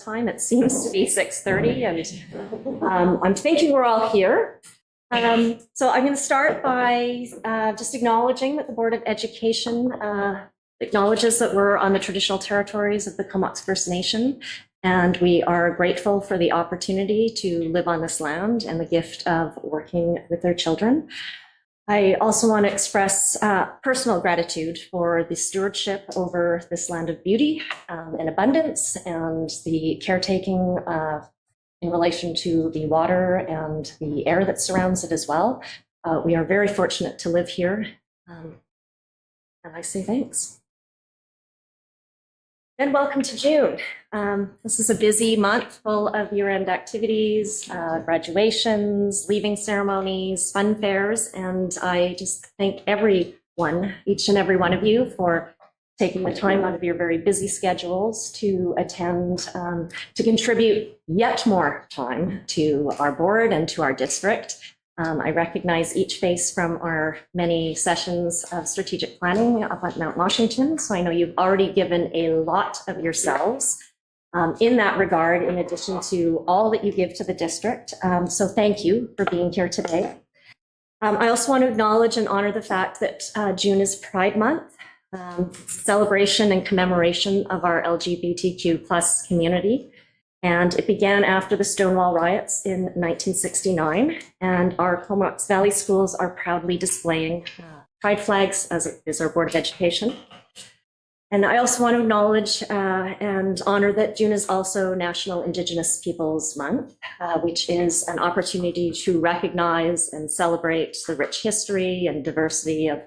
time. It seems to be 6:30, and I'm thinking we're all here. So I'm going to start by just acknowledging that the Board of Education acknowledges that we're on the traditional territories of the Comox First Nation, and we are grateful for the opportunity to live on this land and the gift of working with their children. I also want to express personal gratitude for the stewardship over this land of beauty and abundance, and the caretaking in relation to the water and the air that surrounds it as well. We are very fortunate to live here, and I say thanks. And welcome to June. This is a busy month full of year-end activities, graduations, leaving ceremonies, fun fairs, and I just thank everyone, each and every one of you, for taking the time out of your very busy schedules to attend, to contribute yet more time to our board and to our district. I recognize each face from our many sessions of strategic planning up at Mount Washington. So I know you've already given a lot of yourselves in that regard, in addition to all that you give to the district. So thank you for being here today. I also want to acknowledge and honor the fact that June is Pride Month, celebration and commemoration of our LGBTQ plus community. And it began after the Stonewall riots in 1969. And our Comox Valley schools are proudly displaying pride flags, as is our Board of Education. And I also want to acknowledge and honor that June is also National Indigenous Peoples Month, which is an opportunity to recognize and celebrate the rich history and diversity of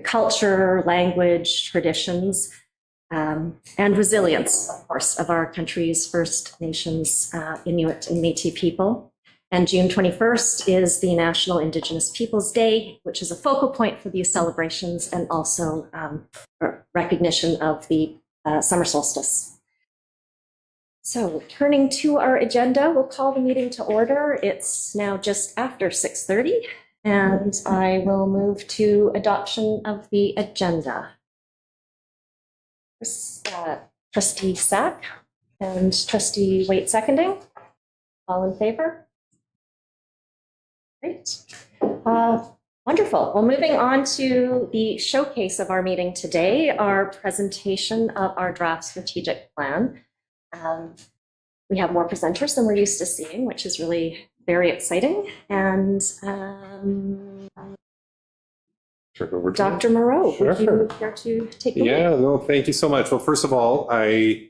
culture, language, traditions, and resilience, of course, of our country's First Nations, Inuit and Métis people. And June 21st is the National Indigenous Peoples Day, which is a focal point for these celebrations and also recognition of the summer solstice. So turning to our agenda, we'll call the meeting to order. It's now just after 6:30, and I will move to adoption of the agenda. Trustee Sack and Trustee Waite seconding. All in favor? Great. Wonderful. Well, moving on to the showcase of our meeting today, our presentation of our draft strategic plan. We have more presenters than we're used to seeing, which is really very exciting. And Dr. Moreau, would you care to take the lead? Yeah, no, thank you so much. Well, first of all, I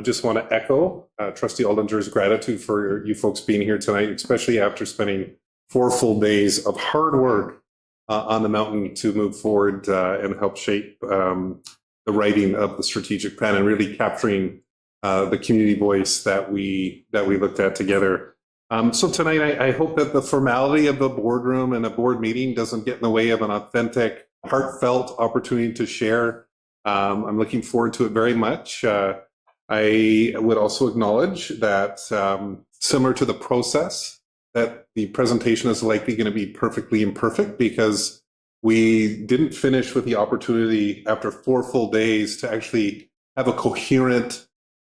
just want to echo Trustee Oldinger's gratitude for you folks being here tonight, especially after spending 4 full days of hard work on the mountain to move forward and help shape the writing of the strategic plan and really capturing the community voice that we looked at together. So tonight, I hope that the formality of the boardroom and a board meeting doesn't get in the way of an authentic, heartfelt opportunity to share. I'm looking forward to it very much. I would also acknowledge that similar to the process, that the presentation is likely going to be perfectly imperfect because we didn't finish with the opportunity after 4 full days to actually have a coherent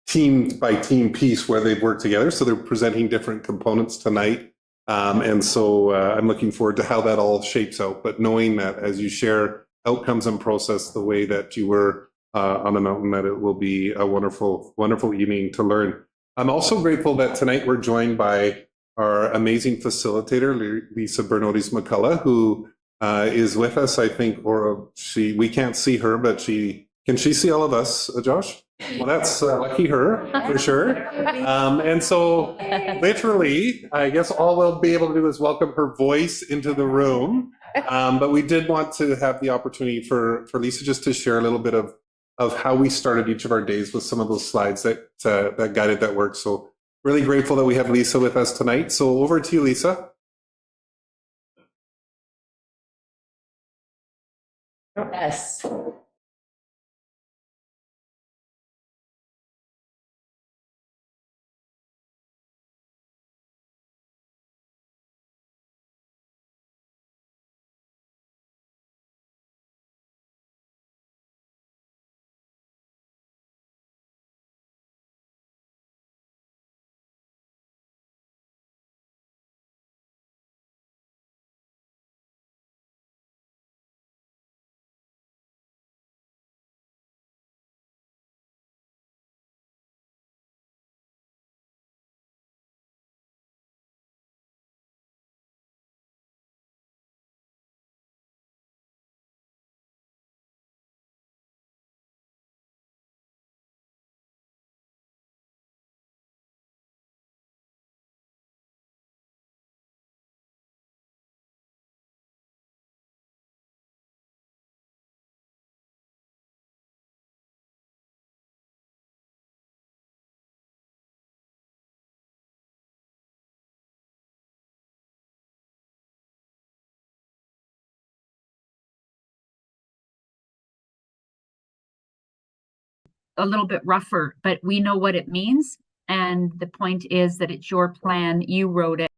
team by team piece where they've worked together. So they're presenting different components tonight. And so I'm looking forward to how that all shapes out. But knowing that as you share outcomes and process the way that you were on the mountain, that it will be a wonderful, wonderful evening to learn. I'm also grateful that tonight we're joined by our amazing facilitator, Lisa Bernodis McCullough, who is with us, I think, or we can't see her, but can she see all of us, Josh? Well, that's lucky her, for sure. And so literally, I guess all we'll be able to do is welcome her voice into the room. But we did want to have the opportunity for Lisa just to share a little bit of how we started each of our days with some of those slides that guided that work. So really grateful that we have Lisa with us tonight. So over to you, Lisa. Yes. a little bit rougher, but we know what it means. And the point is that it's your plan, you wrote it.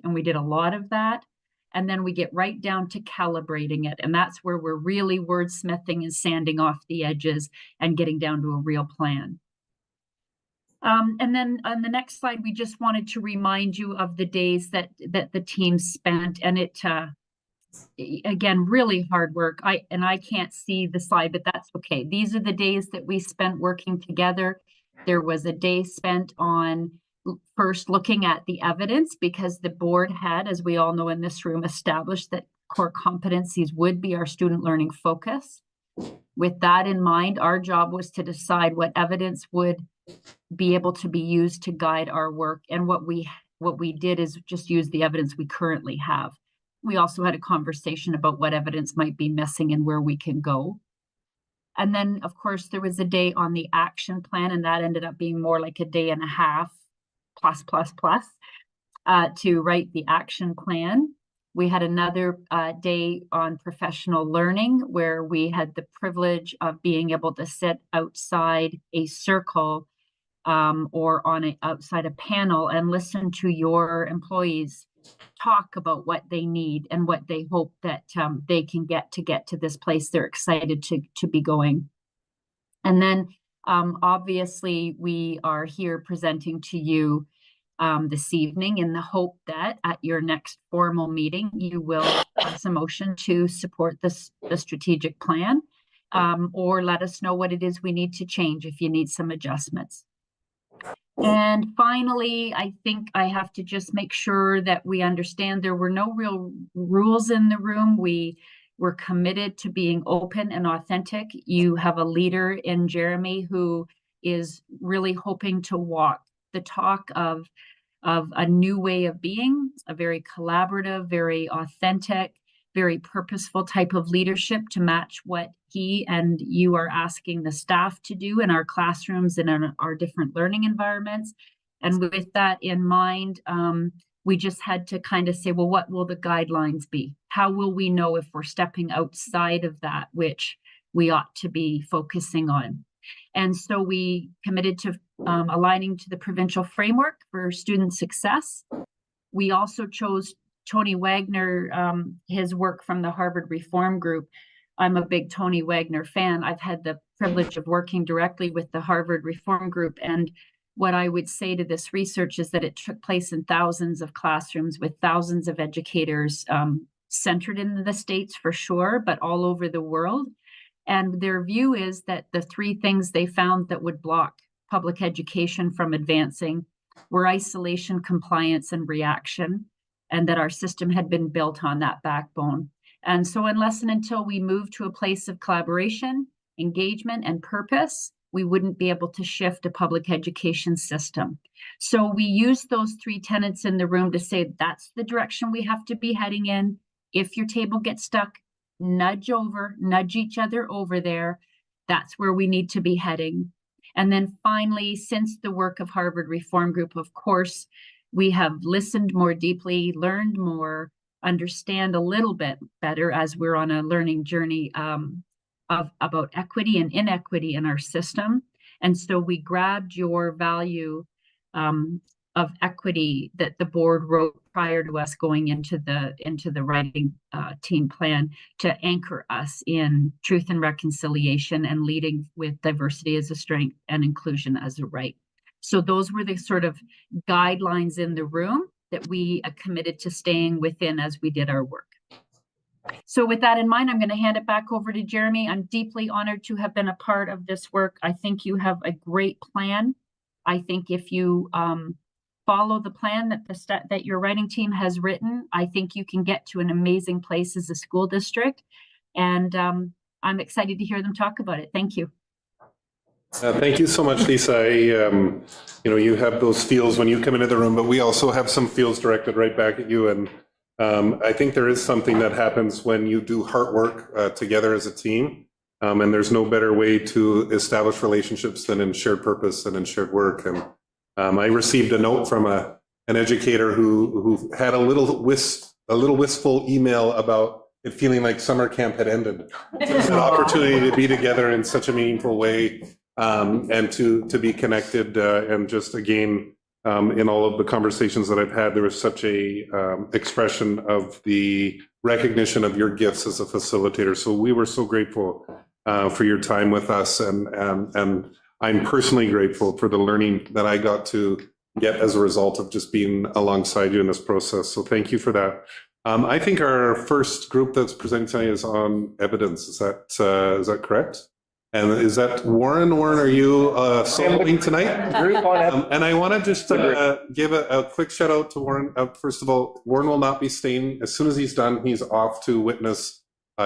And we did a lot of that. And then we get right down to calibrating it. And that's where we're really wordsmithing and sanding off the edges and getting down to a real plan. And then on the next slide, we just wanted to remind you of the days that the team spent, and it again, really hard work. I can't see the slide, but that's okay. These are the days that we spent working together. There was a day spent on first looking at the evidence, because the board had, as we all know in this room, established that core competencies would be our student learning focus. With that in mind, our job was to decide what evidence would be able to be used to guide our work. And what we did is just use the evidence we currently have. We also had a conversation about what evidence might be missing and where we can go. And then, of course, there was a day on the action plan, and that ended up being more like a day and a half plus to write the action plan. We had another day on professional learning, where we had the privilege of being able to sit outside a circle or outside a panel and listen to your employees talk about what they need and what they hope that they can get to this place they're excited to be going. And then obviously we are here presenting to you this evening in the hope that at your next formal meeting, you will pass a motion to support the strategic plan, or let us know what it is we need to change if you need some adjustments. And finally, I think I have to just make sure that we understand there were no real rules in the room. We were committed to being open and authentic. You have a leader in Jeremy who is really hoping to walk the talk of a new way of being, a very collaborative, very authentic, very purposeful type of leadership to match what he and you are asking the staff to do in our classrooms and in our different learning environments. And with that in mind, we just had to kind of say, well, what will the guidelines be? How will we know if we're stepping outside of that, which we ought to be focusing on? And so we committed to aligning to the provincial framework for student success. We also chose Tony Wagner, his work from the Harvard Reform Group. I'm a big Tony Wagner fan. I've had the privilege of working directly with the Harvard Reform Group. And what I would say to this research is that it took place in thousands of classrooms with thousands of educators, centered in the States for sure, but all over the world. And their view is that the three things they found that would block public education from advancing were isolation, compliance, and reaction, and that our system had been built on that backbone. And so unless and until we move to a place of collaboration, engagement, and purpose, we wouldn't be able to shift a public education system. So we used those three tenets in the room to say, that's the direction we have to be heading in. If your table gets stuck, nudge each other over there. That's where we need to be heading. And then finally, since the work of Harvard Reform Group, of course, we have listened more deeply, learned more, understand a little bit better as we're on a learning journey about equity and inequity in our system. And so we grabbed your value of equity that the board wrote prior to us going into the writing team plan to anchor us in truth and reconciliation and leading with diversity as a strength and inclusion as a right. So those were the sort of guidelines in the room that we committed to staying within as we did our work. So with that in mind, I'm going to hand it back over to Jeremy. I'm deeply honored to have been a part of this work. I think you have a great plan. I think if you follow the plan that your writing team has written, I think you can get to an amazing place as a school district. And I'm excited to hear them talk about it. Thank you. Thank you so much, Lisa. You have those feels when you come into the room, but we also have some feels directed right back at you. And I think there is something that happens when you do hard work together as a team. And there's no better way to establish relationships than in shared purpose and in shared work. And I received a note from an educator who had a little wistful email about it feeling like summer camp had ended. It's an opportunity to be together in such a meaningful way. And to be connected, and just again, in all of the conversations that I've had, there was such a expression of the recognition of your gifts as a facilitator. So we were so grateful for your time with us, and I'm personally grateful for the learning that I got to get as a result of just being alongside you in this process. So thank you for that. I think our first group that's presenting tonight is on evidence. Is that correct? And is that Warren? Warren, are you soloing tonight? And I want to just give a quick shout out to Warren. First of all, Warren will not be staying. As soon as he's done, he's off to witness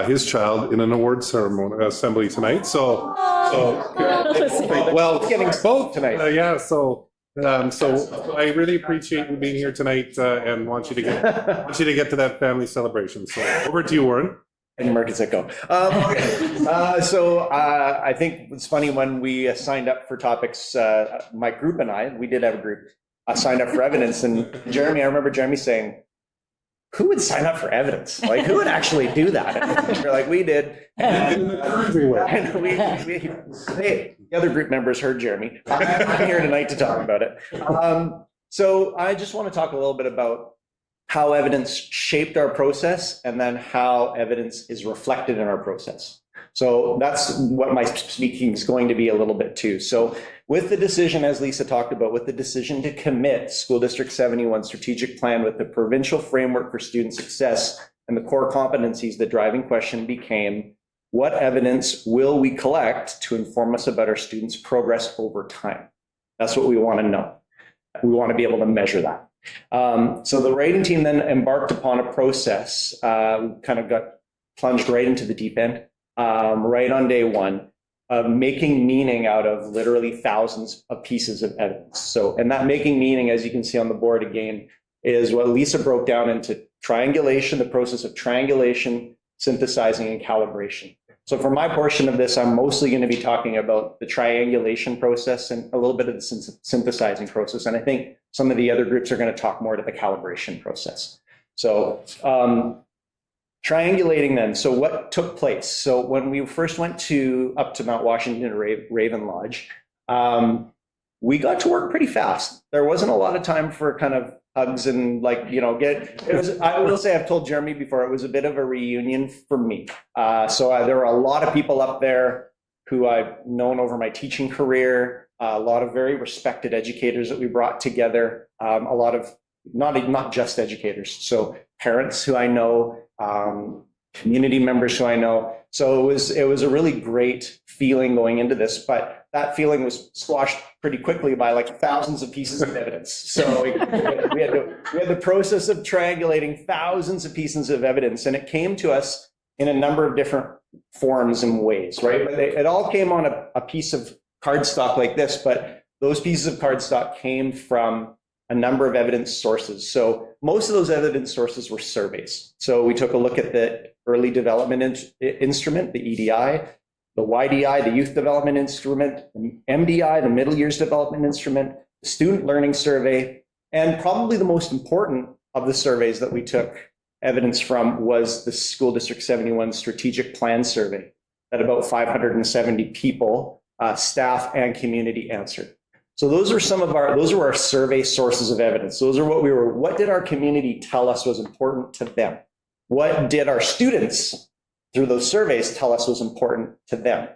his child in an award ceremony assembly tonight. So well, getting both tonight. Yeah. So I really appreciate you being here tonight, and want you to get to that family celebration. So over to you, Warren. And Marcus Echo. So I think it's funny when we signed up for topics, my group and we did have a group, signed up for evidence. And Jeremy, I remember Jeremy saying, who would sign up for evidence? Like, who would actually do that? And we're like, we did. And the other group members heard Jeremy. I'm here tonight to talk about it. So I just want to talk a little bit about how evidence shaped our process, and then how evidence is reflected in our process. So that's what my speaking is going to be a little bit too. So with the decision, as Lisa talked about, with the decision to commit School District 71 strategic plan with the provincial framework for student success and the core competencies, the driving question became, what evidence will we collect to inform us about our students' progress over time? That's what we want to know. We want to be able to measure that. So the writing team then embarked upon a process, kind of got plunged right into the deep end, right on day one, of making meaning out of literally thousands of pieces of evidence. So, and that making meaning, as you can see on the board again, is what Lisa broke down into triangulation, the process of triangulation, synthesizing, and calibration. So for my portion of this, I'm mostly going to be talking about the triangulation process and a little bit of the synthesizing process. And I think some of the other groups are going to talk more to the calibration process. So triangulating then, so what took place? So when we first went up to Mount Washington Raven Lodge, we got to work pretty fast. There wasn't a lot of time for kind of hugs and like, you know, I will say, I've told Jeremy before, it was a bit of a reunion for me. So there were a lot of people up there who I've known over my teaching career, a lot of very respected educators that we brought together, a lot of, not just educators, so parents who I know, community members who I know. So it was a really great feeling going into this, but that feeling was squashed pretty quickly by like thousands of pieces of evidence. So we had the process of triangulating thousands of pieces of evidence, and it came to us in a number of different forms and ways, right? But it all came on a piece of cardstock like this, but those pieces of cardstock came from a number of evidence sources. So most of those evidence sources were surveys. So we took a look at the Early Development Instrument, the EDI, the YDI, the Youth Development Instrument, the MDI, the Middle Years Development Instrument, the Student Learning Survey, and probably the most important of the surveys that we took evidence from was the School District 71 Strategic Plan Survey that about 570 people, staff and community answered. So those were our survey sources of evidence. Those are what did our community tell us was important to them? What did our students through those surveys tell us was important to them?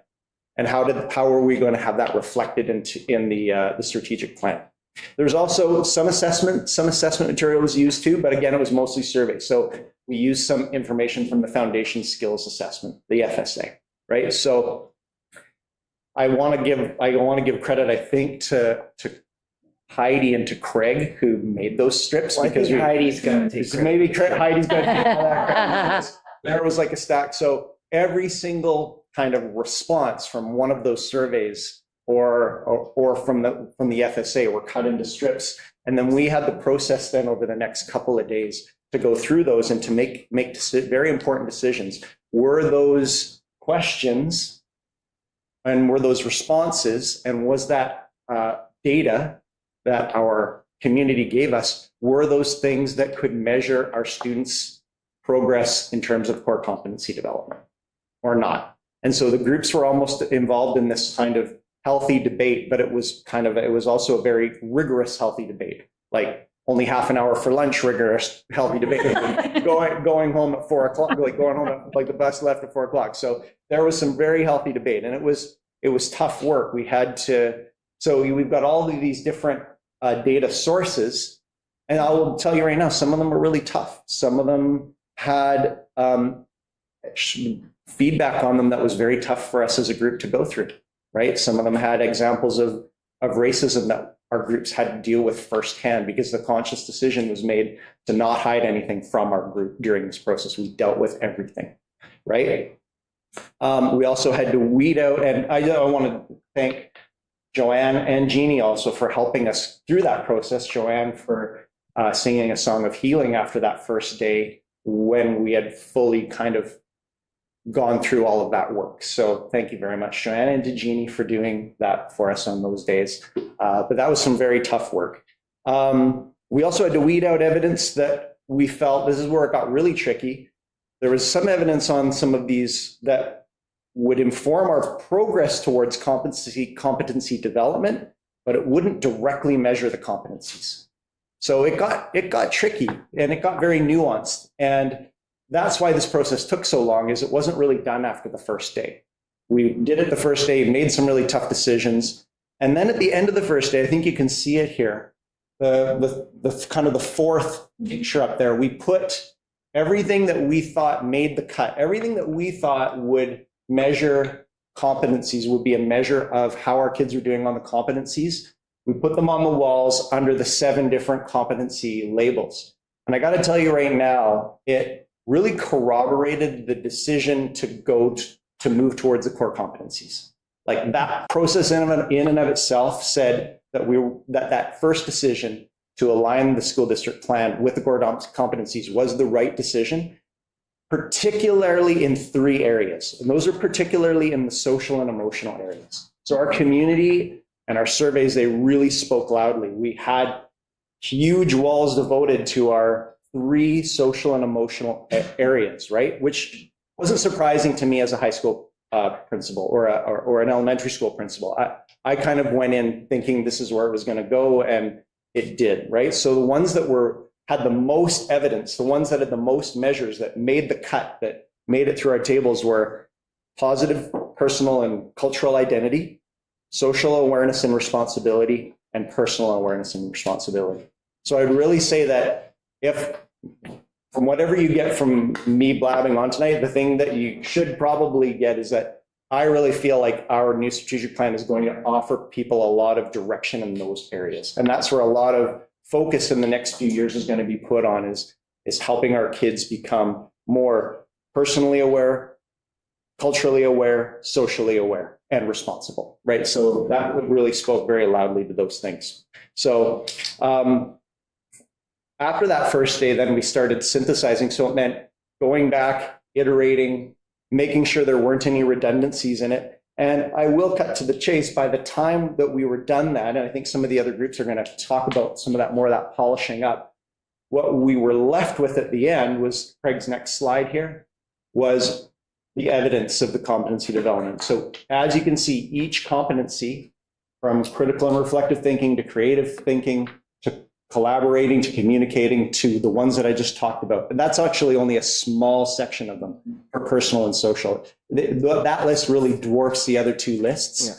And how are we going to have that reflected in the strategic plan? There's also some assessment material was used too, but again, it was mostly survey. So we used some information from the Foundation Skills Assessment, the FSA, right? So I want to give credit, I think, to Heidi and to Craig who made those strips. Well, because Heidi's going to take maybe Heidi's going to take all that credit. There was like a stack. So every single kind of response from one of those surveys or from the FSA were cut into strips, and then we had the process then over the next couple of days to go through those and to make very important decisions. Were those questions and were those responses, and was that data that our community gave us, were those things that could measure our students' progress in terms of core competency development or not? And so the groups were almost involved in this kind of healthy debate, but it was also a very rigorous, healthy debate. Like only half an hour for lunch, rigorous, healthy debate. going home at 4 o'clock, like going home at, like the bus left at 4 o'clock. So there was some very healthy debate, and it was tough work. We've got all of these different data sources, and I will tell you right now, some of them were really tough. Some of them had feedback on them that was very tough for us as a group to go through, right? Some of them had examples of racism that our groups had to deal with firsthand because the conscious decision was made to not hide anything from our group during this process. We dealt with everything, right? We also had to weed out, and I want to thank Joanne and Jeannie also for helping us through that process. Joanne for singing a song of healing after that first day when we had fully kind of gone through all of that work. So thank you very much, Joanne, and to Jeannie for doing that for us on those days. But that was some very tough work. We also had to weed out evidence that we felt, this is where it got really tricky. There was some evidence on some of these that would inform our progress towards competency development, but it wouldn't directly measure the competencies. So it got tricky and it got very nuanced. And that's why this process took so long, is it wasn't really done after the first day. We did it the first day, made some really tough decisions. And then at the end of the first day, I think you can see it here, the kind of the fourth picture up there, we put everything that we thought made the cut, everything that we thought would measure competencies, would be a measure of how our kids are doing on the competencies. We put them on the walls under the 7 different competency labels. And I got to tell you right now, it really corroborated the decision to move towards the core competencies. Like that process in and of itself said that that first decision to align the school district plan with the core competencies was the right decision, particularly in 3 areas. And those are particularly in the social and emotional areas. So our community and our surveys, they really spoke loudly. We had huge walls devoted to our 3 social and emotional areas, right? Which wasn't surprising to me as a high school principal or an elementary school principal. I kind of went in thinking this is where it was going to go, and it did, right? So the ones that had the most evidence, the ones that had the most measures that made the cut, that made it through our tables, were positive personal and cultural identity, social awareness and responsibility, and personal awareness and responsibility. So I'd really say that from whatever you get from me blabbing on tonight, the thing that you should probably get is that I really feel like our new strategic plan is going to offer people a lot of direction in those areas. And that's where a lot of focus in the next few years is going to be put on, is helping our kids become more personally aware, culturally aware, socially aware, and responsible, right? So that really spoke very loudly to those things. So after that first day, then we started synthesizing. So it meant going back, iterating, making sure there weren't any redundancies in it. And I will cut to the chase. By the time that we were done that, and I think some of the other groups are going to talk about some of that, more of that polishing up, what we were left with at the end was, Craig's next slide here, was the evidence of the competency development. So as you can see, each competency, from critical and reflective thinking to creative thinking to collaborating to communicating to the ones that I just talked about. And that's actually only a small section of them for personal and social. That list really dwarfs the other 2 lists. Yeah.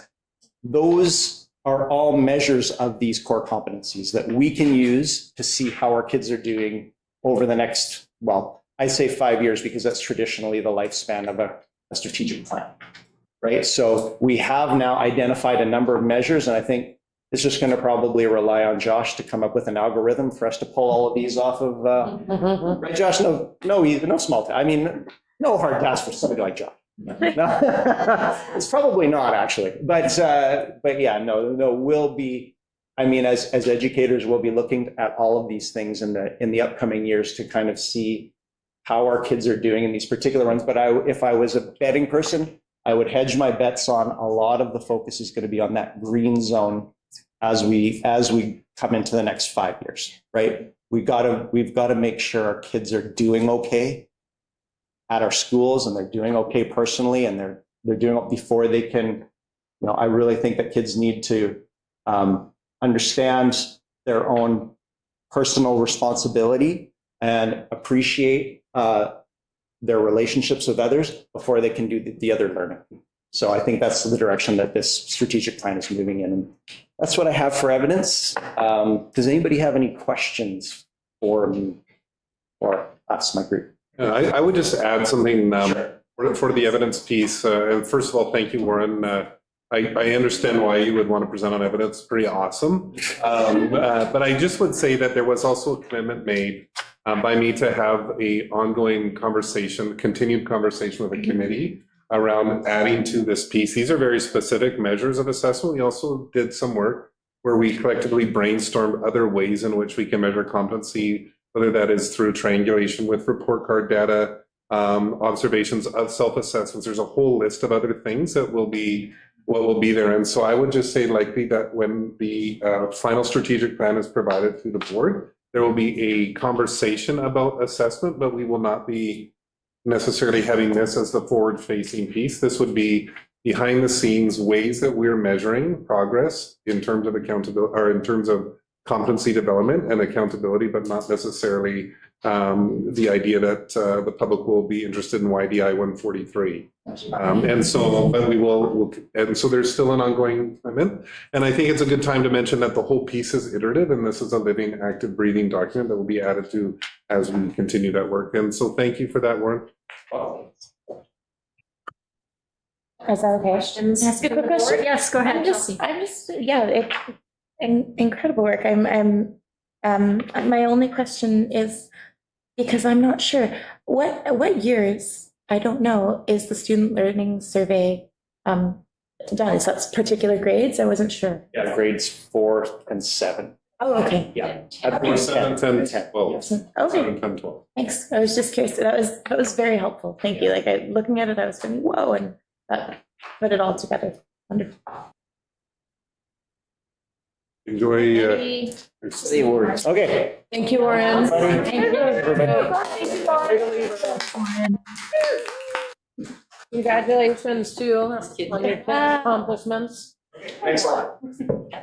Those are all measures of these core competencies that we can use to see how our kids are doing over the next, well, I say 5 years because that's traditionally the lifespan of a strategic plan, right? So we have now identified a number of measures, and I think it's just going to probably rely on Josh to come up with an algorithm for us to pull all of these off of, right, Josh? No small task. I mean, no hard task for somebody like Josh. No. It's probably not, actually. But yeah, no, we'll be, I mean, as educators, we'll be looking at all of these things in the upcoming years to kind of see how our kids are doing in these particular ones. But if I was a betting person, I would hedge my bets on a lot of the focus is going to be on that green zone as we come into the next 5 years, right? We've got to make sure our kids are doing okay at our schools, and they're doing okay personally, and they're doing it before they can, I really think that kids need to understand their own personal responsibility and appreciate their relationships with others before they can do the other learning. So I think that's the direction that this strategic plan is moving in. And that's what I have for evidence. Does anybody have any questions for me or us, my group? I would just add something Sure. for the evidence piece. And first of all, thank you, Warren. I understand why you would want to present on evidence. Pretty awesome. But I just would say that there was also a commitment made by me to have a ongoing conversation, continued conversation with the committee around adding to this piece. These are very specific measures of assessment. We also did some work where we collectively brainstormed other ways in which we can measure competency, whether that is through triangulation with report card data, observations of self-assessments. There's a whole list of other things that will be what will be there. And so I would just say likely that when the final strategic plan is provided to the board, there will be a conversation about assessment, but we will not be necessarily having this as the forward-facing piece. This would be behind the scenes ways that we're measuring progress in terms of accountability, or in terms of competency development and accountability, but not necessarily the idea that the public will be interested in YDI 143. And so, but and so there's still an ongoing commitment. And I think it's a good time to mention that the whole piece is iterative, and this is a living, active, breathing document that will be added to as we continue that work. And so thank you for that, Warren. Is that okay? Questions? Ask a from quick the board? question? Yes, go ahead. Incredible work. My only question is, because I'm not sure, what years, I don't know, is the student learning survey done? Is that particular grades? I wasn't sure. Yeah, grades 4 and 7. Oh, okay. Yeah. Or 7, 10, 12. Okay, 7, 10, 12. thanks. I was just curious. That was very helpful. Thank you. Like looking at it, I was thinking, whoa, and put it all together. Wonderful. Enjoy. The awards. Okay. Thank you, Warren. Thank you, Congratulations to you on your accomplishments. Thanks a lot.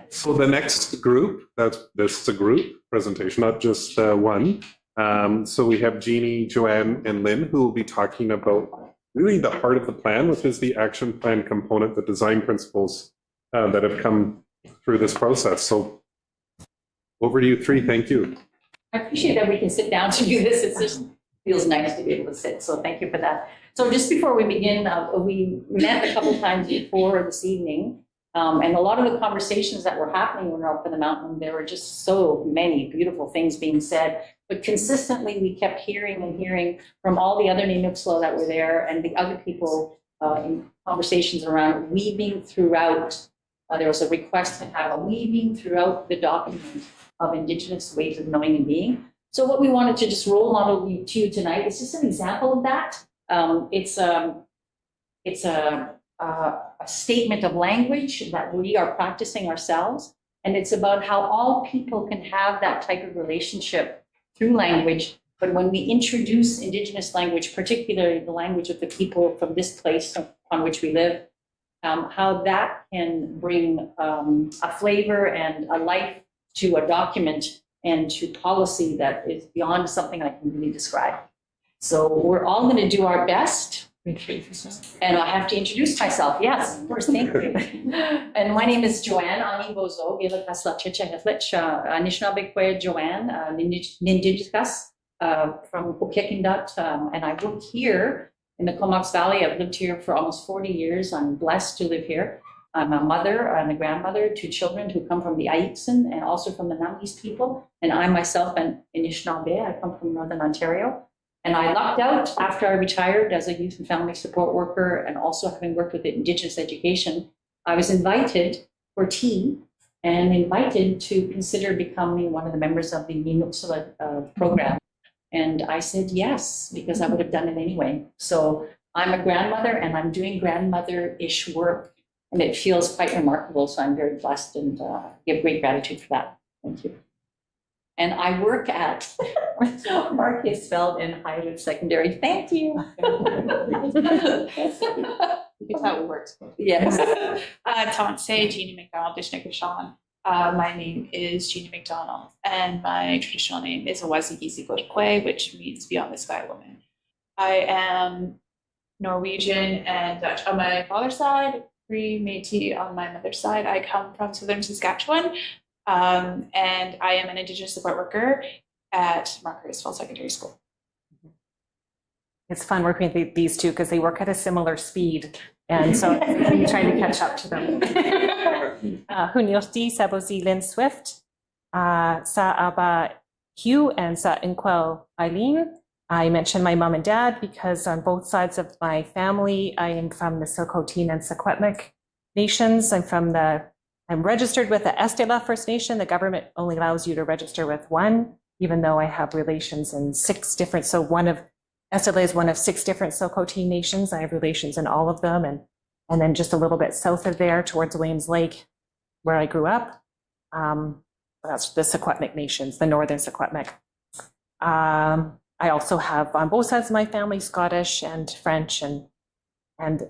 So the next group, this is a group presentation, not just one. So we have Jeannie, Joanne, and Lynn, who will be talking about really the heart of the plan, which is the action plan component, the design principles that have come through this process. So over to you three. Thank you. I appreciate that we can sit down to do this. It just feels nice to be able to sit. So thank you for that. So just before we begin, we met a couple times before this evening. And a lot of the conversations that were happening when we were up in the mountain, there were just so many beautiful things being said. But consistently, we kept hearing and hearing from all the other Neenuksla that were there and the other people in conversations around weaving throughout. There was a request to have a weaving throughout the document of Indigenous ways of knowing and being. So what we wanted to just role model to you tonight is just an example of that. It's a statement of language that we are practicing ourselves. And it's about how all people can have that type of relationship through language. But when we introduce Indigenous language, particularly the language of the people from this place on which we live, how that can bring a flavor and a life to a document and to policy that is beyond something I can really describe. So we're all going to do our best. And I have to introduce myself. Yes, of course, thank you. And my name is Joanne Ani Bozo, Anishinaabe Joanne, Nindijikas from Ukikindat, and I work here in the Comox Valley. I've lived here for almost 40 years. I'm blessed to live here. I'm a mother and a grandmother to children who come from the Aitsin and also from the Namgis people. And I myself am Anishinaabe. I come from Northern Ontario. And I lucked out after I retired as a youth and family support worker and also having worked with Indigenous education. I was invited for tea and invited to consider becoming one of the members of the Neenuksla program. And I said yes, because I would have done it anyway. So I'm a grandmother and I'm doing grandmother-ish work. And it feels quite remarkable. So I'm very blessed and give great gratitude for that. Thank you. And I work at Marcus in Highwood Secondary. Thank you. That's how it works. Yes. Tansei, Jeannie McDonald, Dishnikashan. My name is Jeannie McDonald, and my traditional name is Awazigisi, which means Beyond the Sky Woman. I am Norwegian and Dutch on my father's side, Cree-Métis on my mother's side. I come from southern Saskatchewan. And I am an Indigenous support worker at Margaret's Secondary School. It's fun working with these two because they work at a similar speed. And so I'm trying to catch up to them. Hunyosti Sabozi Lynn Swift, Sa Aba Hugh, and Sa Inkwell Eileen. I mentioned my mom and dad because on both sides of my family, I am from the Silcotin and Secwepemc nations. I'm registered with the Estela First Nation. The government only allows you to register with one, even though I have relations in 6 different. So Estela is one of 6 different Silcotin nations. I have relations in all of them. And then just a little bit south of there towards Williams Lake, where I grew up. That's the Secwepemc nations, the Northern Secwepemc. I also have on both sides of my family, Scottish and French and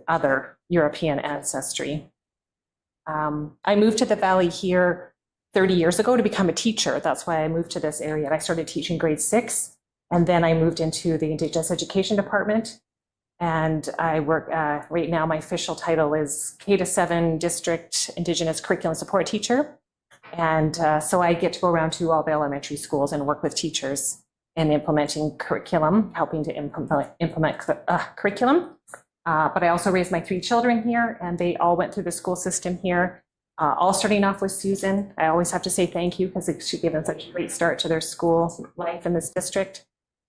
other European ancestry. I moved to the Valley here 30 years ago to become a teacher. That's why I moved to this area. And I started teaching grade 6, and then I moved into the Indigenous Education Department. And I work, right now my official title is K-7 District Indigenous Curriculum Support Teacher. And so I get to go around to all the elementary schools and work with teachers in implementing curriculum, helping to implement curriculum. But I also raised my 3 children here, and they all went through the school system here, all starting off with Susan. I always have to say thank you because she gave them such a great start to their school life in this district.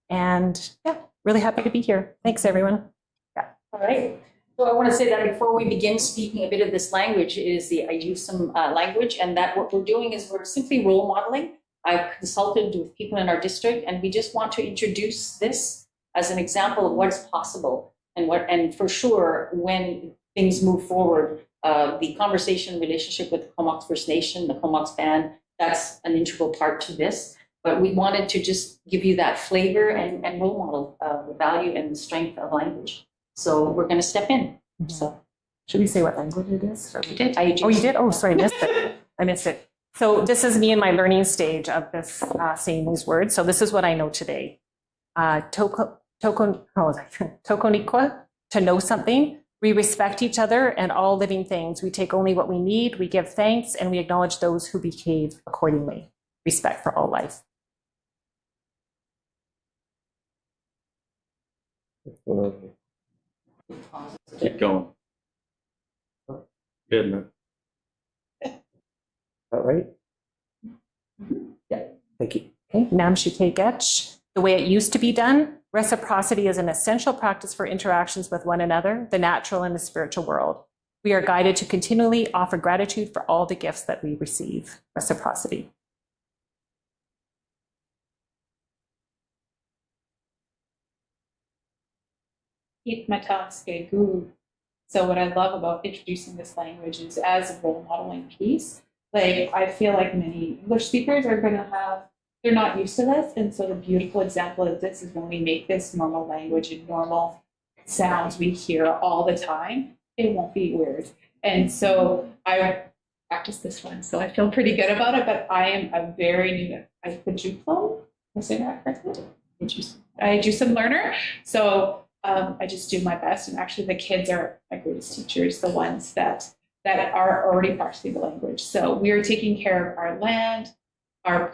And yeah, really happy to be here. Thanks, everyone. All right. So I want to say that before we begin speaking a bit of this language is the Ayusum language, and that what we're doing is we're simply role modeling. I've consulted with people in our district, and we just want to introduce this as an example of what's possible, and for sure, when things move forward, the conversation relationship with the Comox First Nation, the Comox Band, that's an integral part to this. But we wanted to just give you that flavor and role model the value and the strength of language. So we're going to step in. So Should we say what language it is? we did. Oh, you did? Oh, sorry, I missed it. I missed it. So this is me in my learning stage of this saying these words. So this is what I know today. Tokonikwa, to know something. We respect each other and all living things. We take only what we need. We give thanks and we acknowledge those who behave accordingly. Respect for all life. Keep going. Good, man. All right. Yeah, thank you. Okay, Namshite Getch. The way it used to be done, reciprocity is an essential practice for interactions with one another, the natural and the spiritual world. We are guided to continually offer gratitude for all the gifts that we receive. Reciprocity. So what I love about introducing this language is as a role modeling piece. Like, I feel like many English speakers are going to have, they're not used to this. And so the beautiful example of this is when we make this normal language and normal sounds we hear all the time, it won't be weird. And so I practiced this one, so I feel pretty good about it, but I am a very new, Did I say that correctly? I do some learner. So I just do my best. And actually the kids are my greatest teachers, the ones that are already practicing the language. So we are taking care of our land, our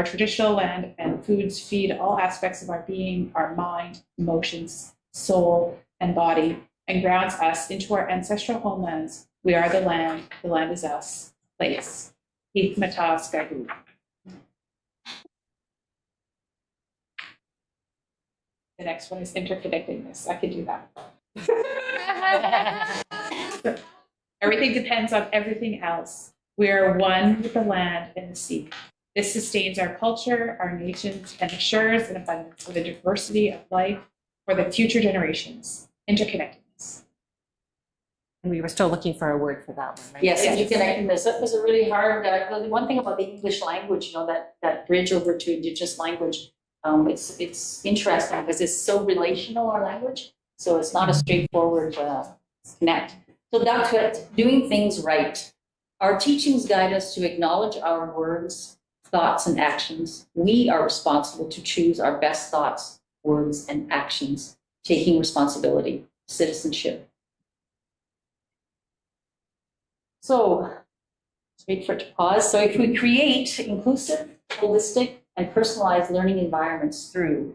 traditional land, and foods feed all aspects of our being, our mind, emotions, soul, and body, and grounds us into our ancestral homelands. We are the land is us, place. Hikmata Skagu. The next one is interconnectedness. I could do that. Everything depends on everything else. We are one with the land and the sea. This sustains our culture, our nations, and assures an abundance for the diversity of life for the future generations. Interconnectedness. And we were still looking for a word for that one, right? Yes, interconnectedness. That was a really hard, the one thing about the English language, that bridge over to Indigenous language, it's interesting because it's so relational, our language. So it's not a straightforward connect. So Dr. Doing things right. Our teachings guide us to acknowledge our words, thoughts, and actions. We are responsible to choose our best thoughts, words, and actions, taking responsibility, citizenship. So, let's wait for it to pause. So if we create inclusive, holistic, and personalized learning environments through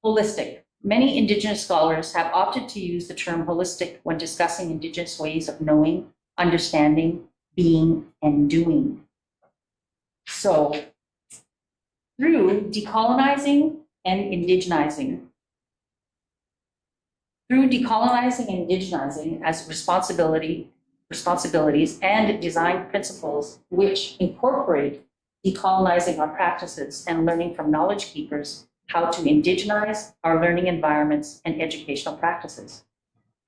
holistic, many Indigenous scholars have opted to use the term holistic when discussing Indigenous ways of knowing, understanding, being, and doing. So, through decolonizing and indigenizing, as responsibilities and design principles which incorporate decolonizing our practices and learning from knowledge keepers how to indigenize our learning environments and educational practices.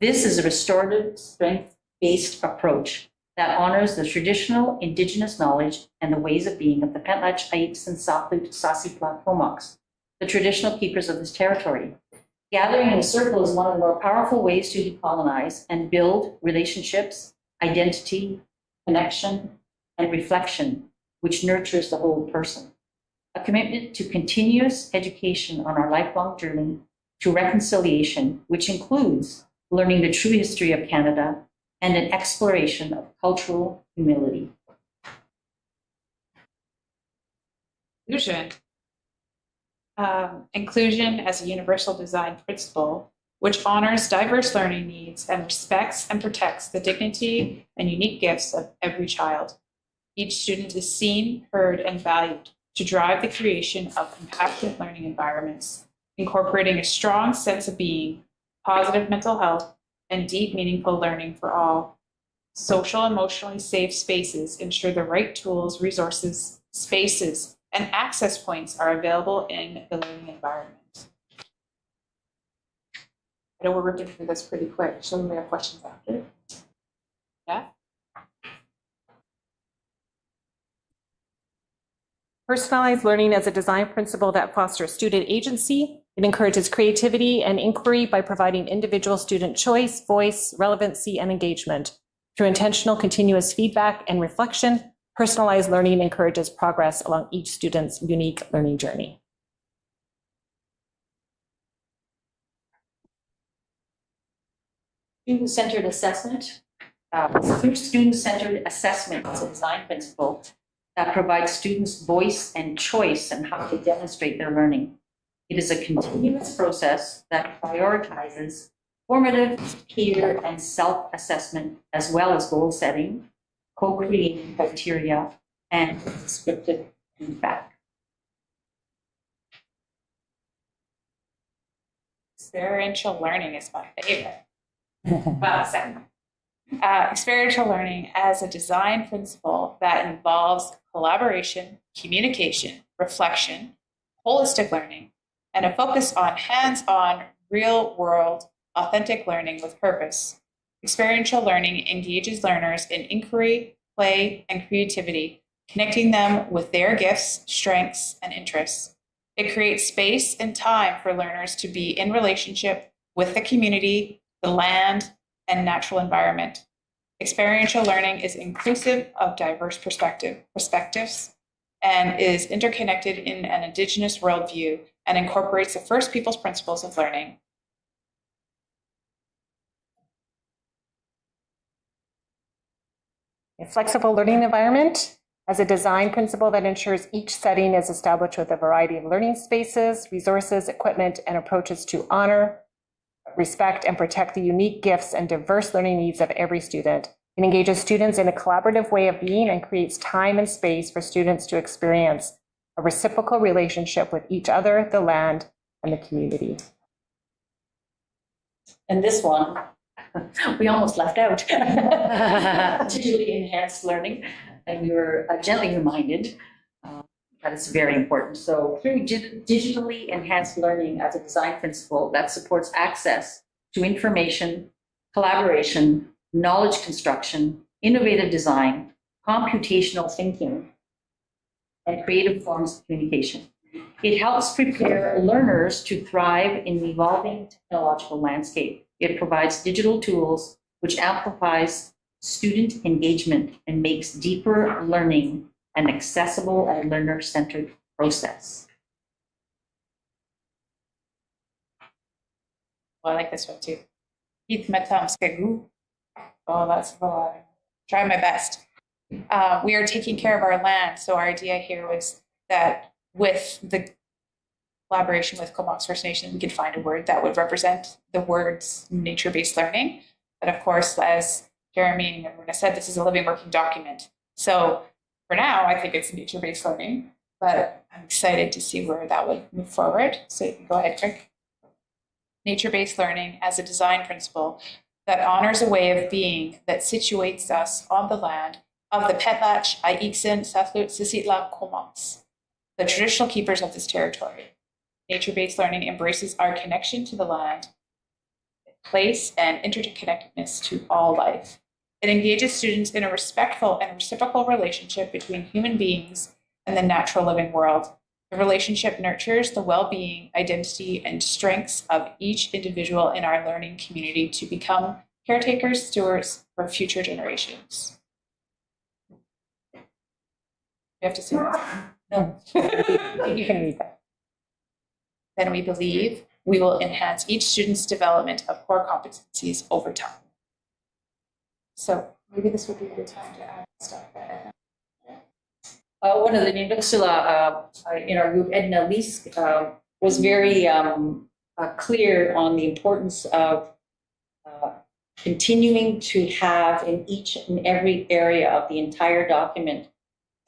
This is a restorative, strength-based approach that honors the traditional Indigenous knowledge and the ways of being of the Pentlach, Aiks, and Saplut, Sasipla, Comox, the traditional keepers of this territory. Gathering in a circle is one of the more powerful ways to decolonize and build relationships, identity, connection, and reflection, which nurtures the whole person. A commitment to continuous education on our lifelong journey to reconciliation, which includes learning the true history of Canada and an exploration of cultural humility. Inclusion as a universal design principle, which honors diverse learning needs and respects and protects the dignity and unique gifts of every child. Each student is seen, heard, and valued to drive the creation of compassionate learning environments, incorporating a strong sense of being, positive mental health, and deep, meaningful learning for all. Social, emotionally safe spaces ensure the right tools, resources, spaces, and access points are available in the learning environment. I know we're ripping through this pretty quick. So we have questions after. Yeah? Personalized learning as a design principle that fosters student agency. It encourages creativity and inquiry by providing individual student choice, voice, relevancy, and engagement. Through intentional continuous feedback and reflection, personalized learning encourages progress along each student's unique learning journey. Student-centered assessment. Through student-centered assessment is a design principle that provides students voice and choice in how to demonstrate their learning. It is a continuous process that prioritizes formative, peer, and self-assessment, as well as goal setting, co-creating criteria, and descriptive feedback. Experiential learning is my favorite. Experiential learning as a design principle that involves collaboration, communication, reflection, holistic learning, and a focus on hands-on, real-world, authentic learning with purpose. Experiential learning engages learners in inquiry, play, and creativity, connecting them with their gifts, strengths, and interests. It creates space and time for learners to be in relationship with the community, the land, and natural environment. Experiential learning is inclusive of diverse perspectives and is interconnected in an Indigenous worldview and incorporates the First Peoples principles of learning. A flexible learning environment as a design principle that ensures each setting is established with a variety of learning spaces, resources, equipment, and approaches to honor, respect, and protect the unique gifts and diverse learning needs of every student. It engages students in a collaborative way of being and creates time and space for students to experience a reciprocal relationship with each other, the land, and the community. And this one, we almost left out. Digitally enhanced learning, and we were gently reminded that it's very important. So through digitally enhanced learning as a design principle that supports access to information, collaboration, knowledge construction, innovative design, computational thinking, and creative forms of communication. It helps prepare learners to thrive in the evolving technological landscape. It provides digital tools which amplifies student engagement and makes deeper learning an accessible and learner-centered process. Well, I like this one too. Keith Matamskegu. Oh, that's try my best. We are taking care of our land. So our idea here was that with the collaboration with Comox First Nation, we could find a word that would represent the words nature-based learning. But of course, as Jeremy and everyone has said, this is a living working document. So for now, I think it's nature-based learning, but I'm excited to see where that would move forward. So you can go ahead, Craig. Nature-based learning as a design principle that honors a way of being that situates us on the land of the Petlatch, Aixen, Sathlut, Sisitla, Comox, the traditional keepers of this territory. Nature-based learning embraces our connection to the land, place, and interconnectedness to all life. It engages students in a respectful and reciprocal relationship between human beings and the natural living world. The relationship nurtures the well-being, identity, and strengths of each individual in our learning community to become caretakers, stewards for future generations. You have to say that. No. You can read that. Then we believe we will enhance each student's development of core competencies over time. So maybe this would be a good time to add stuff. One of the Nindusula in our group, Edna Leesk, was very clear on the importance of continuing to have in each and every area of the entire document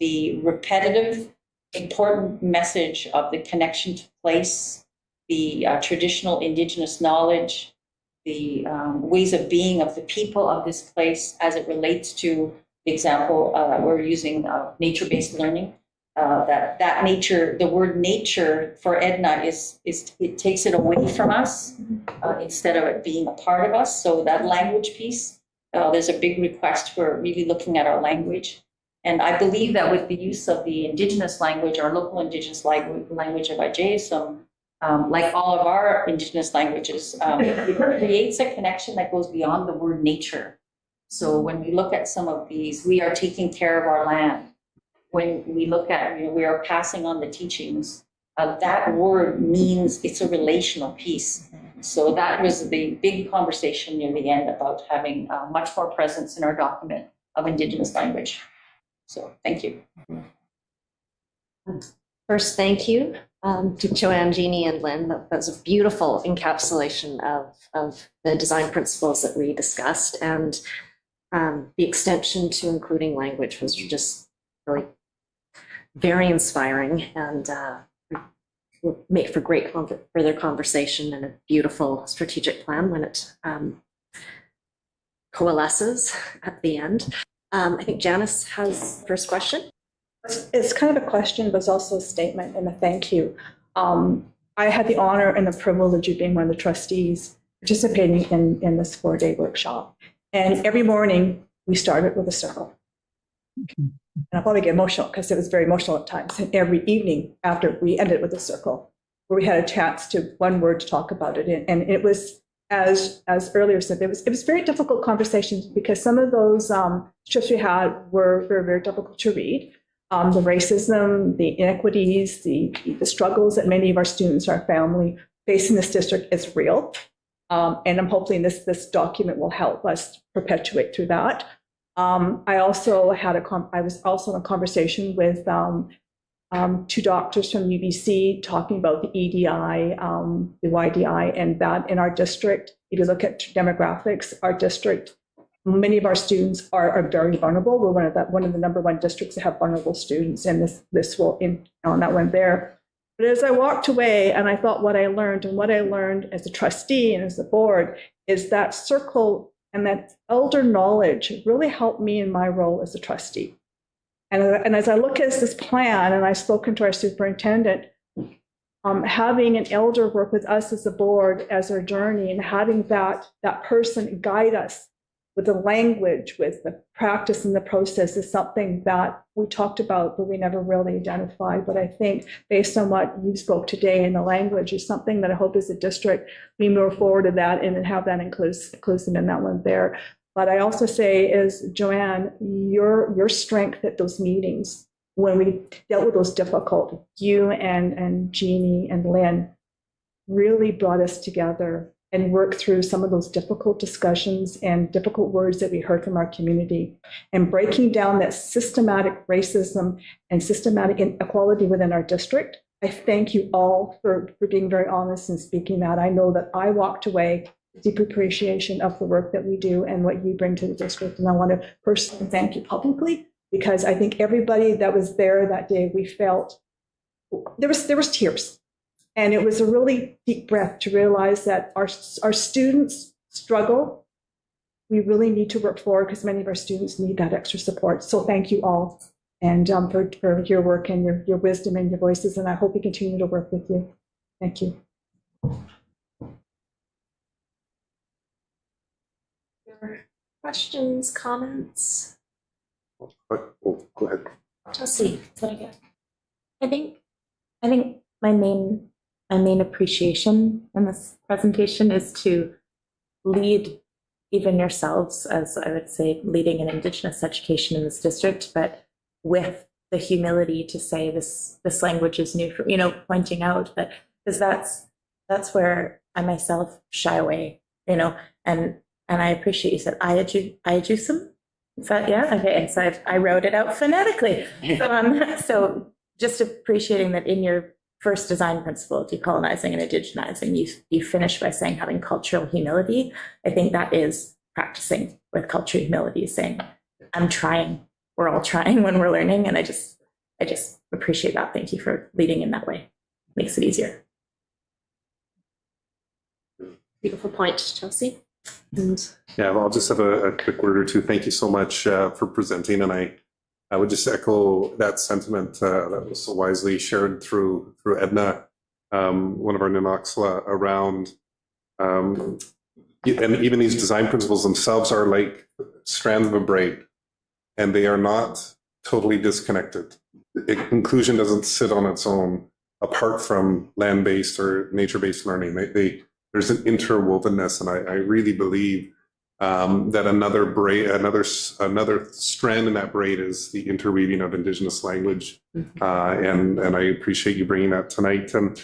the repetitive, important message of the connection to place, the traditional Indigenous knowledge, ways of being of the people of this place as it relates to the example we're using nature-based learning. That nature, the word nature for Edna is it takes it away from us instead of it being a part of us. So that language piece, there's a big request for really looking at our language. And I believe that with the use of the Indigenous language, our local Indigenous language of Ajayasum, like all of our Indigenous languages, it creates a connection that goes beyond the word nature. So when we look at some of these, we are taking care of our land. When we look at, we are passing on the teachings, that word means it's a relational piece. So that was the big conversation near the end about having much more presence in our document of Indigenous language. So thank you. First, thank you to Joanne, Jeannie, and Lynn. That was a beautiful encapsulation of the design principles that we discussed, and the extension to including language was just really very inspiring, and will make for great further conversation and a beautiful strategic plan when it coalesces at the end. I think Janice has the first question. It's kind of a question, but it's also a statement and a thank you. I had the honor and the privilege of being one of the trustees participating in this 4-day workshop. And every morning we started with a circle. And I'll probably get emotional because it was very emotional at times. And every evening after we ended with a circle, where we had a chance to one word to talk about it. And it was, as earlier said, it was very difficult conversations because some of those strips we had were very, very difficult to read. The racism, the inequities, the struggles that many of our students, our family face in this district is real. And I'm hoping this document will help us perpetuate through that. I also I was also in a conversation with 2 doctors from UBC talking about the EDI, the YDI, and that in our district. If you look at demographics, our district, many of our students are very vulnerable. We're one of the #1 districts that have vulnerable students, and this will on that one there. But as I walked away and I thought what I learned as a trustee and as a board is that circle and that elder knowledge really helped me in my role as a trustee. And as I look at this plan, and I've spoken to our superintendent, having an elder work with us as a board, as our journey, and having that person guide us with the language, with the practice and the process is something that we talked about, but we never really identified. But I think based on what you spoke today in the language is something that I hope as a district, we move forward to that and have that inclusive in that one there. But I also say is, Joanne, your strength at those meetings, when we dealt with those difficult, you and Jeannie and Lynn really brought us together and work through some of those difficult discussions and difficult words that we heard from our community, and breaking down that systematic racism and systematic inequality within our district. I thank you all for being very honest and speaking that. I know that I walked away with deep appreciation of the work that we do and what you bring to the district. And I want to personally thank you publicly, because I think everybody that was there that day, we felt there was tears. And it was a really deep breath to realize that our students struggle. We really need to work forward because many of our students need that extra support. So thank you all, and for your work and your wisdom and your voices. And I hope we continue to work with you. Thank you. Questions, comments? Oh, go ahead. Chelsea, what again? I think my main appreciation in this presentation is to lead even yourselves, as I would say, leading an Indigenous education in this district, but with the humility to say this language is new for, pointing out that, because that's where I myself shy away, and I appreciate you said Ayajusum. Is that, yeah? Okay. And so I wrote it out phonetically. So just appreciating that in your first design principle, decolonizing and indigenizing, you finish by saying having cultural humility. I think that is practicing with cultural humility, saying, I'm trying, we're all trying when we're learning. And I just appreciate that. Thank you for leading in that way. Makes it easier. Beautiful point, Chelsea. And Yeah, well, I'll just have a quick word or two. Thank you so much for presenting, and I would just echo that sentiment that was so wisely shared through Edna, one of our Nanoxla, around, and even these design principles themselves are like strands of a braid, and they are not totally disconnected. Inclusion doesn't sit on its own apart from land-based or nature-based learning. There's an interwovenness, and I really believe that another braid, another strand in that braid is the interweaving of Indigenous language, and I appreciate you bringing that tonight. And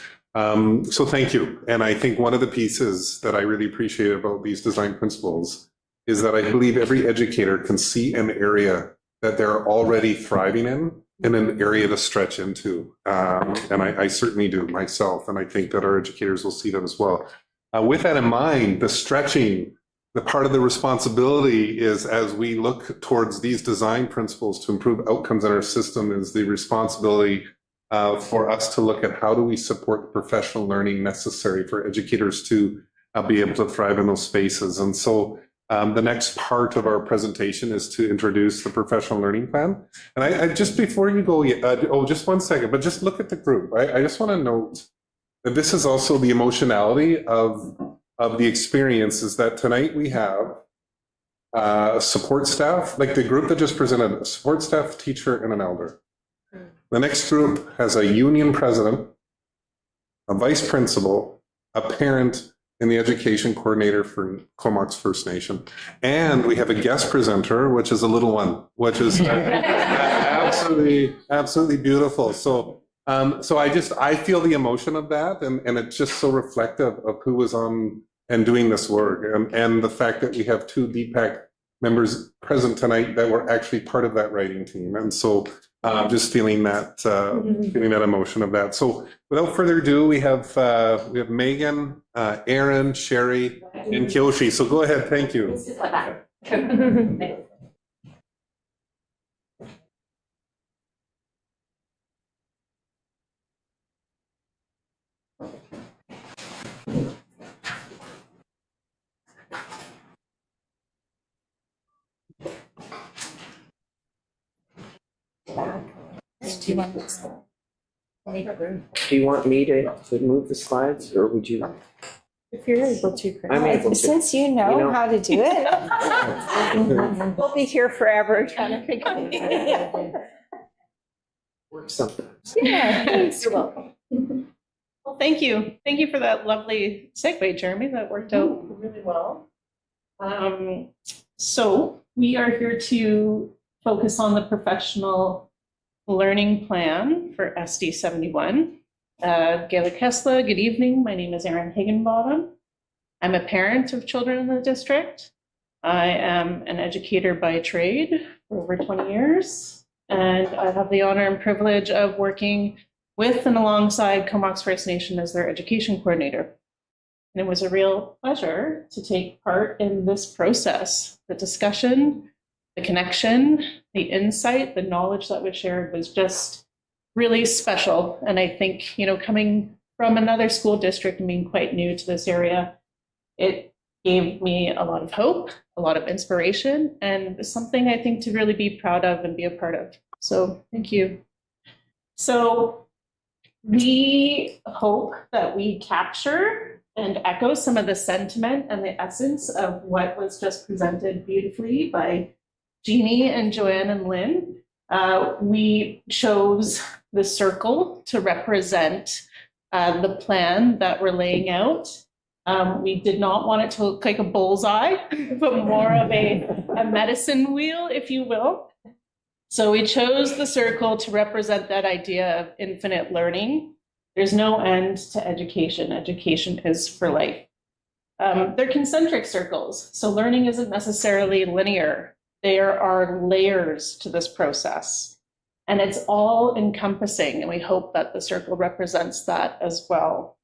so thank you. And I think one of the pieces that I really appreciate about these design principles is that I believe every educator can see an area that they're already thriving in and an area to stretch into. And I certainly do myself, and I think that our educators will see that as well. With that in mind, the stretching, the part of the responsibility is, as we look towards these design principles to improve outcomes in our system, is the responsibility for us to look at how do we support the professional learning necessary for educators to be able to thrive in those spaces. And so the next part of our presentation is to introduce the professional learning plan. And I just before you go, just 1 second, but just look at the group. I just want to note that this is also the emotionality of the experience, is that tonight we have support staff, like the group that just presented, a support staff, teacher, and an elder. The next group has a union president, a vice principal, a parent, and the education coordinator for Comox First Nation. And we have a guest presenter, which is a little one, which is absolutely beautiful. So I feel the emotion of that, and it's just so reflective of who was on and doing this work, and the fact that we have 2 DPAC members present tonight that were actually part of that writing team. And so just feeling that emotion of that. So without further ado, we have Megan, Aaron, Sherry, and Kyoshi. So go ahead. Thank you. Do you want me to move the slides, or would you? If you're able to. I'm able to. Since you know how to do it, we'll be here forever trying to figure it out. Work sometimes. Yeah, thanks. You're welcome. Well, thank you. Thank you for that lovely segue, Jeremy. That worked out really well. So we are here to focus on the professional learning plan for SD 71. Gaila Kessler, good evening. My name is Erin Higginbottom. I'm a parent of children in the district. I am an educator by trade for over 20 years, and I have the honor and privilege of working with and alongside Comox First Nation as their education coordinator. And it was a real pleasure to take part in this process. The discussion, the connection, the insight, the knowledge that was shared was just really special. And I think, coming from another school district and being quite new to this area, it gave me a lot of hope, a lot of inspiration, and something I think to really be proud of and be a part of. So thank you. So we hope that we capture and echo some of the sentiment and the essence of what was just presented beautifully by Jeannie and Joanne and Lynn. We chose the circle to represent the plan that we're laying out. We did not want it to look like a bullseye, but more of a medicine wheel, if you will. So we chose the circle to represent that idea of infinite learning. There's no end to education. Education is for life. They're concentric circles, so learning isn't necessarily linear. There are layers to this process, and it's all encompassing, and we hope that the circle represents that as well.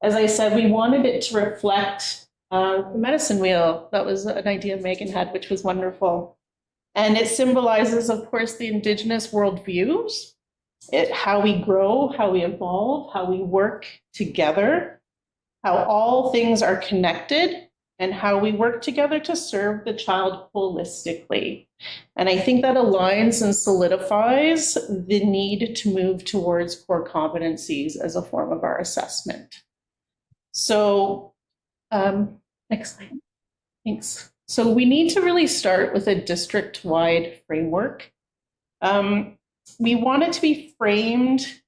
As I said, we wanted it to reflect the medicine wheel. That was an idea Megan had, which was wonderful. And it symbolizes, of course, the Indigenous worldviews, how we grow, how we evolve, how we work together. how all things are connected, and how we work together to serve the child holistically. And I think that aligns and solidifies the need to move towards core competencies as a form of our assessment. So, next slide. Thanks. So we need to really start with a district-wide framework. We want it to be framed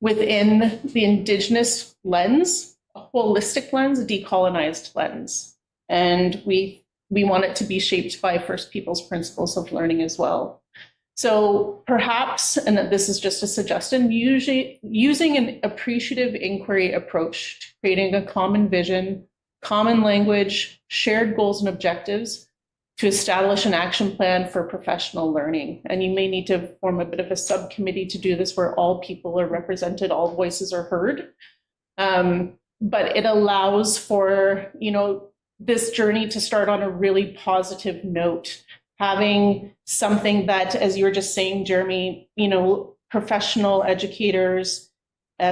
within the Indigenous lens, a holistic lens, a decolonized lens. And we want it to be shaped by First Peoples principles of learning as well. So perhaps, and this is just a suggestion, using an appreciative inquiry approach to creating a common vision, common language, shared goals and objectives to establish an action plan for professional learning. And you may need to form a bit of a subcommittee to do this where all people are represented, all voices are heard. But it allows for, this journey to start on a really positive note, having something that, as you were just saying, Jeremy, professional educators,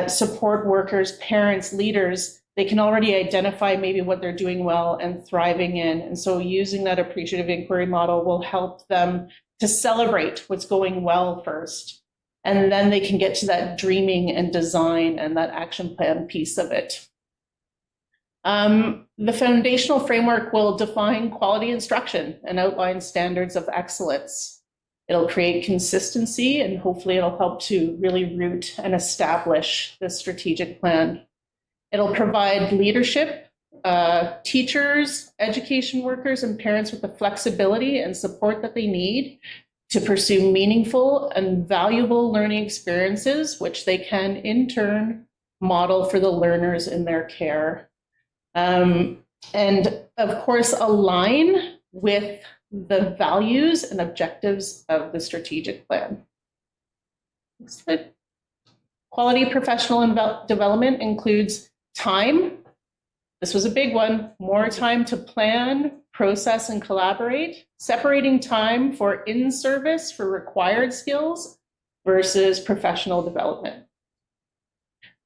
support workers, parents, leaders, they can already identify maybe what they're doing well and thriving in. And so using that appreciative inquiry model will help them to celebrate what's going well first. And then they can get to that dreaming and design and that action plan piece of it. The foundational framework will define quality instruction and outline standards of excellence. It'll create consistency, and hopefully it'll help to really root and establish the strategic plan. It'll provide leadership, teachers, education workers, and parents with the flexibility and support that they need to pursue meaningful and valuable learning experiences, which they can in turn model for the learners in their care. And of course, align with the values and objectives of the strategic plan. Quality professional development includes time. This was a big one. More time to plan, process, and collaborate. Separating time for in-service for required skills versus professional development.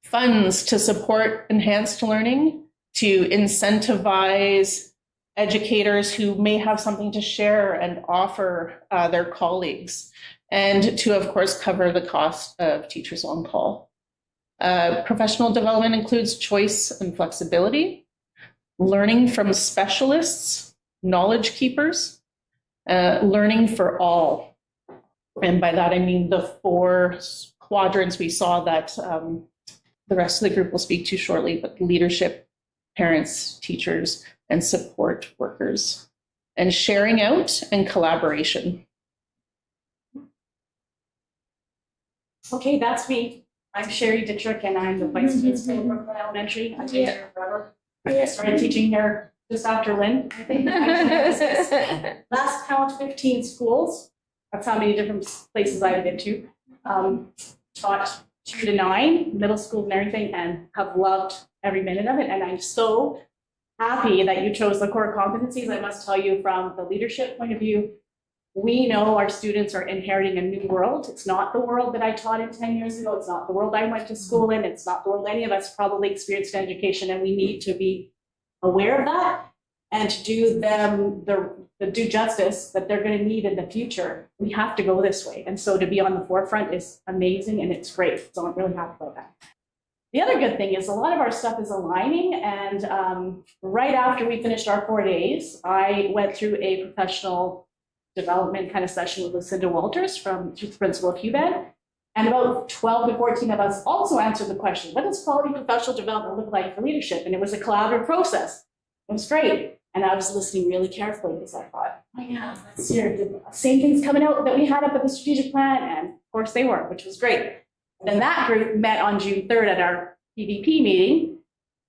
Funds to support enhanced learning, to incentivize educators who may have something to share and offer their colleagues, and to, of course, cover the cost of teachers on call. Professional development includes choice and flexibility, learning from specialists, knowledge keepers, learning for all. And by that, I mean the 4 quadrants we saw that the rest of the group will speak to shortly, but leadership, parents, teachers, and support workers, and sharing out and collaboration. Okay, that's me. I'm Sherry Dittrick, and I'm the vice principal of Brooklyn Elementary. I've been here forever. I started teaching there just after Lynn, I think. Last count, 15 schools. That's how many different places I've been to. Taught 2 to 9, middle school and everything, and have loved every minute of it. And I'm so happy that you chose the core competencies. I must tell you, from the leadership point of view, we know our students are inheriting a new world. It's not the world that I taught in 10 years ago. It's not the world I went to school in. It's not the world any of us probably experienced in education. And we need to be aware of that and to do them the due justice that they're going to need in the future. We have to go this way. And so to be on the forefront is amazing, and it's great. So I'm really happy about that. The other good thing is a lot of our stuff is aligning, and right after we finished our 4 days, I went through a professional development kind of session with Lucinda Walters, from the principal of UBED, and about 12 to 14 of us also answered the question, what does quality professional development look like for leadership? And it was a collaborative process. It was great. And I was listening really carefully because I thought, oh yeah, let's hear the same things coming out that we had up at the strategic plan, and of course they were, which was great. Then that group met on June 3rd at our PVP meeting,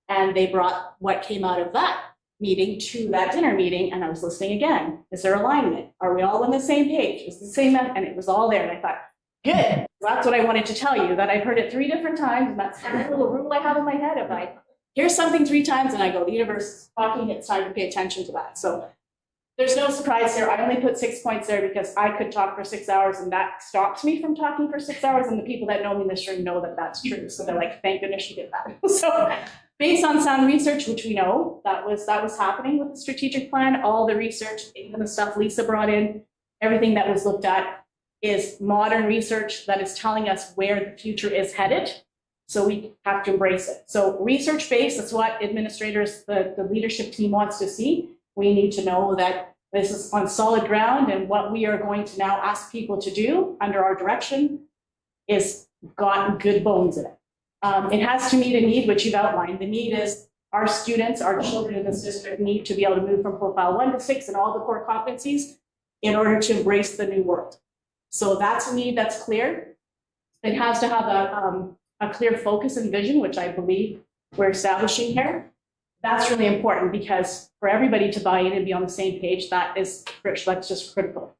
and they brought what came out of that meeting to that dinner meeting, and I was listening again. Is there alignment? Are we all on the same page? Is the same, and it was all there, and I thought, good. That's what I wanted to tell you, that I've heard it 3 different times, and that's kind of a little rule I have in my head. If I hear something 3 times and I go, the universe is talking, it's time to pay attention to that. So there's no surprise there. I only put 6 points there because I could talk for 6 hours, and that stops me from talking for 6 hours. And the people that know me in this room know that that's true. So they're like, thank goodness you did that. So based on sound research, which we know that was happening with the strategic plan, all the research, even the stuff Lisa brought in, everything that was looked at is modern research that is telling us where the future is headed. So we have to embrace it. So research-based, that's what administrators, the leadership team wants to see. We need to know that this is on solid ground, and what we are going to now ask people to do under our direction is got good bones in it. It has to meet a need, which you've outlined. The need is our students, our children in this district need to be able to move from profile 1 to 6 and all the core competencies in order to embrace the new world. So that's a need that's clear. It has to have a clear focus and vision, which I believe we're establishing here. That's really important because for everybody to buy in and be on the same page, that's just critical.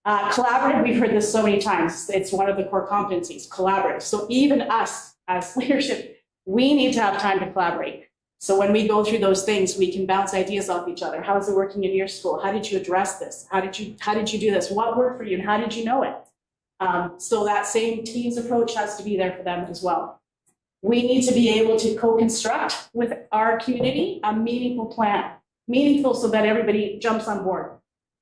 Collaborative, we've heard this so many times. It's one of the core competencies, collaborative. So even us as leadership, we need to have time to collaborate. So when we go through those things, we can bounce ideas off each other. How is it working in your school? How did you address this? How did you do this? What worked for you and how did you know it? So that same teams approach has to be there for them as well. We need to be able to co-construct with our community a meaningful plan, meaningful so that everybody jumps on board.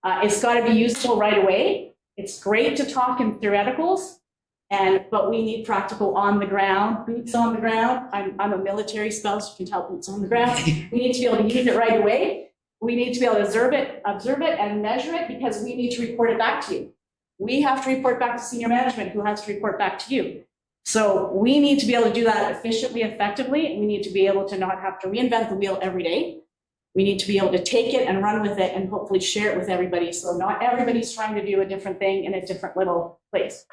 It's got to be useful right away. It's great to talk in theoreticals, but we need practical on the ground, boots on the ground. I'm a military spouse, you can tell boots on the ground. We need to be able to use it right away. We need to be able to observe it and measure it because we need to report it back to you. We have to report back to senior management who has to report back to you. So we need to be able to do that efficiently, effectively, and we need to be able to not have to reinvent the wheel every day. We need to be able to take it and run with it and hopefully share it with everybody. So not everybody's trying to do a different thing in a different little place.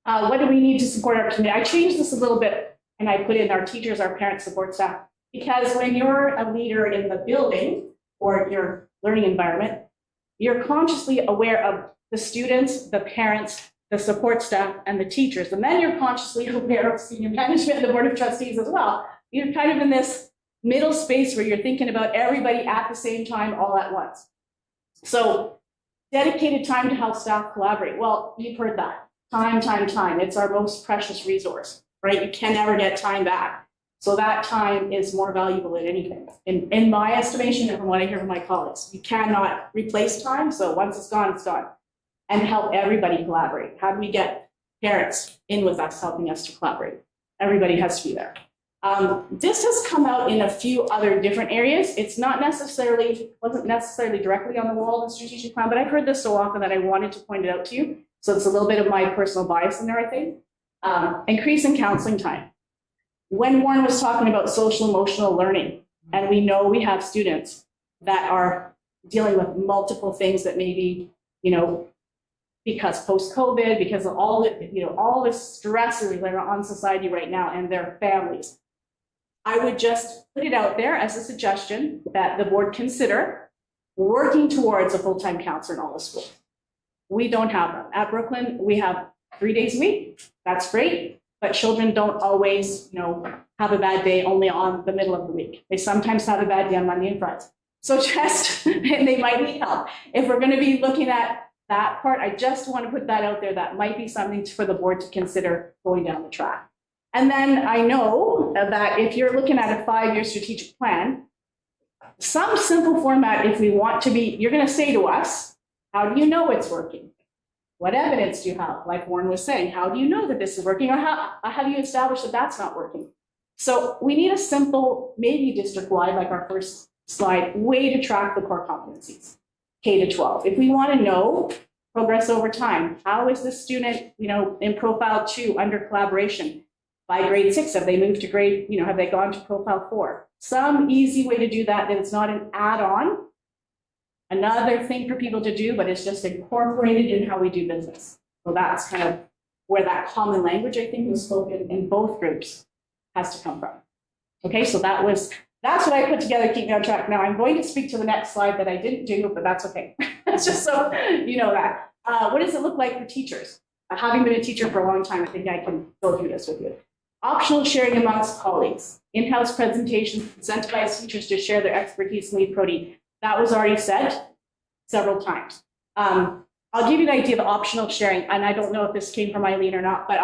What do we need to support our community? I changed this a little bit and I put in our teachers, our parents, support staff, because when you're a leader in the building or your learning environment, you're consciously aware of the students, the parents, the support staff, and the teachers. And then you're consciously aware of senior management and the board of trustees as well. You're kind of in this middle space where you're thinking about everybody at the same time, all at once. So dedicated time to help staff collaborate. Well, you've heard that. Time. It's our most precious resource, right? You can never get time back. So that time is more valuable than anything. In my estimation and from what I hear from my colleagues, you cannot replace time. So once it's gone, it's gone. And help everybody collaborate. How do we get parents in with us, helping us to collaborate? Everybody has to be there. This has come out in a few other different areas. Wasn't necessarily directly on the wall in the strategic plan, but I've heard this so often that I wanted to point it out to you. So it's a little bit of my personal bias in there, I think. Increase in counseling time. When Warren was talking about social emotional learning, and we know we have students that are dealing with multiple things that maybe, because post-COVID, because of all the stresses that are on society right now and their families. I would just put it out there as a suggestion that the board consider working towards a full-time counselor in all the schools. We don't have them. At Brooklyn, we have 3 days a week. That's great, but children don't always, have a bad day only on the middle of the week. They sometimes have a bad day on Monday and Friday. So and they might need help. If we're going to be looking at that part, I just want to put that out there. That might be something for the board to consider going down the track. And then I know that if you're looking at a 5-year strategic plan, some simple format, if we want to be, you're going to say to us, how do you know it's working? What evidence do you have? Like Warren was saying, how do you know that this is working? Or how do you establish that that's not working? So we need a simple, maybe district-wide, like our first slide, way to track the core competencies, K to 12. If we want to know progress over time, how is this student, in profile 2 under collaboration? By grade 6, have they moved to grade, have they gone to profile 4? Some easy way to do that it's not an add-on, another thing for people to do, but it's just incorporated in how we do business. So that's kind of where that common language, I think, was spoken in both groups has to come from. Okay, so that's what I put together, keep me on track. Now I'm going to speak to the next slide that I didn't do, but that's okay. It's just so you know that. What does it look like for teachers? Having been a teacher for a long time, I think I can go through this with you. Optional sharing amongst colleagues, in-house presentations, incentivize teachers to share their expertise and lead Prodi. That was already said several times. I'll give you an idea of optional sharing, and I don't know if this came from Eileen or not, but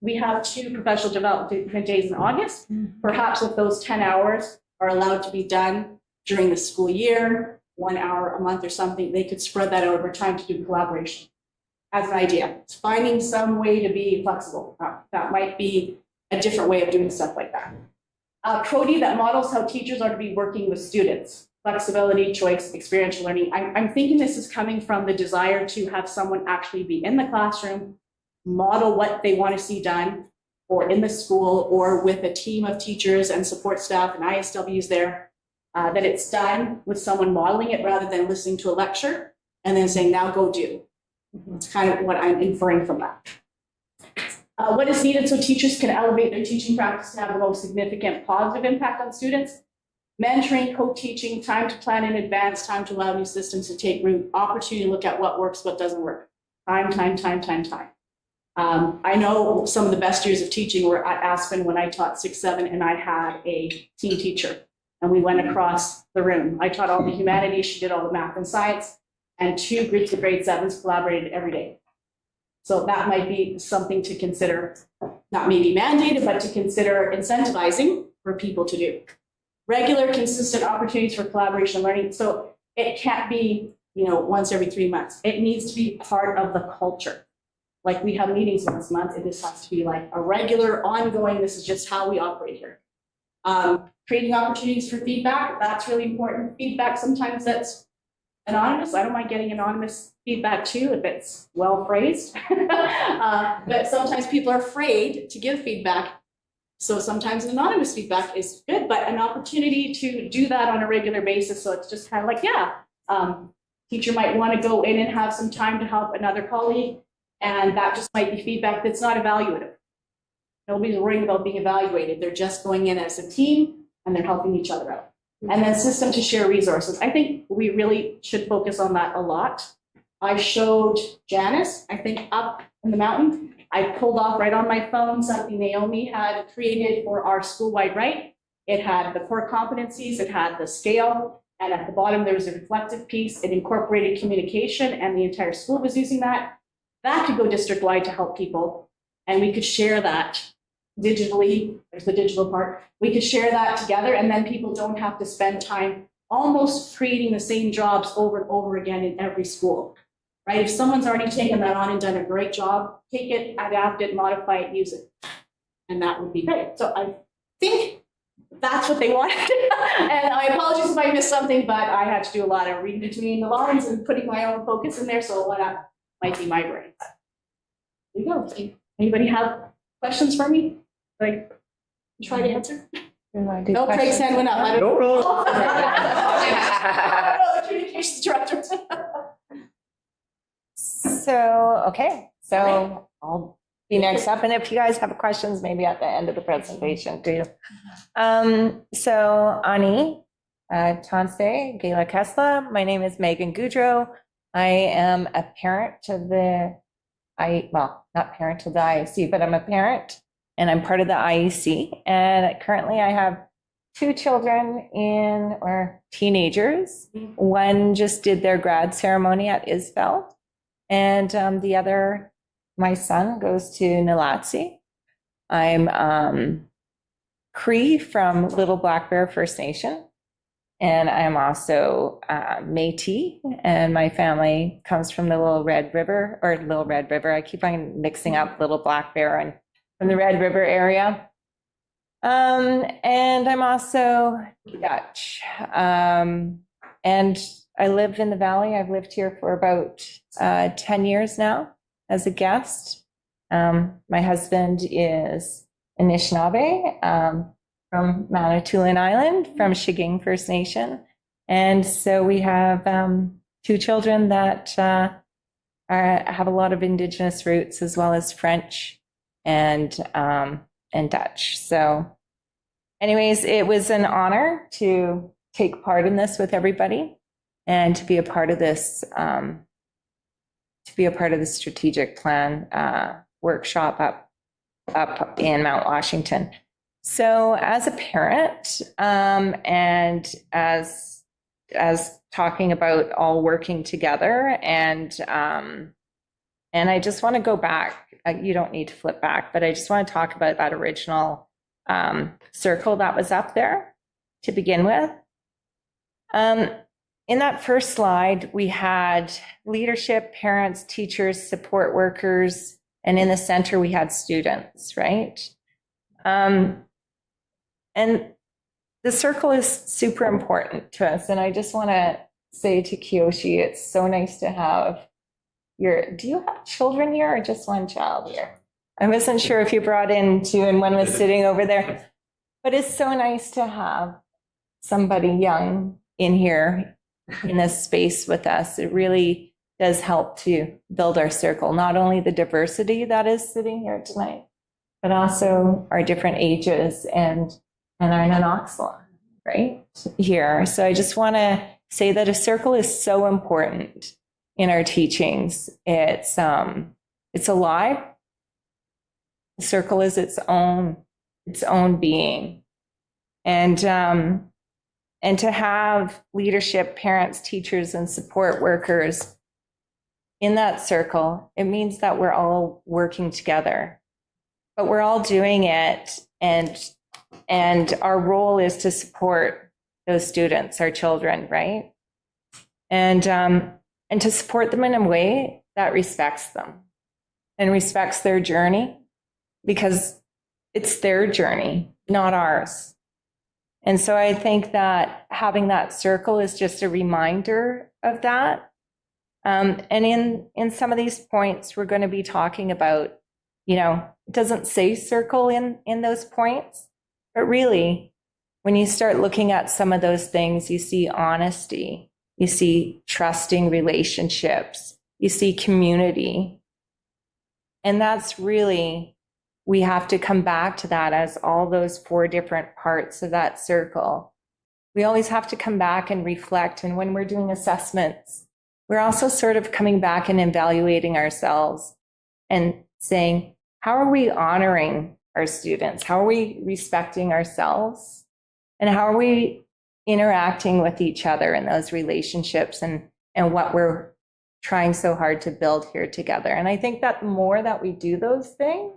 we have 2 professional development days in August. Perhaps if those 10 hours are allowed to be done during the school year, 1 hour a month or something, they could spread that over time to do collaboration. As an idea, it's finding some way to be flexible. That might be a different way of doing stuff like that. CODI that models how teachers are to be working with students. Flexibility, choice, experiential learning. I'm thinking this is coming from the desire to have someone actually be in the classroom, model what they want to see done, or in the school, or with a team of teachers and support staff and ISWs there, that it's done with someone modeling it rather than listening to a lecture and then saying, now go do. That's kind of what I'm inferring from that. What is needed so teachers can elevate their teaching practice to have the most significant positive impact on students? Mentoring, co-teaching, time to plan in advance, time to allow new systems to take root, opportunity to look at what works, what doesn't work. Time. I know some of the best years of teaching were at Aspen when I taught 6-7 and I had a team teacher and we went across the room. I taught all the humanities, she did all the math and science, and 2 groups of grade 7s collaborated every day. So that might be something to consider, not maybe mandated, but to consider incentivizing for people to do. Regular, consistent opportunities for collaboration and learning. So it can't be, once every 3 months. It needs to be part of the culture. Like we have meetings once a month, and this has to be like a regular, ongoing, this is just how we operate here. Creating opportunities for feedback, that's really important. Feedback, sometimes that's anonymous. I don't mind getting anonymous feedback too, if it's well phrased. But sometimes people are afraid to give feedback. So sometimes anonymous feedback is good, but an opportunity to do that on a regular basis. So it's just kind of like, teacher might want to go in and have some time to help another colleague. And that just might be feedback that's not evaluative. Nobody's worrying about being evaluated. They're just going in as a team and they're helping each other out. And then system to share resources. I think we really should focus on that a lot. I showed Janice, I think up in the mountain, I pulled off right on my phone something Naomi had created for our school-wide right. It had the core competencies, it had the scale, and at the bottom there was a reflective piece. It incorporated communication and the entire school was using that. That could go district-wide to help people. And we could share that digitally, there's the digital part. We could share that together and then people don't have to spend time almost creating the same jobs over and over again in every school, right? If someone's already taken that on and done a great job, take it, adapt it, modify it, use it. And that would be great. So I think that's what they wanted. And I apologize if I missed something, but I had to do a lot of reading between the lines and putting my own focus in there. So that might be my brain. There you go. Anybody have questions for me? Like, try to answer? No, Craig's hand went up. I don't know. I don't know, the communications director. So, okay, so I'll be next up. And if you guys have questions, maybe at the end of the presentation too. So Ani Tanse Gela Kesla, my name is Megan Goudreau. I am a parent to not parent to the IEC, but I'm a parent and I'm part of the IEC. And currently I have 2 children or teenagers. One just did their grad ceremony at Isfeld. And the other, my son, goes to Nalatsi. I'm Cree from Little Black Bear First Nation. And I'm also Métis, and my family comes from the Little Red River. I keep on mixing up Little Black Bear and from the Red River area. And I'm also Dutch. And I live in the Valley. I've lived here for about 10 years now as a guest. My husband is Anishinaabe, from Manitoulin Island, from Shiging First Nation. And so we have 2 children that have a lot of Indigenous roots, as well as French and Dutch. So anyways, it was an honor to take part in this with everybody and to be a part of this, strategic plan workshop up in Mount Washington. So as a parent, and as talking about all working together, and I just want to go back you don't need to flip back, but I just want to talk about that original circle that was up there to begin with. In that first slide, we had leadership, parents, teachers, support workers, and in the center, we had students, right? And the circle is super important to us. And I just want to say to Kiyoshi, it's so nice to have do you have children here or just one child here? I wasn't sure if you brought in two and one was sitting over there, but it's so nice to have somebody young in here in this space with us. It really does help to build our circle, not only the diversity that is sitting here tonight, but also our different ages and our Nanoxalon, right here. So I just want to say that a circle is so important in our teachings. It's alive. The circle is its own being. And to have leadership, parents, teachers, and support workers in that circle, it means that we're all working together. But we're all doing it, and our role is to support those students, our children, right? And to support them in a way that respects them and respects their journey, because it's their journey, not ours. And so I think that having that circle is just a reminder of that. And in some of these points, we're going to be talking about, it doesn't say circle in those points, but really, when you start looking at some of those things, you see honesty, you see trusting relationships, you see community. And that's really, we have to come back to that as all those 4 different parts of that circle. We always have to come back and reflect. And when we're doing assessments, we're also sort of coming back and evaluating ourselves and saying, how are we honoring our students? How are we respecting ourselves? And how are we interacting with each other in those relationships and what we're trying so hard to build here together? And I think that the more that we do those things,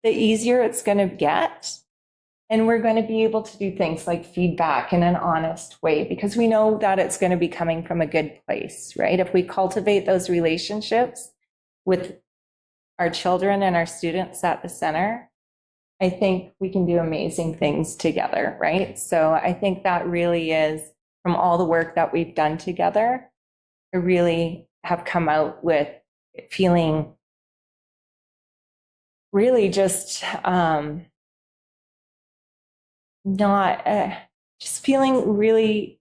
the easier it's going to get. And we're going to be able to do things like feedback in an honest way, because we know that it's going to be coming from a good place, right? If we cultivate those relationships with our children and our students at the center, I think we can do amazing things together, right? So I think that really is, from all the work that we've done together, I really have come out with feeling really just just feeling really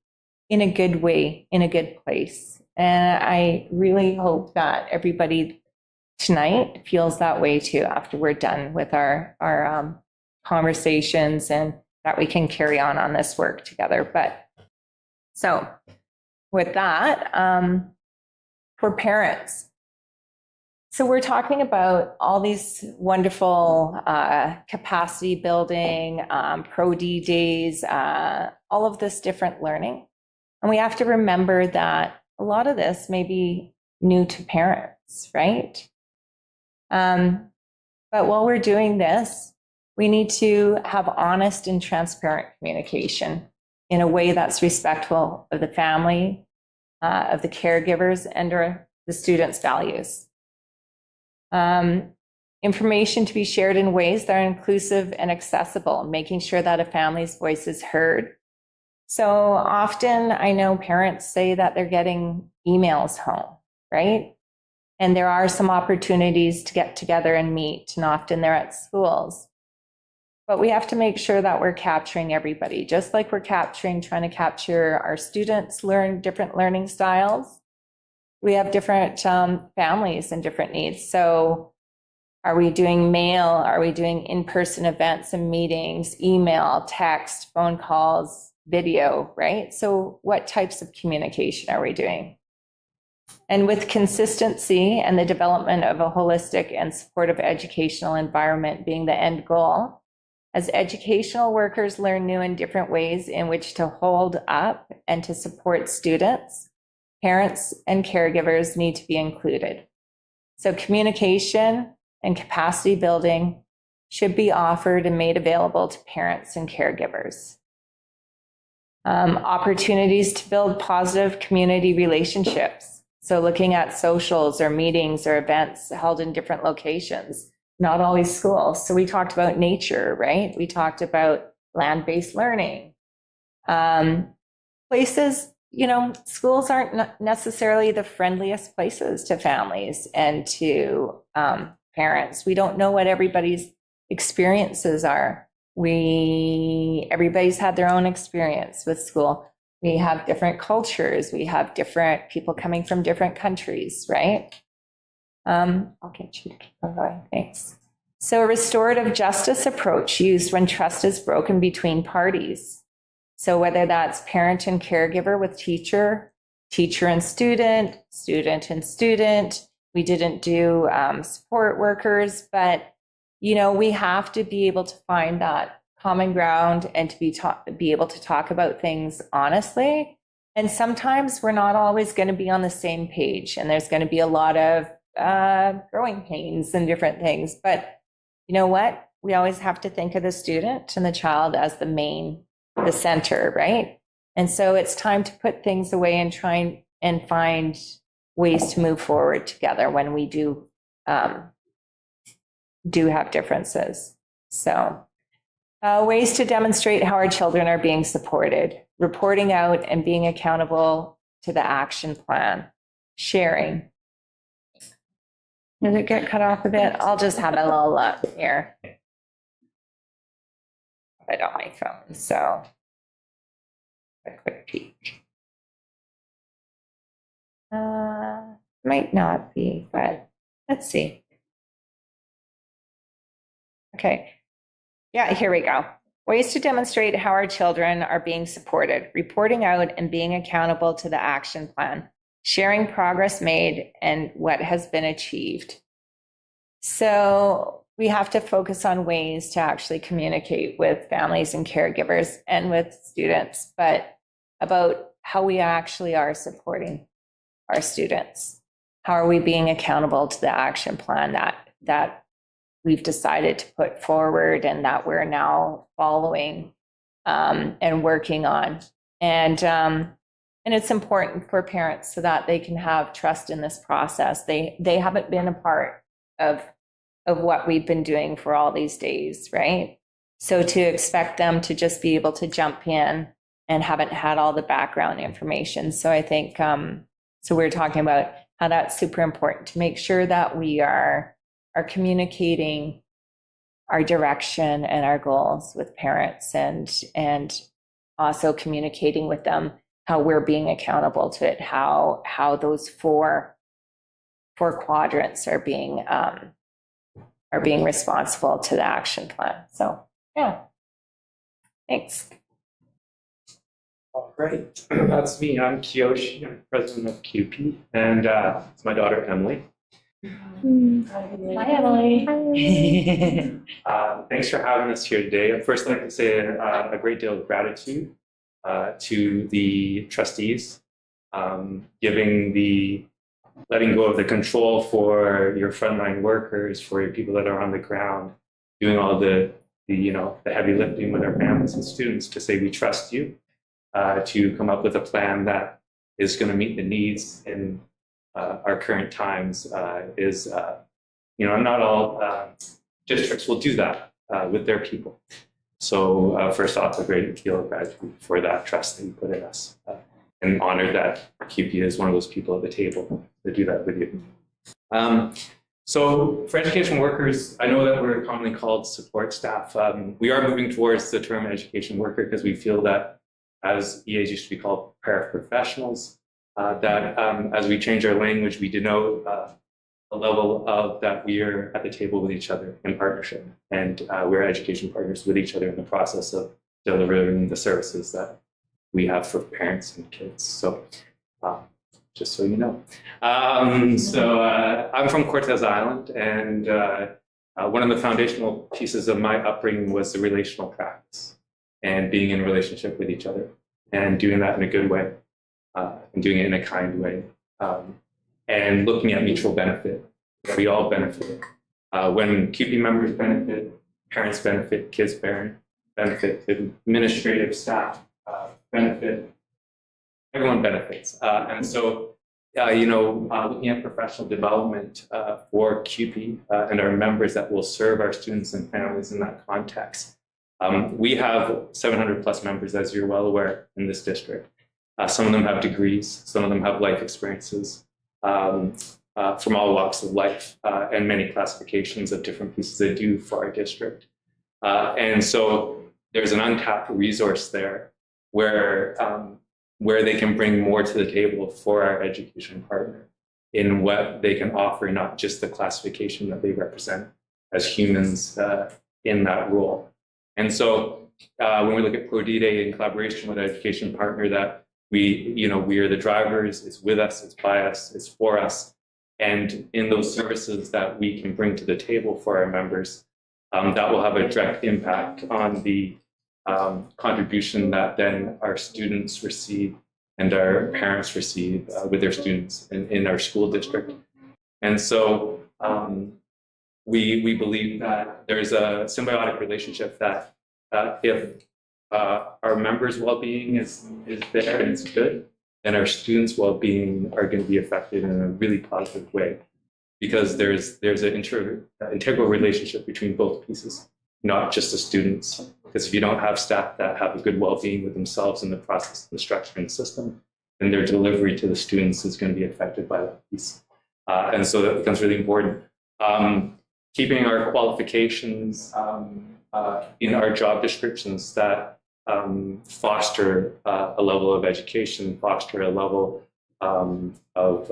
in a good way, in a good place. And I really hope that everybody tonight feels that way too after we're done with our conversations, and that we can carry on this work together. But so with that, for parents, so we're talking about all these wonderful capacity building, Pro-D days, all of this different learning. And we have to remember that a lot of this may be new to parents, right? But while we're doing this, we need to have honest and transparent communication in a way that's respectful of the family, of the caregivers, and the students' values. Information to be shared in ways that are inclusive and accessible, making sure that a family's voice is heard. So often I know parents say that they're getting emails home, right? And there are some opportunities to get together and meet, and often they're at schools. But we have to make sure that we're capturing everybody, just like we're trying to capture our students, different learning styles. We have different families and different needs. So are we doing mail? Are we doing in-person events and meetings, email, text, phone calls, video, right? So what types of communication are we doing? And with consistency and the development of a holistic and supportive educational environment being the end goal, as educational workers learn new and different ways in which to hold up and to support students, parents and caregivers need to be included. So communication and capacity building should be offered and made available to parents and caregivers. Opportunities to build positive community relationships. So looking at socials or meetings or events held in different locations, not always schools. So we talked about nature, right? We talked about land-based learning. Places, you know, schools aren't necessarily the friendliest places to families and to parents. We don't know what everybody's experiences are. Everybody's had their own experience with school. We have different cultures. We have different people coming from different countries, right? I'll get you to keep on going. Thanks. So a restorative justice approach used when trust is broken between parties. So whether that's parent and caregiver with teacher, teacher and student, student and student. We didn't do support workers, but you know, we have to be able to find that common ground and to be able to talk about things honestly. And sometimes we're not always going to be on the same page, and there's going to be a lot of growing pains and different things. But you know what? We always have to think of the student and the child as the center, right? And so it's time to put things away and try and find ways to move forward together when we do have differences. So ways to demonstrate how our children are being supported, reporting out and being accountable to the action plan, sharing. Did it get cut off a bit? I'll just have a little look here. I don't my phone, so a quick peek. Might not be, but let's see. Okay. Yeah, here we go. Ways to demonstrate how our children are being supported, reporting out and being accountable to the action plan, sharing progress made and what has been achieved. So we have to focus on ways to actually communicate with families and caregivers and with students, but about how we actually are supporting our students. How are we being accountable to the action plan that we've decided to put forward and that we're now following and working on? And it's important for parents so that they can have trust in this process. They haven't been a part of what we've been doing for all these days, right? So to expect them to just be able to jump in and haven't had all the background information. So I think, so we're talking about how that's super important to make sure that we are communicating our direction and our goals with parents, and also communicating with them how we're being accountable to it, how those four quadrants are being responsible to the action plan. So yeah, thanks. All right, that's me. I'm Kiyoshi. I'm president of QP, and it's my daughter Emily. Hi, Emily. Thanks for having us here today. I'd first like to say a great deal of gratitude to the trustees, letting go of the control for your frontline workers, for your people that are on the ground, doing all the heavy lifting with our families and students to say we trust you, to come up with a plan that is going to meet the needs in our current times. Not all districts will do that with their people. So first off, a great deal of gratitude for that trust that you put in us, and honored that QP is one of those people at the table to do that with you. So for education workers, I know that we're commonly called support staff. We are moving towards the term education worker because we feel that, as EAs used to be called, paraprofessionals, that as we change our language, we denote a level of that we are at the table with each other in partnership, and we're education partners with each other in the process of delivering the services that we have for parents and kids. So just so you know. I'm from Cortez Island, and one of the foundational pieces of my upbringing was the relational practice and being in a relationship with each other and doing that in a good way, and doing it in a kind way, and looking at mutual benefit. We all benefit When CUPE members benefit, parents benefit, kids benefit, administrative staff benefit, everyone benefits. And so, looking at professional development for CUPE and our members that will serve our students and families in that context. We have 700 plus members, as you're well aware, in this district. Some of them have degrees, some of them have life experiences from all walks of life and many classifications of different pieces they do for our district. And so there's an untapped resource there where they can bring more to the table for our education partner in what they can offer, not just the classification that they represent as humans in that role. And so when we look at ProDide in collaboration with our education partner, that we are the drivers, it's with us, it's by us, it's for us. And in those services that we can bring to the table for our members, that will have a direct impact on the contribution that then our students receive and our parents receive with their students in our school district. And so we believe that there's a symbiotic relationship that if our members' well-being is there and it's good, then our students' well-being are going to be affected in a really positive way, because there's an integral relationship between both pieces, not just the students. Because if you don't have staff that have a good well-being with themselves in the process, the structure and system, then their delivery to the students is going to be affected by that piece. And so that becomes really important. Keeping our qualifications in our job descriptions that foster a level of education, foster a level of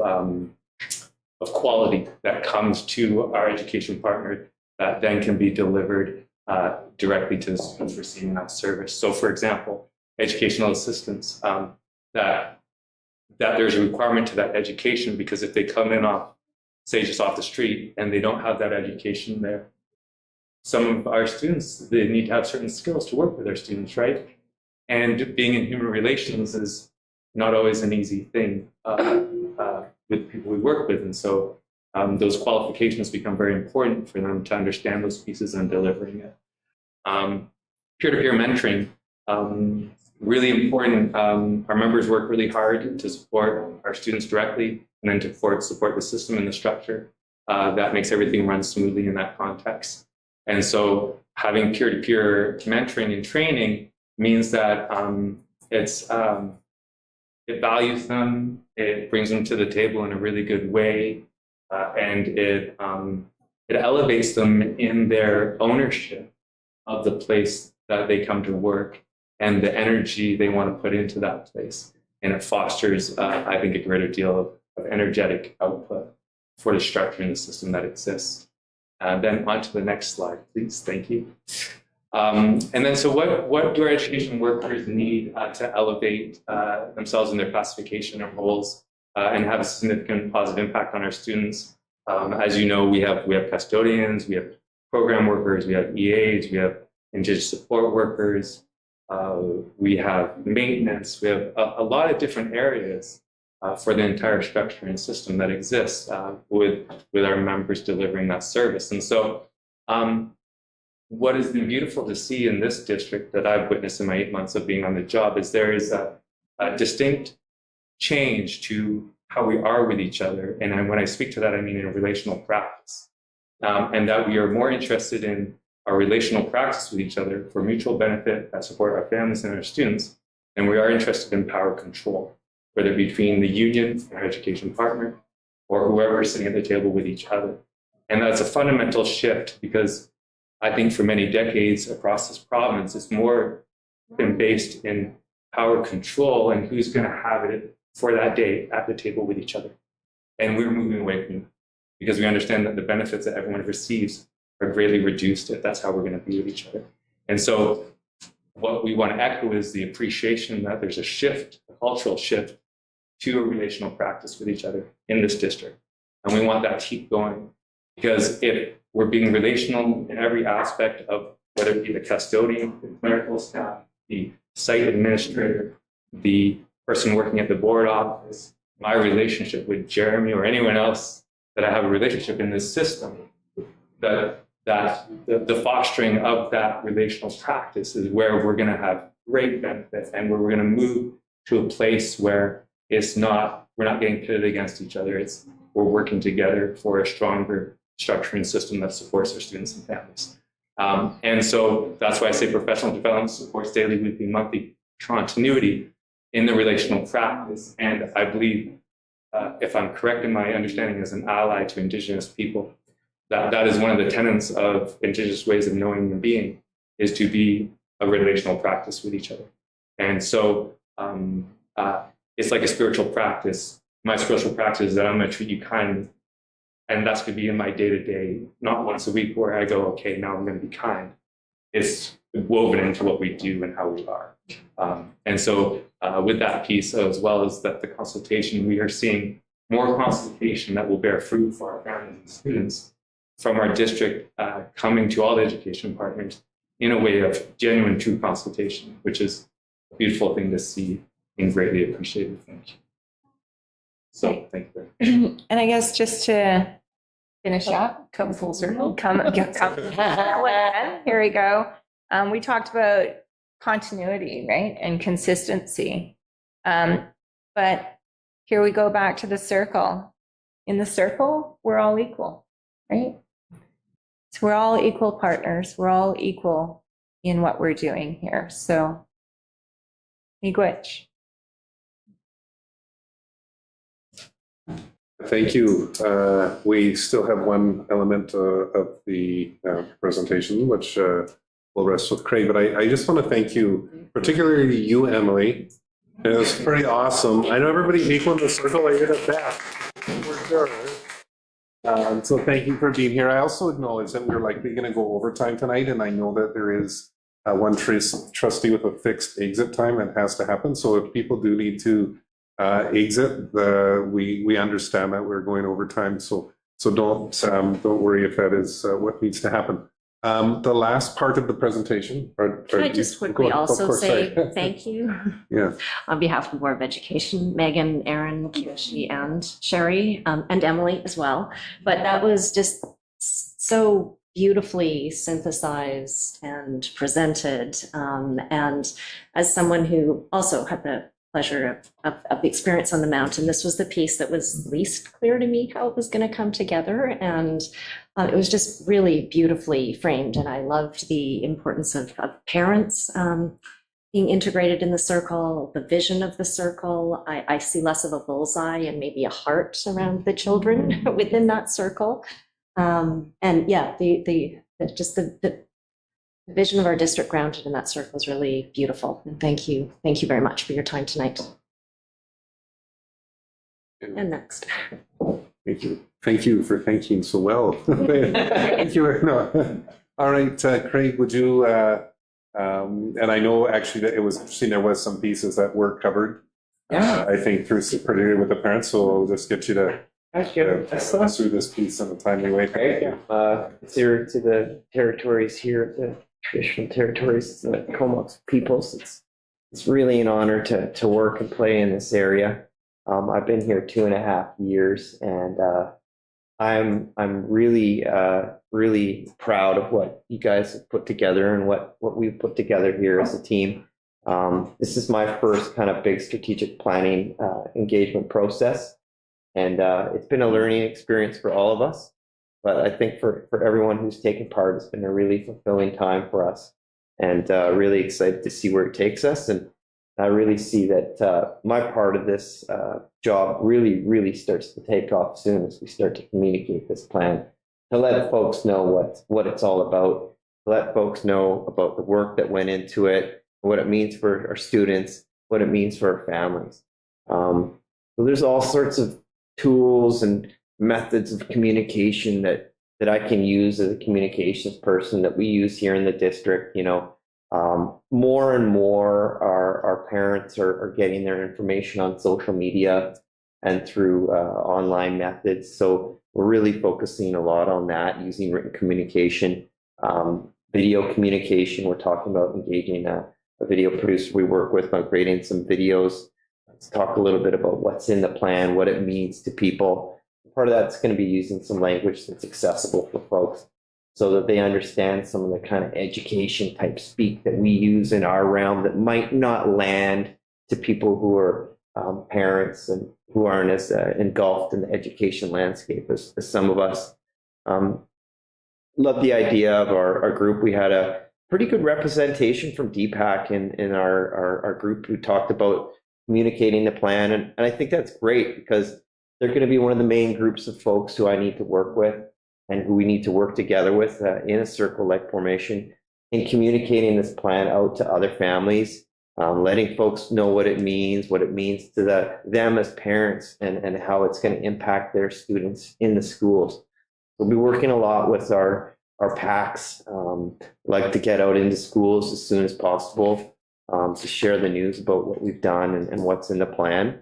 quality that comes to our education partner that then can be delivered directly to the students receiving that service. So, for example, educational assistance, that there's a requirement to that education, because if they come in off, say, just off the street and they don't have that education there, some of our students, they need to have certain skills to work with their students, right? And being in human relations is not always an easy thing with people we work with. And so those qualifications become very important for them to understand those pieces and delivering it. Peer-to-peer mentoring, really important. Our members work really hard to support our students directly and then to support the system and the structure that makes everything run smoothly in that context. And so having peer-to-peer mentoring and training means that it values them, it brings them to the table in a really good way, and it elevates them in their ownership of the place that they come to work and the energy they want to put into that place. And it fosters, I think, a greater deal of energetic output for the structure and the system that exists. Then on to the next slide, please. Thank you. And then, so what do our education workers need to elevate themselves in their classification and roles and have a significant positive impact on our students? As you know, we have custodians, we have program workers, we have EAs, we have Indigenous support workers, we have maintenance, we have a lot of different areas for the entire structure and system that exists with our members delivering that service. And so what has been beautiful to see in this district that I've witnessed in my 8 months of being on the job is there is a distinct change to how we are with each other. And when I speak to that, I mean in a relational practice. And that we are more interested in our relational practice with each other for mutual benefit that support our families and our students, and we are interested in power control, whether between the union and our education partner or whoever is sitting at the table with each other. And that's a fundamental shift, because I think for many decades across this province, it's more been based in power control and who's going to have it for that day at the table with each other. And we're moving away from it because we understand that the benefits that everyone receives are greatly reduced if that's how we're going to be with each other. And so what we want to echo is the appreciation that there's a shift, a cultural shift to a relational practice with each other in this district. And we want that to keep going, because if we're being relational in every aspect of whether it be the custodian, the clerical staff, the site administrator, the person working at the board office, my relationship with Jeremy or anyone else that I have a relationship in this system, the fostering of that relational practice is where we're going to have great benefits, and where we're going to move to a place where we're not getting pitted against each other. We're working together for a stronger structure and system that supports our students and families. And so that's why I say professional development supports daily, weekly, monthly continuity in the relational practice. And I believe, if I'm correct in my understanding as an ally to Indigenous people, that is one of the tenets of Indigenous ways of knowing and being, is to be a relational practice with each other. And so it's like a spiritual practice. My spiritual practice is that I'm going to treat you kindly. And that's going to be in my day-to-day, not once a week where I go, okay, now I'm going to be kind. It's woven into what we do and how we are. And so with that piece, as well as that the consultation, we are seeing more consultation that will bear fruit for our families and students from our district coming to all the education partners in a way of genuine, true consultation, which is a beautiful thing to see and greatly appreciated. Thank you. So thank you very much. And I guess just to finish up, Come full circle. Here we go. We talked about continuity, right, and consistency. But here we go back to the circle. In the circle, we're all equal, right? So we're all equal partners. We're all equal in what we're doing here. So, miigwech. Thank you. We still have one element of the presentation, which will rest with Craig, but I just want to thank you, particularly you, Emily. It was pretty awesome. I know everybody equal in the circle. I did it best, for sure. So thank you for being here. I also acknowledge that we're likely going to go overtime tonight, and I know that there is one trustee with a fixed exit time that has to happen. So if people do need to exit, we understand that we're going overtime. So don't worry if that is what needs to happen. The last part of the presentation. Can I just quickly also say thank you on behalf of the Board of Education, Megan, Aaron, Kiyoshi, and Sherry, and Emily as well. But that was just so beautifully synthesized and presented. And as someone who also had the pleasure of the experience on the mountain, this was the piece that was least clear to me how it was going to come together. And it was just really beautifully framed. And I loved the importance of parents being integrated in the circle, the vision of the circle. I see less of a bullseye and maybe a heart around the children within that circle. And yeah, the vision of our district grounded in that circle is really beautiful. And thank you very much for your time tonight. And next. Thank you. Thank you for thanking so well. Thank you. No. All right, Craig, would you, and I know actually that it was interesting, there was some pieces that were covered. Yeah. I think particularly with the parents, so I'll just get you to through this piece in a timely way. It's here to the territories here, the traditional territories, the Comox peoples. It's really an honor to work and play in this area. I've been here 2.5 years, and I'm really really proud of what you guys have put together and what we've put together here as a team. This is my first kind of big strategic planning engagement process, and it's been a learning experience for all of us. But I think for everyone who's taken part, it's been a really fulfilling time for us, and really excited to see where it takes us. And I really see that my part of this job really starts to take off soon as we start to communicate this plan, to let folks know what it's all about, to let folks know about the work that went into it, what it means for our students, what it means for our families. So there's all sorts of tools and methods of communication that I can use as a communications person that we use here in the district. You know, more and more our parents are getting their information on social media and through online methods. So we're really focusing a lot on that, using written communication, video communication. We're talking about engaging a video producer we work with on creating some videos. Let's talk a little bit about what's in the plan, what it means to people. Part of that's going to be using some language that's accessible for folks. so that they understand some of the kind of education type speak that we use in our realm that might not land to people who are parents and who aren't as engulfed in the education landscape as some of us. Love the idea of our group. We had a pretty good representation from DPAC in our group who talked about communicating the plan. And I think that's great because they're going to be one of the main groups of folks who I need to work with and who we need to work together with in a circle-like formation in communicating this plan out to other families, letting folks know what it means to them as parents and how it's going to impact their students in the schools. We'll be working a lot with our PACs, like to get out into schools as soon as possible to share the news about what we've done and what's in the plan.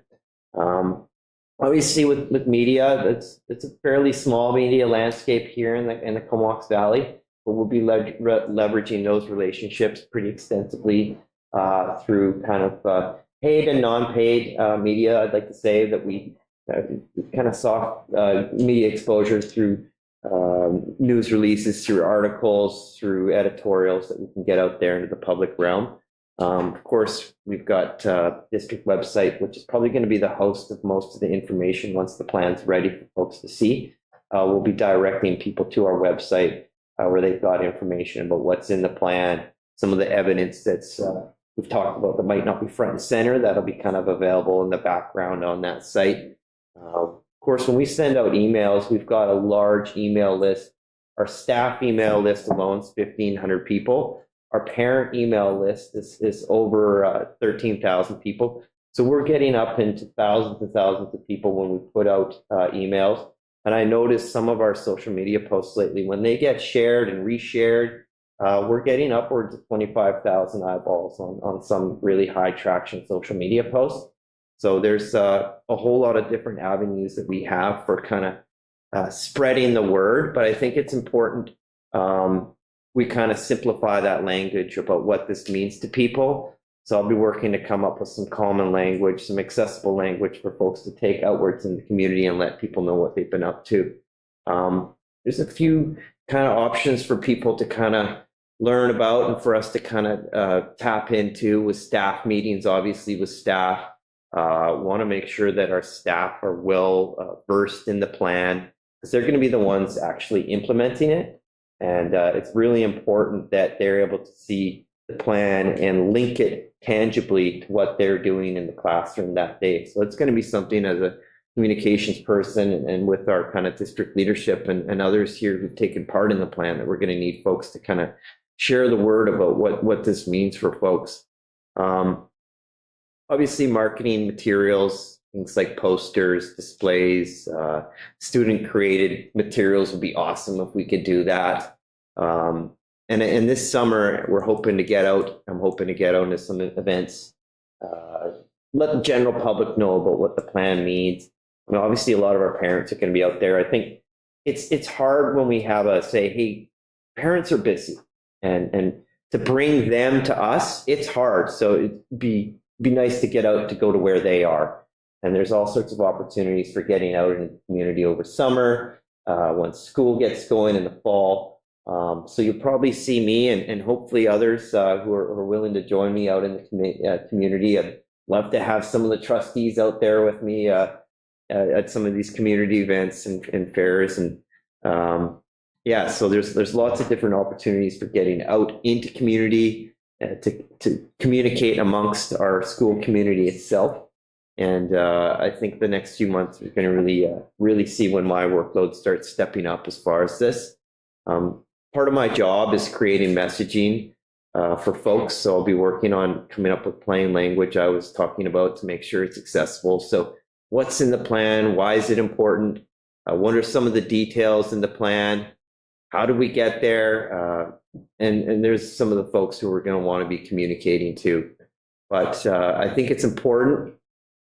Obviously, with media, it's a fairly small media landscape here in the Comox Valley, but we'll be leveraging those relationships pretty extensively through kind of paid and non-paid media. I'd like to say that we kind of soft media exposure through news releases, through articles, through editorials that we can get out there into the public realm. Of course, we've got district website, which is probably going to be the host of most of the information once the plan's ready for folks to see. We'll be directing people to our website where they've got information about what's in the plan, some of the evidence that's we've talked about that might not be front and center, that'll be kind of available in the background on that site. Of course, when we send out emails, we've got a large email list. Our staff email list alone is 1,500 people. Our parent email list is over 13,000 people. So we're getting up into thousands and thousands of people when we put out emails. And I noticed some of our social media posts lately, when they get shared and reshared, we're getting upwards of 25,000 eyeballs on some really high traction social media posts. So there's a whole lot of different avenues that we have for kind of spreading the word. But I think it's important we kind of simplify that language about what this means to people. So I'll be working to come up with some common language, some accessible language for folks to take outwards in the community and let people know what they've been up to. There's a few kind of options for people to kind of learn about and for us to kind of tap into with staff meetings, obviously with staff. Want to make sure that our staff are well versed in the plan because they're going to be the ones actually implementing it. And it's really important that they're able to see the plan and link it tangibly to what they're doing in the classroom that day. So it's going to be something as a communications person and with our kind of district leadership and others here who've taken part in the plan that we're going to need folks to kind of share the word about what this means for folks. Obviously, marketing materials, things like posters, displays, student-created materials would be awesome if we could do that. And this summer, we're hoping to get out. I'm hoping to get out into some events, let the general public know about what the plan means. I mean, obviously, a lot of our parents are going to be out there. I think it's hard when we have hey, parents are busy, and to bring them to us, it's hard. So it'd be nice to get out to go to where they are. And there's all sorts of opportunities for getting out in the community over summer, once school gets going in the fall. So you'll probably see me and hopefully others who are willing to join me out in the community. I'd love to have some of the trustees out there with me at some of these community events and fairs. And yeah, so there's lots of different opportunities for getting out into community to communicate amongst our school community itself. And I think the next few months we're going to really see when my workload starts stepping up as far as this. Part of my job is creating messaging for folks. So I'll be working on coming up with plain language I was talking about to make sure it's accessible. So what's in the plan? Why is it important? What are some of the details in the plan? How do we get there? And there's some of the folks who we're going to want to be communicating to. But I think it's important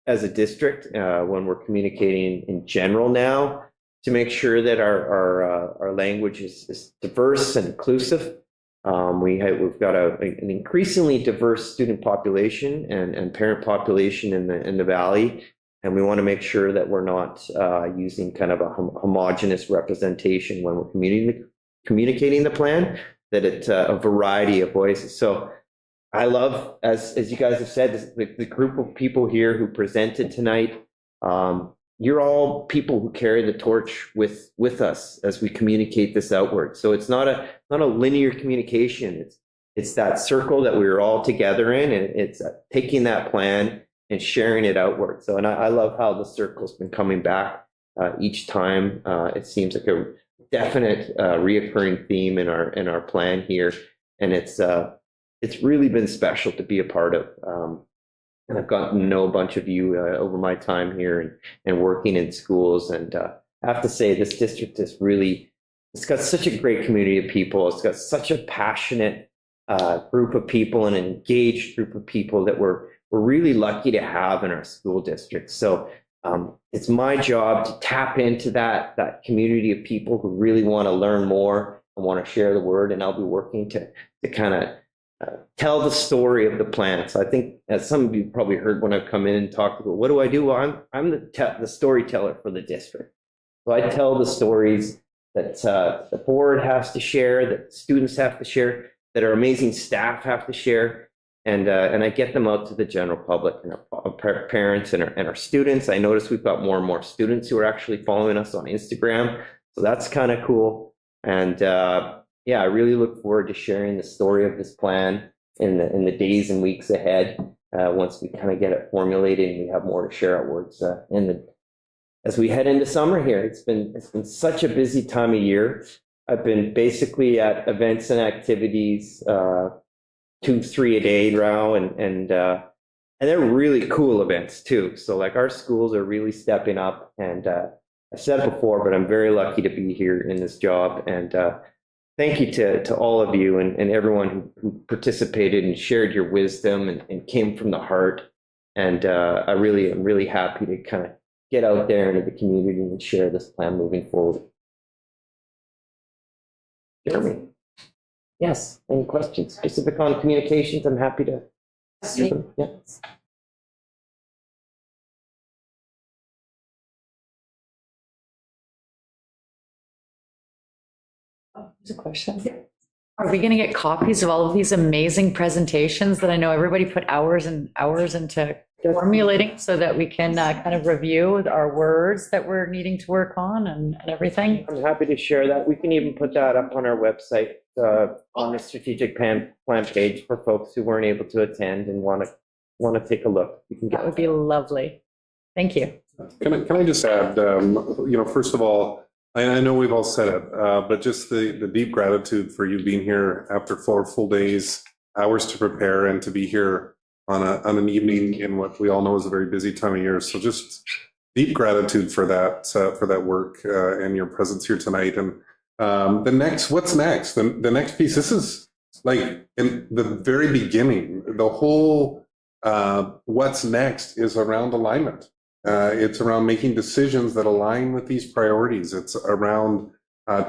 as a district when we're communicating in general now to make sure that our language is diverse and inclusive. We've got an increasingly diverse student population and parent population in the Valley, and we want to make sure that we're not using kind of a homogenous representation when we're communicating the plan, that it's a variety of voices. So I love, as you guys have said, the group of people here who presented tonight. You're all people who carry the torch with us as we communicate this outward. So it's not a linear communication. It's that circle that we're all together in, and it's taking that plan and sharing it outward. So, and I love how the circle's been coming back each time. It seems like a definite reoccurring theme in our plan here, and it's really been special to be a part of. And I've gotten to know a bunch of you over my time here and working in schools. And I have to say, this district is it's got such a great community of people. It's got such a passionate group of people, and an engaged group of people that we're really lucky to have in our school district. So it's my job to tap into that community of people who really want to learn more and want to share the word. And I'll be working to kind of tell the story of the plan. So I think, as some of you probably heard when I've come in and talked about, what do I do? Well, I'm the storyteller for the district. So I tell the stories that the board has to share, that students have to share, that our amazing staff have to share, and I get them out to the general public and our parents and our students. I notice we've got more and more students who are actually following us on Instagram, so that's kind of cool. And yeah, I really look forward to sharing the story of this plan in the days and weeks ahead. Once we kind of get it formulated and we have more to share outwards as we head into summer here. It's been such a busy time of year. I've been basically at events and activities 2-3 a day now, and they're really cool events too. So like, our schools are really stepping up, and I've said it before, but I'm very lucky to be here in this job. And thank you to all of you and everyone who participated and shared your wisdom and came from the heart. And I'm really happy to kind of get out there into the community and share this plan moving forward. Jeremy? Yes, any questions specific on communications? I'm happy to answer them. Yeah. There's a question. Are we going to get copies of all of these amazing presentations that I know everybody put hours and hours into formulating, so that we can kind of review our words that we're needing to work on and everything? I'm happy to share that. We can even put that up on our website on the strategic plan page for folks who weren't able to attend and want to take a look. You can get that would be lovely. Thank you. Can I just add, first of all, I know we've all said it, but just the deep gratitude for you being here after 4 full days, hours to prepare, and to be here on an evening in what we all know is a very busy time of year. So just deep gratitude for that work and your presence here tonight. And what's next? The next piece, this is like in the very beginning, the whole what's next is around alignment. It's around making decisions that align with these priorities. It's around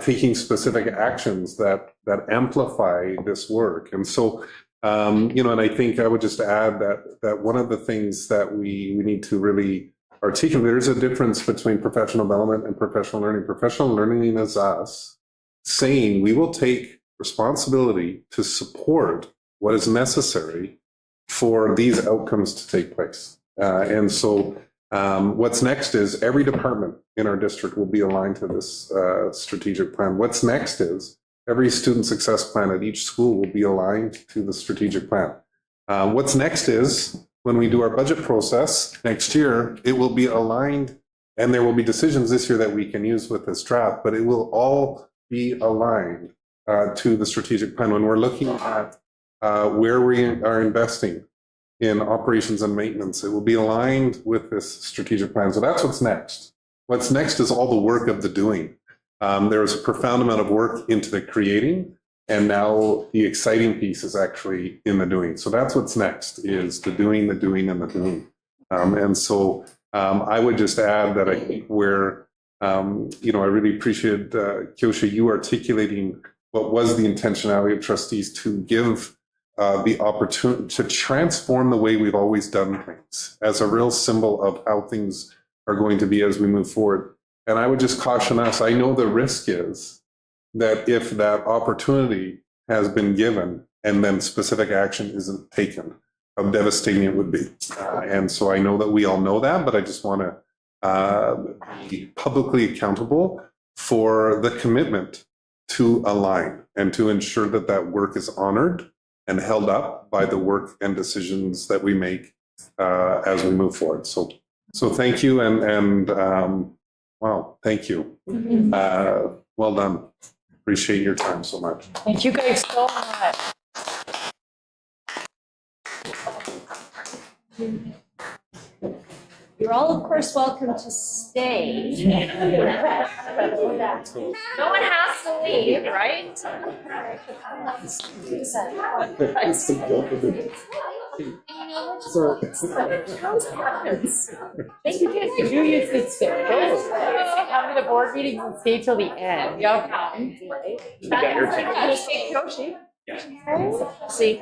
taking specific actions that amplify this work. And so, and I think I would just add that one of the things that we need to really articulate, there's a difference between professional development and professional learning. Professional learning is us saying we will take responsibility to support what is necessary for these outcomes to take place. And so, what's next is every department in our district will be aligned to this strategic plan. What's next is every student success plan at each school will be aligned to the strategic plan. What's next is when we do our budget process next year, it will be aligned, and there will be decisions this year that we can use with this draft, but it will all be aligned to the strategic plan. When we're looking at where we are investing in operations and maintenance, it will be aligned with this strategic plan. So that's what's next. What's next is all the work of the doing. There's a profound amount of work into the creating, and now the exciting piece is actually in the doing. So that's what's next, is the doing, and the doing. And so I would just add that I think I really appreciate, Kyosha, you articulating what was the intentionality of trustees to give the opportunity to transform the way we've always done things as a real symbol of how things are going to be as we move forward. And I would just caution us, I know the risk is that if that opportunity has been given and then specific action isn't taken, how devastating it would be. And so I know that we all know that, but I just want to be publicly accountable for the commitment to align and to ensure that that work is honored and held up by the work and decisions that we make as we move forward. So thank you, and wow, thank you. Well done. Appreciate your time so much. Thank you guys so much. You're all, of course, welcome to stay. No one has to leave, right? Thank you guys. You used to stay. Come to the board meetings and stay till the end. Yep. See.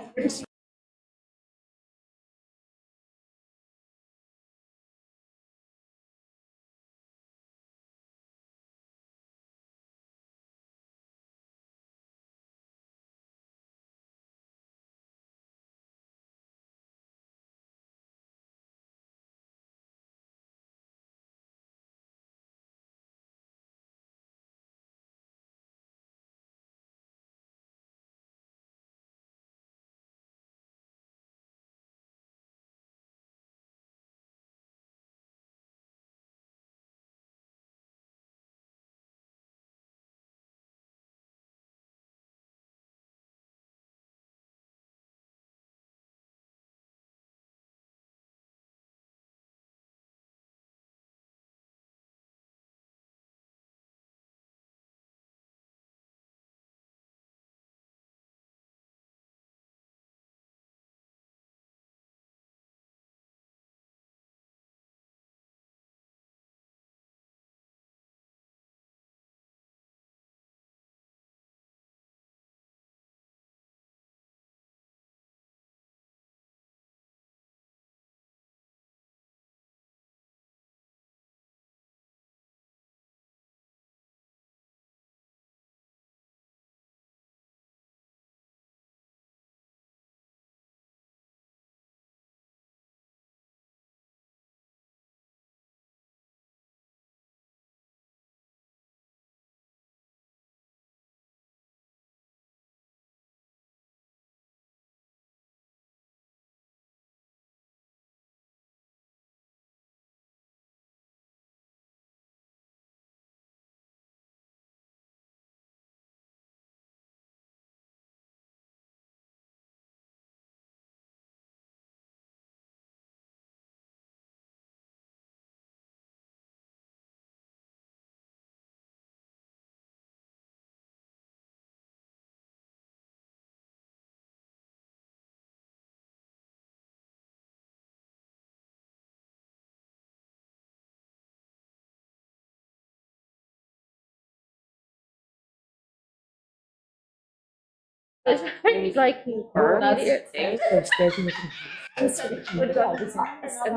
It's like you. And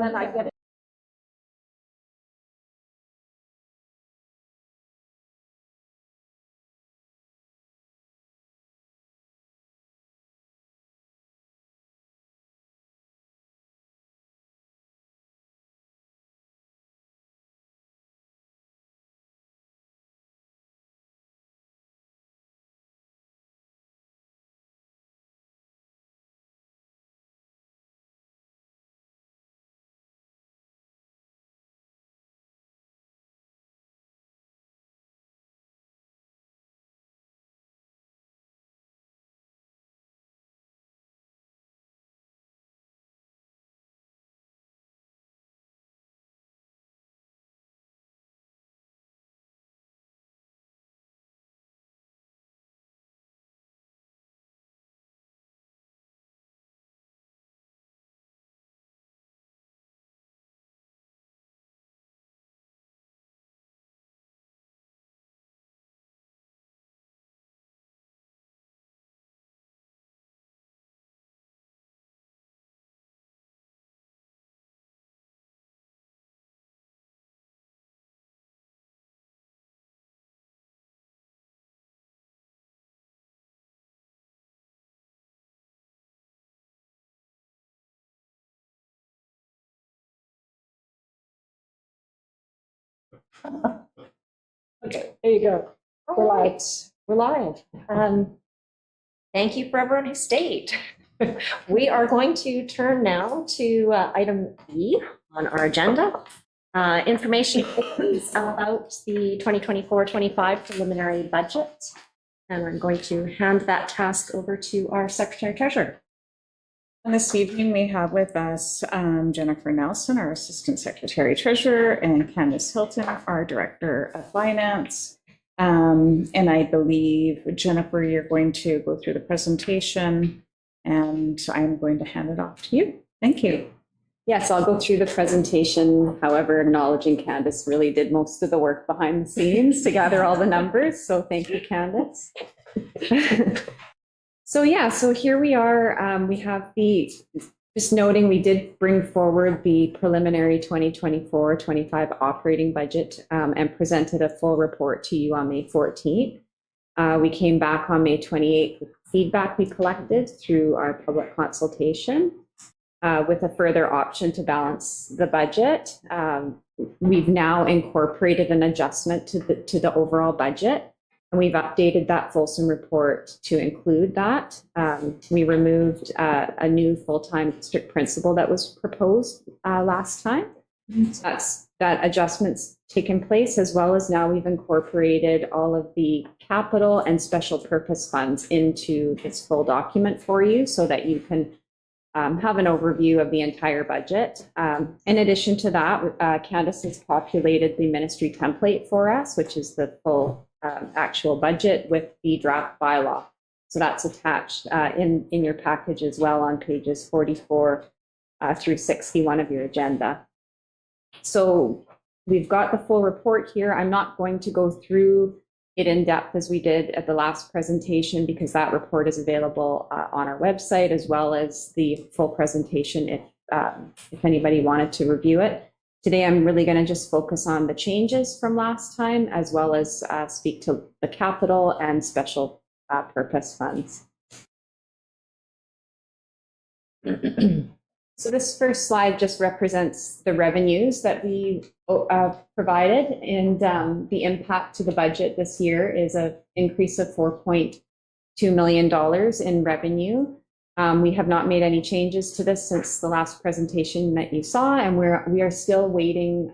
then I get it. Okay, there you go. All right, we're live. Thank you for everyone who stayed. We are going to turn now to item E on our agenda. Information about the 2024-25 preliminary budget. And I'm going to hand that task over to our Secretary Treasurer. And this evening, we have with us Jennifer Nelson, our Assistant Secretary Treasurer, and Candace Hilton, our Director of Finance. And I believe, Jennifer, you're going to go through the presentation, and I'm going to hand it off to you. Thank you. Yes, I'll go through the presentation, however, acknowledging Candace really did most of the work behind the scenes to gather all the numbers. So thank you, Candace. So here we are. We have just noting we did bring forward the preliminary 2024-25 operating budget and presented a full report to you on May 14th. We came back on May 28th with feedback we collected through our public consultation with a further option to balance the budget. We've now incorporated an adjustment to the overall budget. And we've updated that fulsome report to include that. We removed a new full-time district principal that was proposed last time. So that adjustment's taken place, as well as now we've incorporated all of the capital and special purpose funds into this full document for you so that you can have an overview of the entire budget. In addition to that, Candace has populated the ministry template for us, which is the full actual budget with the draft bylaw. So that's attached in your package as well on pages 44 through 61 of your agenda. So we've got the full report here. I'm not going to go through it in depth as we did at the last presentation because that report is available on our website, as well as the full presentation if anybody wanted to review it. Today, I'm really going to just focus on the changes from last time, as well as speak to the capital and special purpose funds. So this first slide just represents the revenues that we provided, and the impact to the budget this year is an increase of $4.2 million in revenue. We have not made any changes to this since the last presentation that you saw, and we are still waiting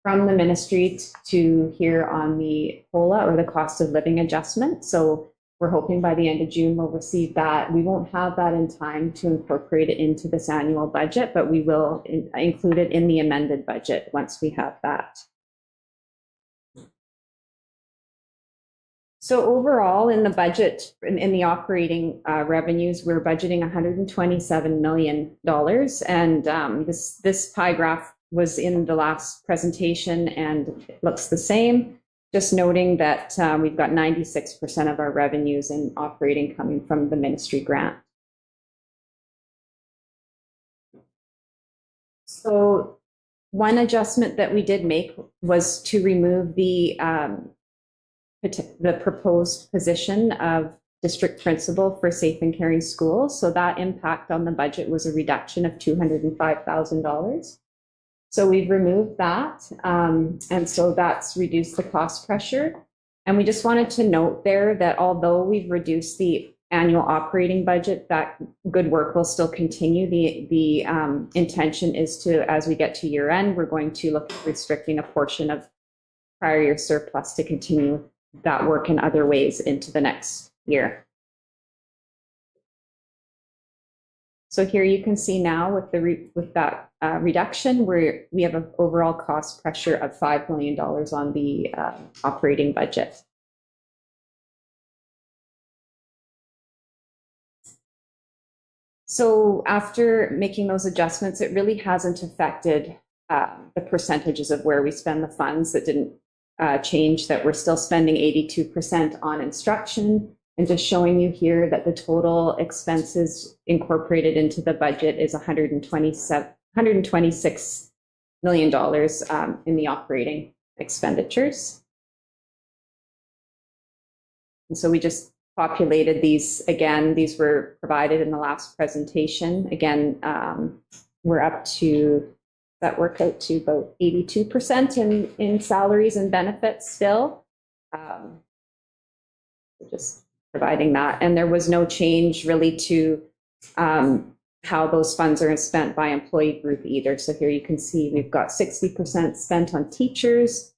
from the ministry to hear on the COLA, or the cost of living adjustment. So we're hoping by the end of June we'll receive that. We won't have that in time to incorporate it into this annual budget, but we will include it in the amended budget once we have that. So overall, in the budget, in the operating revenues, we're budgeting $127 million. And this pie graph was in the last presentation and it looks the same. Just noting that we've got 96% of our revenues in operating coming from the ministry grant. So one adjustment that we did make was to remove the proposed position of district principal for safe and caring schools. So that impact on the budget was a reduction of $205,000. So we've removed that. And so that's reduced the cost pressure. And we just wanted to note there that although we've reduced the annual operating budget, that good work will still continue. The intention is to, as we get to year end, we're going to look at restricting a portion of prior year surplus to continue that work in other ways into the next year. So here you can see now with that reduction, we have an overall cost pressure of $5 million on the operating budget. So after making those adjustments, it really hasn't affected the percentages of where we spend the funds. That didn't change, that we're still spending 82% on instruction. And just showing you here that the total expenses incorporated into the budget is $126 million in the operating expenditures. And so we just populated these again. These were provided in the last presentation. Again, we're up to that work out to about 82% in salaries and benefits still. Just providing that. And there was no change really to how those funds are spent by employee group either. So here you can see we've got 60% spent on teachers,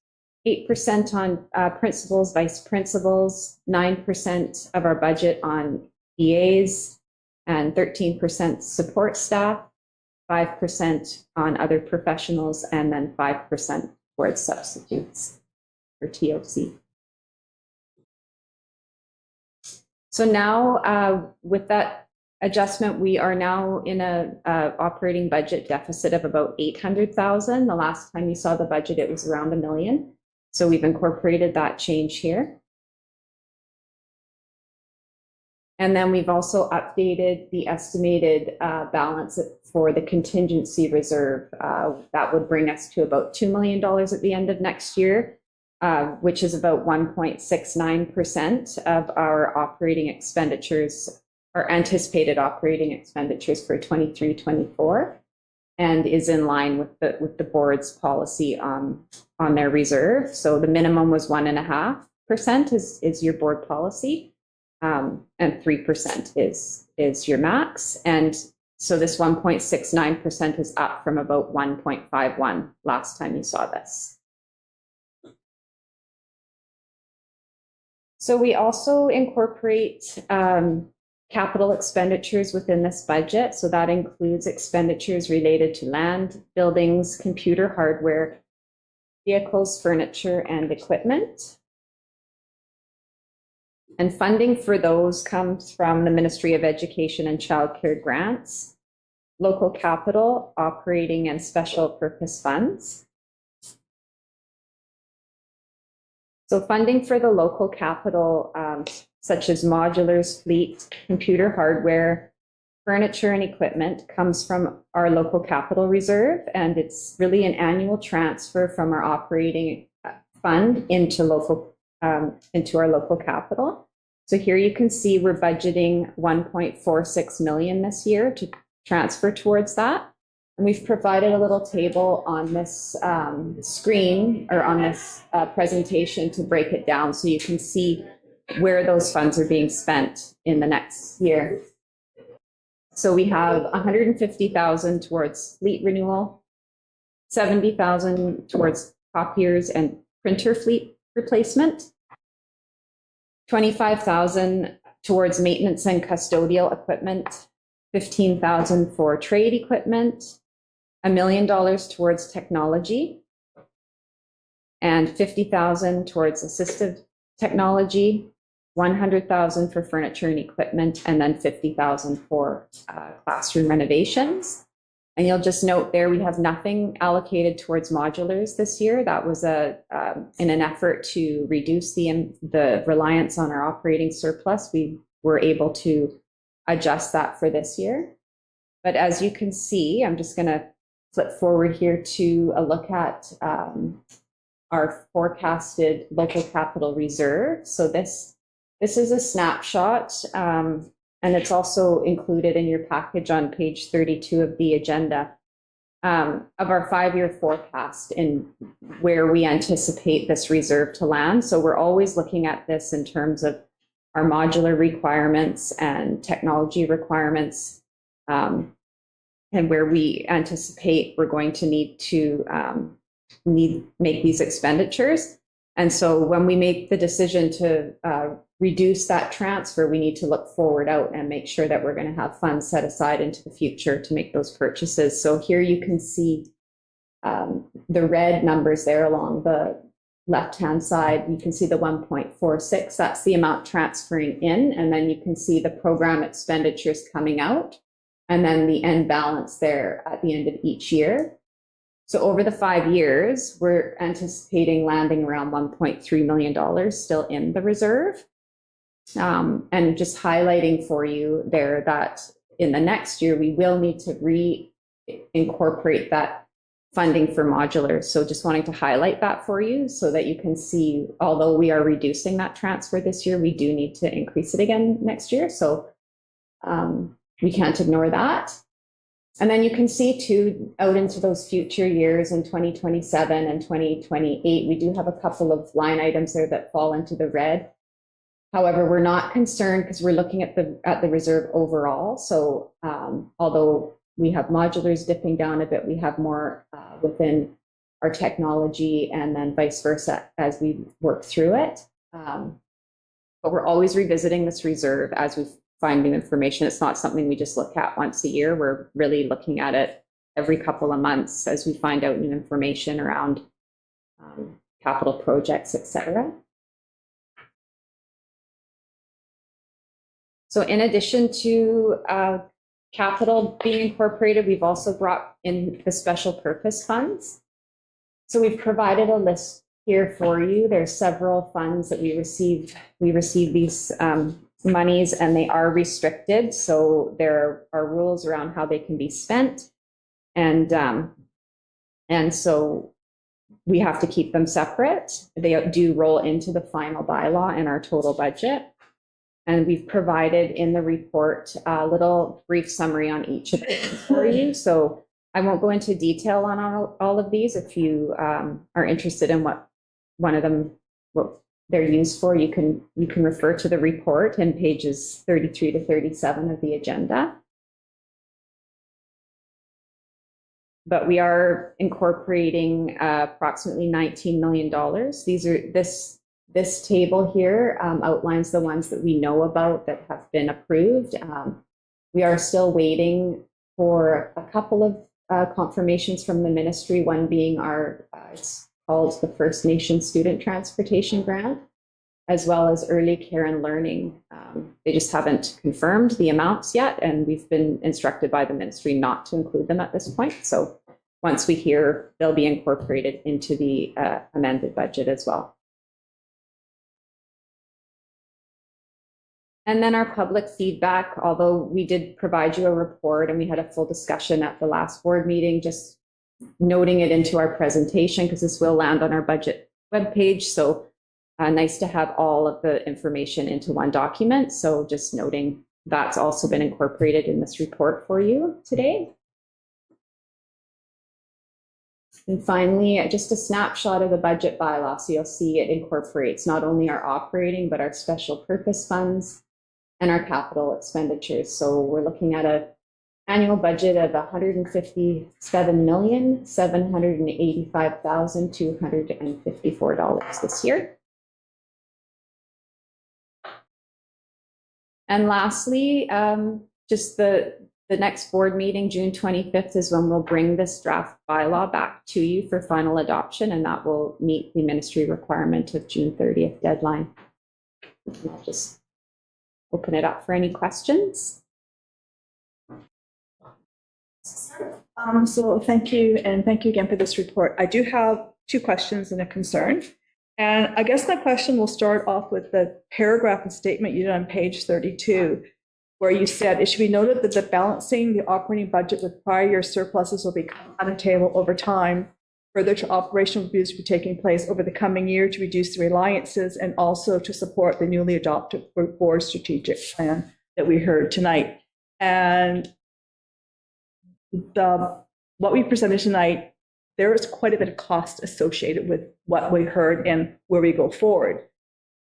8% on principals, vice principals, 9% of our budget on EAs, and 13% support staff, 5% on other professionals, and then 5% towards substitutes for TOC. So now with that adjustment, we are now in a operating budget deficit of about 800,000. The last time you saw the budget, it was around $1 million. So we've incorporated that change here. And then we've also updated the estimated balance for the contingency reserve. That would bring us to about $2 million at the end of next year, which is about 1.69% of our operating expenditures, our anticipated operating expenditures for 23-24, and is in line with the board's policy on their reserve. So the minimum was 1.5% is your board policy. And 3% is your max. And so this 1.69% is up from about 1.51 last time you saw this. So we also incorporate capital expenditures within this budget. So that includes expenditures related to land, buildings, computer hardware, vehicles, furniture, and equipment. And funding for those comes from the Ministry of Education and Childcare grants, local capital, operating and special purpose funds. So funding for the local capital, such as modulars, fleet, computer hardware, furniture and equipment, comes from our local capital reserve. And it's really an annual transfer from our operating fund into our local capital. So here you can see we're budgeting 1.46 million this year to transfer towards that. And we've provided a little table on this screen or on this presentation to break it down so you can see where those funds are being spent in the next year. So we have 150,000 towards fleet renewal, 70,000 towards copiers and printer fleet replacement, 25,000 towards maintenance and custodial equipment, 15,000 for trade equipment, $1 million towards technology, and 50,000 towards assistive technology, 100,000 for furniture and equipment, and then 50,000 for classroom renovations. And you'll just note there, we have nothing allocated towards modulars this year. That was in an effort to reduce the reliance on our operating surplus. We were able to adjust that for this year. But as you can see, I'm just going to flip forward here to a look at our forecasted local capital reserve. So this is a snapshot. And it's also included in your package on page 32 of the agenda of our 5-year forecast and where we anticipate this reserve to land. So we're always looking at this in terms of our modular requirements and technology requirements, and where we anticipate we're going to need to make these expenditures. And so when we make the decision to reduce that transfer, we need to look forward out and make sure that we're going to have funds set aside into the future to make those purchases. So here you can see the red numbers there along the left-hand side. You can see the 1.46, that's the amount transferring in, and then you can see the program expenditures coming out, and then the end balance there at the end of each year. So over the 5 years, we're anticipating landing around $1.3 million still in the reserve. And just highlighting for you there that in the next year, we will need to reincorporate that funding for modulars. So just wanting to highlight that for you so that you can see, although we are reducing that transfer this year, we do need to increase it again next year. So we can't ignore that. And then you can see too, out into those future years in 2027 and 2028, we do have a couple of line items there that fall into the red. However, we're not concerned because we're looking at the reserve overall. So although we have modulars dipping down a bit, we have more within our technology and then vice versa as we work through it. But we're always revisiting this reserve as we find new information. It's not something we just look at once a year. We're really looking at it every couple of months as we find out new information around capital projects, etc. So in addition to capital being incorporated, we've also brought in the special purpose funds. So we've provided a list here for you. There's several funds that we receive. We receive these monies and they are restricted. So there are rules around how they can be spent. And so we have to keep them separate. They do roll into the final bylaw and our total budget. And we've provided in the report a little brief summary on each of them for you. So I won't go into detail on all of these. If you are interested in what one of them, what they're used for, you can refer to the report in pages 33 to 37 of the agenda. But we are incorporating approximately $19 million. These are this table here outlines the ones that we know about that have been approved. We are still waiting for a couple of confirmations from the ministry, one being our, it's called the First Nation Student Transportation Grant, as well as Early Care and Learning. They just haven't confirmed the amounts yet, and we've been instructed by the ministry not to include them at this point. So once we hear, they'll be incorporated into the amended budget as well. And then our public feedback, although we did provide you a report and we had a full discussion at the last board meeting, just noting it into our presentation because this will land on our budget webpage. So nice to have all of the information into one document. So just noting that's also been incorporated in this report for you today. And finally, just a snapshot of the budget bylaw. So you'll see it incorporates not only our operating, but our special purpose funds and our capital expenditures. So we're looking at an annual budget of $157,785,254 this year. And lastly, just the next board meeting, June 25th, is when we'll bring this draft bylaw back to you for final adoption, and that will meet the ministry requirement of June 30th deadline. I'll just open it up for any questions. So thank you, and thank you again for this report. I do have two questions and a concern. And I guess my question will start off with the paragraph and statement you did on page 32, where you said it should be noted that the balancing the operating budget with prior year surpluses will become on the table over time. Further to operational reviews will be taking place over the coming year to reduce the reliances and also to support the newly adopted board strategic plan that we heard tonight. And what we presented tonight, there is quite a bit of cost associated with what we heard and where we go forward.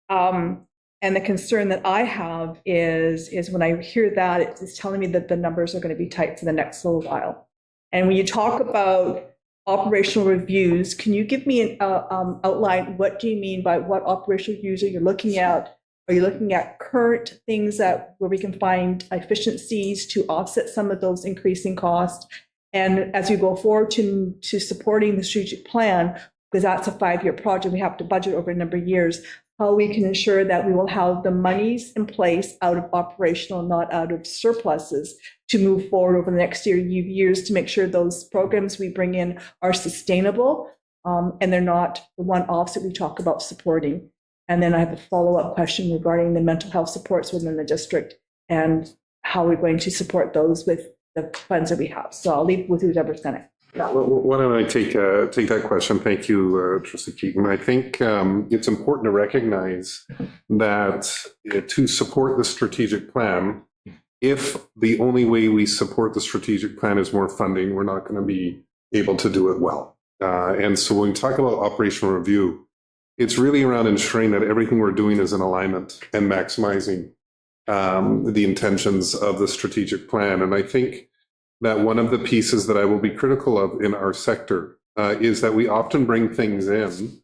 And the concern that I have is when I hear that, it's telling me that the numbers are going to be tight for the next little while. And when you talk about operational reviews, can you give me an outline? What do you mean by what operational reviews are you looking at? Are you looking at current things where we can find efficiencies to offset some of those increasing costs? And as we go forward to supporting the strategic plan, because that's a 5-year project, we have to budget over a number of years, how we can ensure that we will have the monies in place out of operational, not out of surpluses, to move forward over the next years to make sure those programs we bring in are sustainable and they're not the one-offs that we talk about supporting. And then I have a follow-up question regarding the mental health supports within the district and how we're going to support those with the funds that we have. So I'll leave with whoever's going to. Why don't I take that question? Thank you, Trustee Keating. I think it's important to recognize that to support the strategic plan, if the only way we support the strategic plan is more funding, we're not going to be able to do it well. And so when we talk about operational review, it's really around ensuring that everything we're doing is in alignment and maximizing the intentions of the strategic plan. And I think that one of the pieces that I will be critical of in our sector is that we often bring things in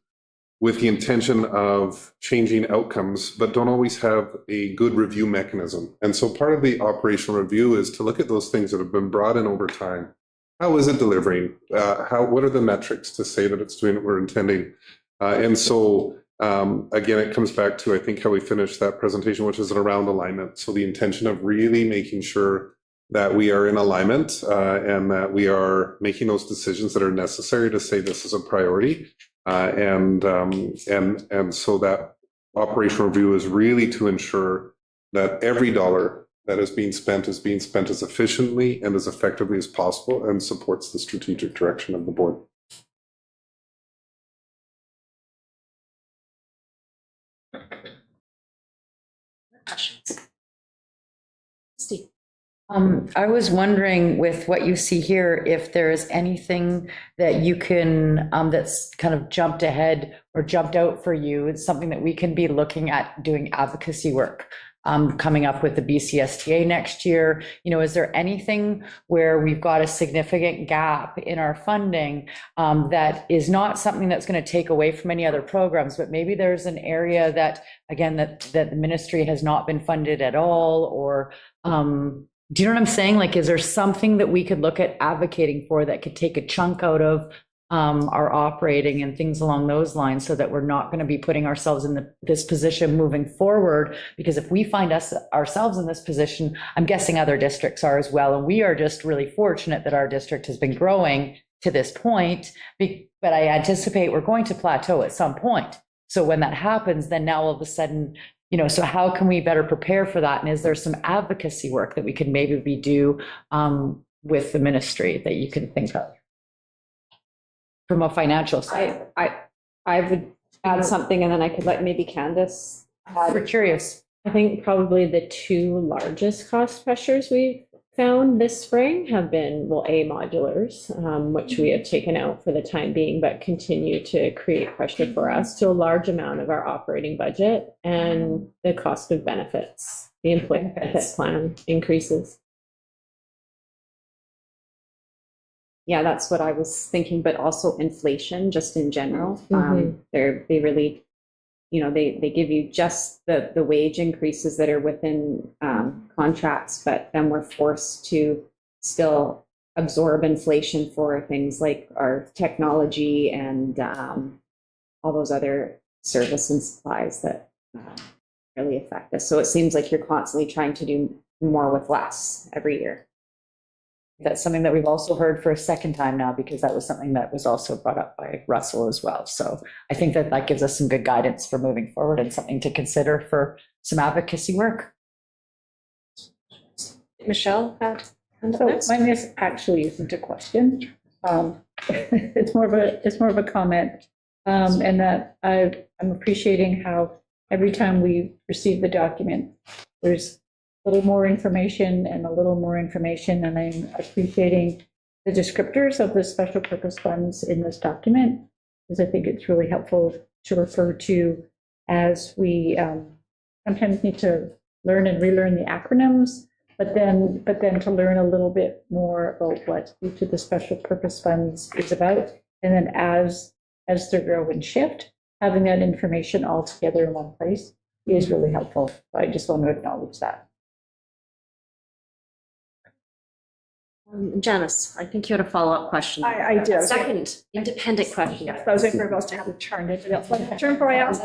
with the intention of changing outcomes, but don't always have a good review mechanism. And so part of the operational review is to look at those things that have been brought in over time. How is it delivering? What are the metrics to say that it's doing what we're intending? And so, again, it comes back to, I think, how we finished that presentation, which is around alignment. So the intention of really making sure that we are in alignment and that we are making those decisions that are necessary to say this is a priority. And so that operational review is really to ensure that every dollar that is being spent as efficiently and as effectively as possible and supports the strategic direction of the board. Steve. I was wondering with what you see here, if there is anything that you can, that's kind of jumped ahead or jumped out for you. It's something that we can be looking at doing advocacy work. Coming up with the BCSTA next year, is there anything where we've got a significant gap in our funding that is not something that's going to take away from any other programs, but maybe there's an area that, again, that the ministry has not been funded at all, or do you know what I'm saying? Like, is there something that we could look at advocating for that could take a chunk out of our operating and things along those lines, so that we're not going to be putting ourselves in this position moving forward? Because if we find ourselves in this position, I'm guessing other districts are as well. And we are just really fortunate that our district has been growing to this point, but I anticipate we're going to plateau at some point. So when that happens, then now all of a sudden, so how can we better prepare for that? And is there some advocacy work that we can maybe do with the ministry that you can think of from a financial side? I would add something, and then I could let maybe Candace add. We're curious. I think probably the two largest cost pressures we've found this spring have been, modulars, which we have taken out for the time being, but continue to create pressure for us to a large amount of our operating budget, and the cost of benefits, the employee benefit plan increases. Yeah, that's what I was thinking, but also inflation just in general. They really, they give you just the wage increases that are within contracts, but then we're forced to still absorb inflation for things like our technology and all those other service and supplies that really affect us. So it seems like you're constantly trying to do more with less every year. That's something that we've also heard for a second time now, because that was something that was also brought up by Russell as well. So I think that gives us some good guidance for moving forward and something to consider for some advocacy work. Michelle had. Mine is actually isn't a question. It's more of a comment, and that I'm appreciating how every time we receive the document, there's a little more information and a little more information, and I'm appreciating the descriptors of the special purpose funds in this document, because I think it's really helpful to refer to as we sometimes need to learn and relearn the acronyms, but then to learn a little bit more about what each of the special purpose funds is about, and then as they grow and shift, having that information all together in one place is really helpful. So I just want to acknowledge that. Janice, I think you had a follow-up question. I do. Second, independent question. Yes, I was waiting for us to have a turn. Turn before I ask.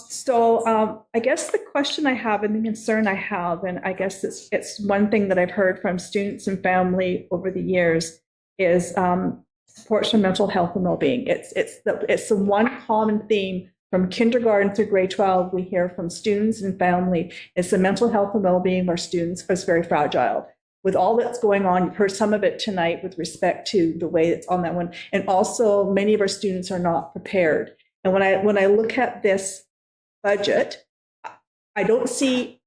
So I guess the question I have and the concern I have, and I guess it's one thing that I've heard from students and family over the years, is support for mental health and well-being. It's the one common theme from kindergarten through grade 12 we hear from students and family. It's the mental health and well-being of our students is very fragile. With all that's going on, you've heard some of it tonight with respect to the way it's on that one. And also many of our students are not prepared. And when I look at this budget, I don't see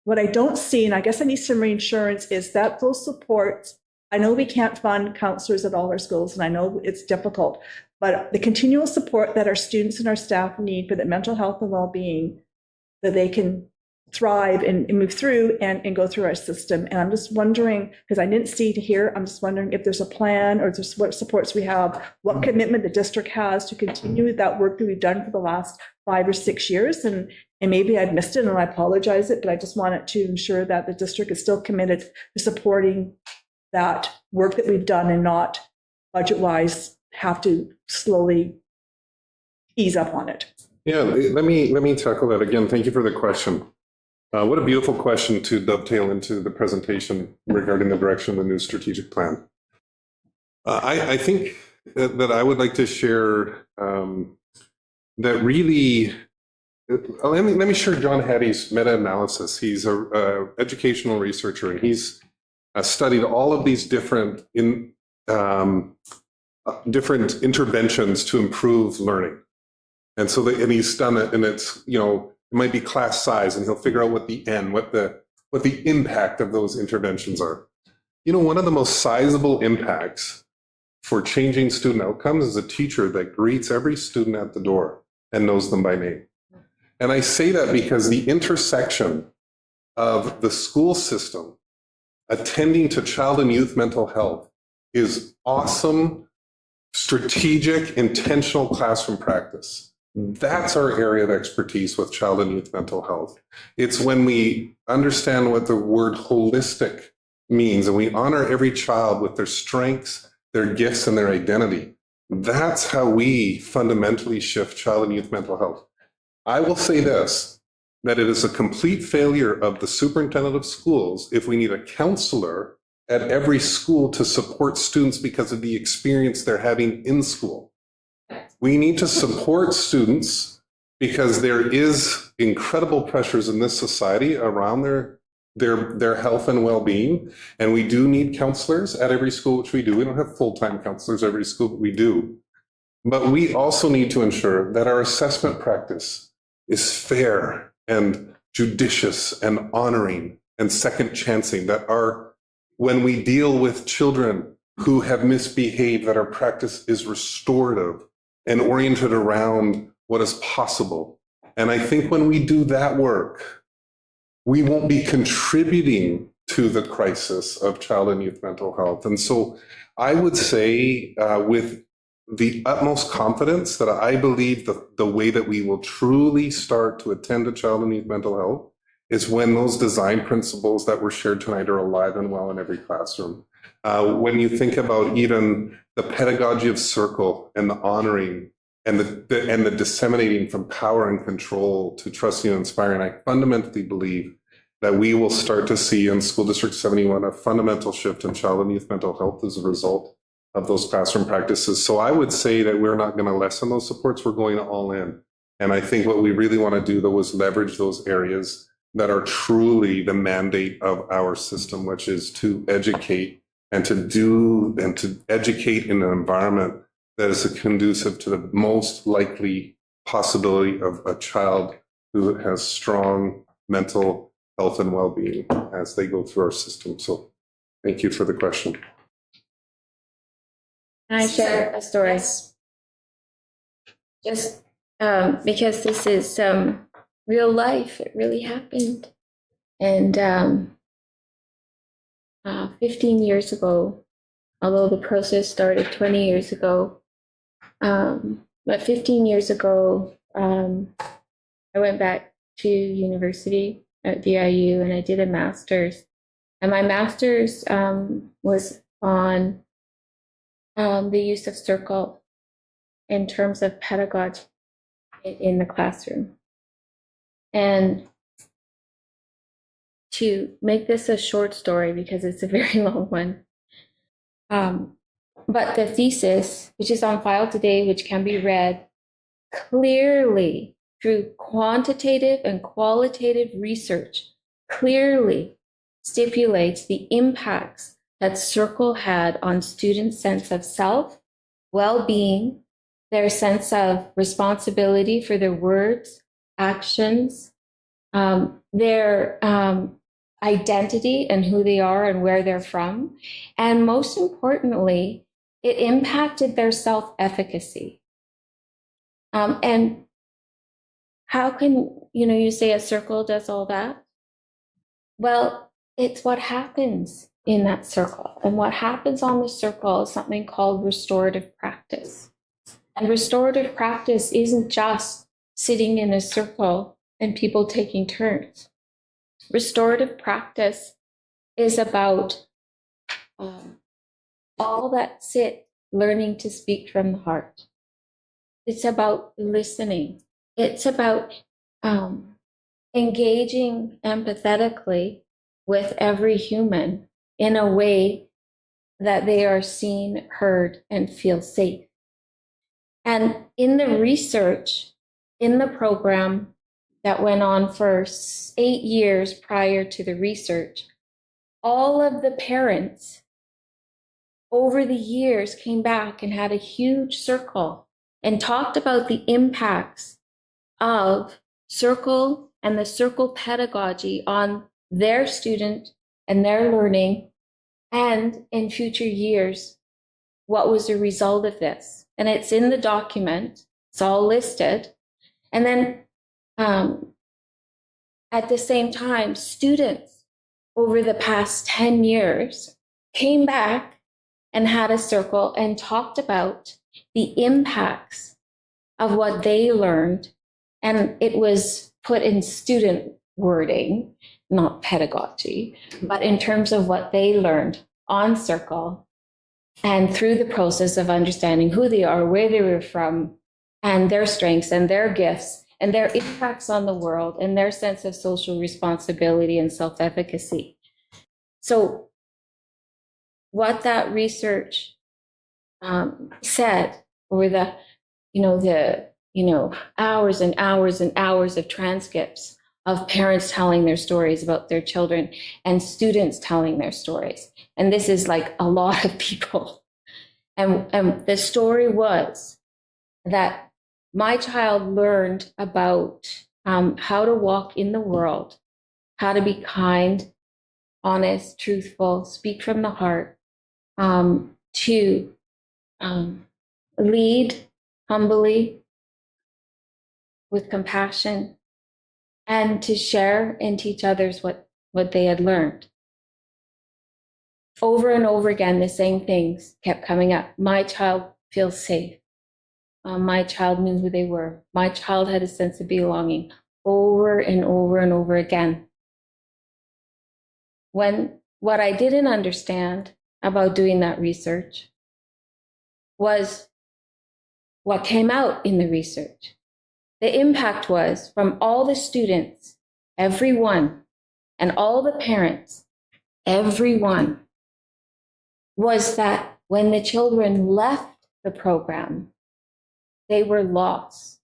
what I don't see, and I guess I need some reassurance, is that those supports, I know we can't fund counselors at all our schools, and I know it's difficult, but the continual support that our students and our staff need for their mental health and well-being, that they can thrive and move through and go through our system. And I'm just wondering, because I didn't see it here, I'm just wondering if there's a plan or just what supports we have, what commitment the district has to continue that work that we've done for the last 5 or 6 years. And maybe I've missed it and I apologize it, but I just wanted to ensure that the district is still committed to supporting that work that we've done and not budget-wise have to slowly ease up on it. Yeah, let me tackle that again. Thank you for the question. What a beautiful question to dovetail into the presentation regarding the direction of the new strategic plan. I think that I would like to share that really, let me share John Hattie's meta-analysis. He's an educational researcher, and he's studied all of these different interventions to improve learning. And so, and he's done it, and it's, you know, it might be class size, and he'll figure out what the impact of those interventions are. You know, one of the most sizable impacts for changing student outcomes is a teacher that greets every student at the door and knows them by name. And I say that because the intersection of the school system attending to child and youth mental health is awesome, strategic, intentional classroom practice. That's our area of expertise with child and youth mental health. It's when we understand what the word holistic means and we honor every child with their strengths, their gifts, and their identity. That's how we fundamentally shift child and youth mental health. I will say this, that it is a complete failure of the superintendent of schools if we need a counselor at every school to support students because of the experience they're having in school. We need to support students because there is incredible pressures in this society around their health and well-being. And we do need counselors at every school, which we do. We don't have full-time counselors at every school, but we do. But we also need to ensure that our assessment practice is fair and judicious and honoring and second chancing, that when we deal with children who have misbehaved, that our practice is restorative and oriented around what is possible. And I think when we do that work, we won't be contributing to the crisis of child and youth mental health. And so I would say with the utmost confidence that I believe the way that we will truly start to attend to child and youth mental health is when those design principles that were shared tonight are alive and well in every classroom. When you think about even the pedagogy of circle and the honoring and the disseminating from power and control to trusting and inspiring, I fundamentally believe that we will start to see in School District 71 a fundamental shift in child and youth mental health as a result of those classroom practices. So I would say that we're not going to lessen those supports, we're going all in. And I think what we really want to do, though, is leverage those areas that are truly the mandate of our system, which is to educate and to educate in an environment that is conducive to the most likely possibility of a child who has strong mental health and well-being as they go through our system. So thank you for the question. Can I share a story? Yes. Just because this is real life, it really happened. And 15 years ago, although the process started 20 years ago, but 15 years ago, I went back to university at VIU and I did a master's. And my master's was on the use of circle in terms of pedagogy in the classroom. And to make this a short story, because it's a very long one, but the thesis, which is on file today, which can be read clearly through quantitative and qualitative research, clearly stipulates the impacts that Circle had on students' sense of self, well-being, their sense of responsibility for their words, actions, their identity and who they are and where they're from. And most importantly, it impacted their self-efficacy. And how can, you say a circle does all that? Well, it's what happens in that circle. And what happens on the circle is something called restorative practice. And restorative practice isn't just sitting in a circle and people taking turns. Restorative practice is about all that sit learning to speak from the heart. It's about listening. It's about engaging empathetically with every human in a way that they are seen, heard, and feel safe. And in the research, in the program that went on for 8 years prior to the research, all of the parents over the years came back and had a huge circle and talked about the impacts of circle and the circle pedagogy on their student and their learning, and in future years, what was the result of this. And it's in the document, it's all listed. And then at the same time, students over the past 10 years came back and had a circle and talked about the impacts of what they learned. And it was put in student wording, not pedagogy, but in terms of what they learned on circle and through the process of understanding who they are, where they were from, and their strengths and their gifts and their impacts on the world and their sense of social responsibility and self-efficacy. So what that research said over the hours and hours and hours of transcripts of parents telling their stories about their children and students telling their stories. And this is like a lot of people. And the story was that my child learned about how to walk in the world, how to be kind, honest, truthful, speak from the heart, to lead humbly with compassion, and to share and teach others what they had learned. Over and over again, the same things kept coming up. My child feels safe. My child knew who they were. My child had a sense of belonging, over and over and over again. What I didn't understand about doing that research was what came out in the research. The impact was from all the students, everyone, and all the parents, everyone, was that when the children left the program, they were lost.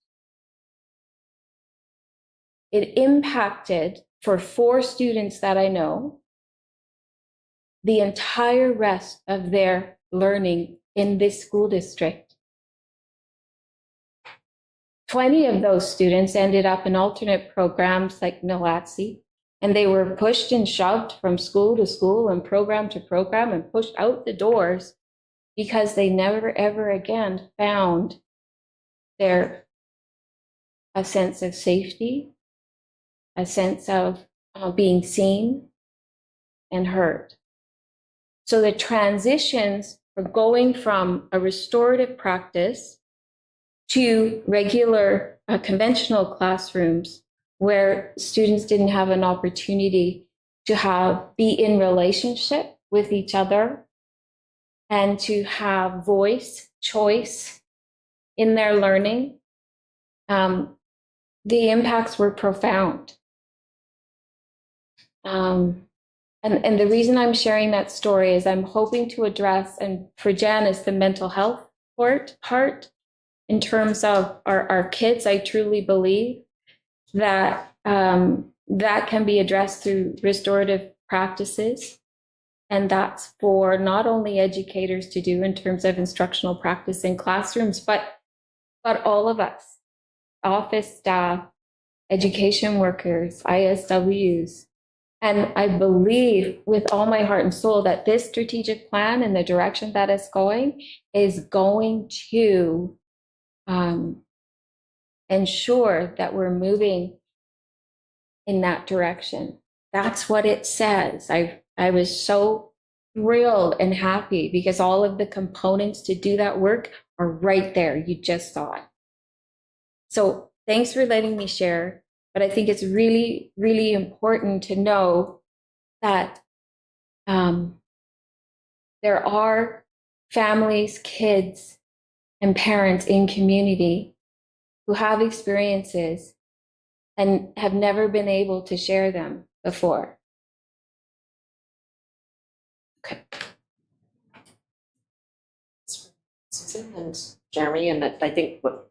It impacted, for 4 students that I know, the entire rest of their learning in this school district. 20 of those students ended up in alternate programs like NILATSE, and they were pushed and shoved from school to school and program to program and pushed out the doors because they never ever again found a sense of safety, a sense of being seen and heard. So the transitions for going from a restorative practice to regular conventional classrooms where students didn't have an opportunity to be in relationship with each other and to have voice, choice in their learning, the impacts were profound. And the reason I'm sharing that story is I'm hoping to address, and for Janice, the mental health part in terms of our kids. I truly believe that that can be addressed through restorative practices. And that's for not only educators to do in terms of instructional practice in classrooms, but all of us, office staff, education workers, ISWs. And I believe with all my heart and soul that this strategic plan and the direction that it's going is going to ensure that we're moving in that direction. That's what it says. I was so thrilled and happy because all of the components to do that work are right there. You just saw it. So thanks for letting me share. But I think it's really, really important to know that there are families, kids, and parents in community who have experiences and have never been able to share them before. Okay. Susan and Jeremy, and I think what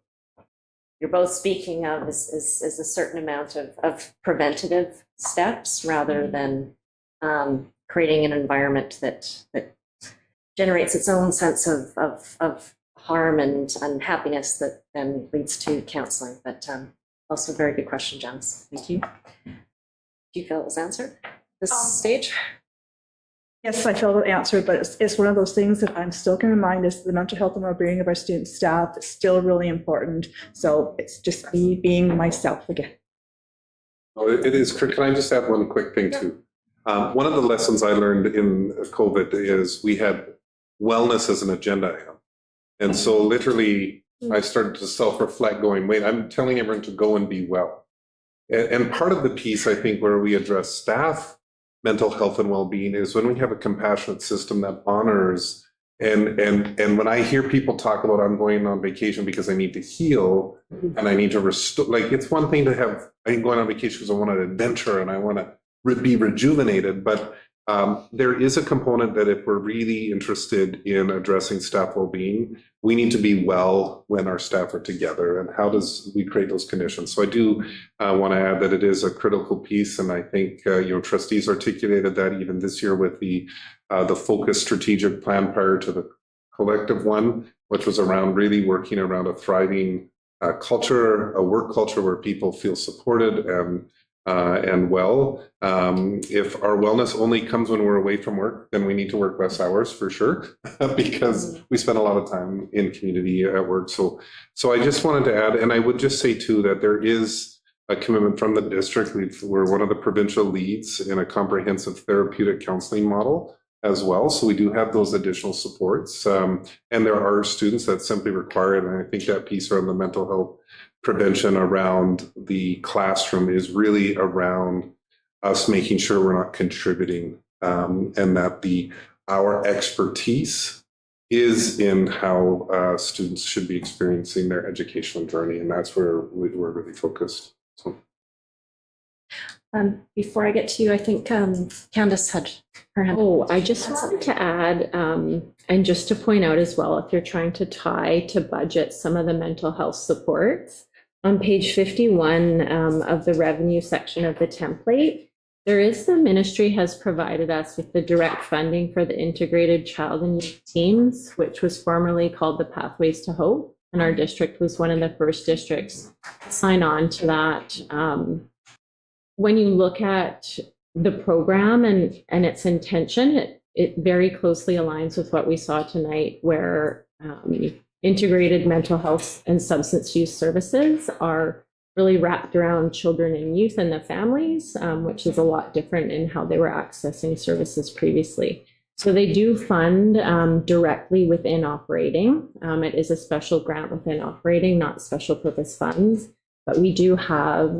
you're both speaking of is a certain amount of preventative steps rather than creating an environment that generates its own sense of harm and unhappiness that then leads to counseling. But also a very good question, Janice. Thank you. Do you feel it was answered at this stage? Yes, I feel the answer, but it's one of those things that I'm still going to remind us the mental health and well-being of our student staff is still really important. So it's just me being myself again. Oh, it is. Can I just add one quick thing too? One of the lessons I learned in COVID is we had wellness as an agenda item. And so literally I started to self-reflect going, wait, I'm telling everyone to go and be well. And part of the piece, I think, where we address staff mental health and well-being is when we have a compassionate system that honors and when I hear people talk about I'm going on vacation because I need to heal and I need to restore, like it's one thing to have, I'm going on vacation because I want an adventure and I want to be rejuvenated, but there is a component that if we're really interested in addressing staff well-being, we need to be well when our staff are together. And how does we create those conditions? So I do want to add that it is a critical piece, and I think your trustees articulated that even this year with the focused strategic plan prior to the collective one, which was around really working around a thriving culture, a work culture where people feel supported and well. If our wellness only comes when we're away from work, then we need to work less hours for sure, because we spend a lot of time in community at work. So I just wanted to add, and I would just say too, that there is a commitment from the district. We're one of the provincial leads in a comprehensive therapeutic counseling model as well. So we do have those additional supports. And there are students that simply require it. And I think that piece around the mental health prevention around the classroom is really around us making sure we're not contributing and that our expertise is in how students should be experiencing their educational journey. And that's where we're really focused. So. Before I get to you, I think Candace had her hand. Oh, I just wanted to add, and just to point out as well, if you're trying to tie to budget some of the mental health supports, on page 51 of the revenue section of the template, there is the ministry has provided us with the direct funding for the integrated child and youth teams, which was formerly called the Pathways to Hope. And our district was one of the first districts to sign on to that. When you look at the program and its intention, it very closely aligns with what we saw tonight, where integrated mental health and substance use services are really wrapped around children and youth and the families, which is a lot different in how they were accessing services previously. So they do fund directly within operating. It is a special grant within operating, not special purpose funds, but we do have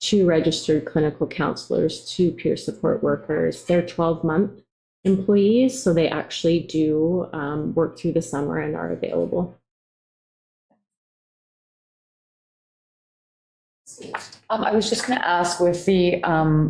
2 registered clinical counselors, 2 peer support workers. They're 12-month employees, so they actually do work through the summer and are available. I was just going to ask, with the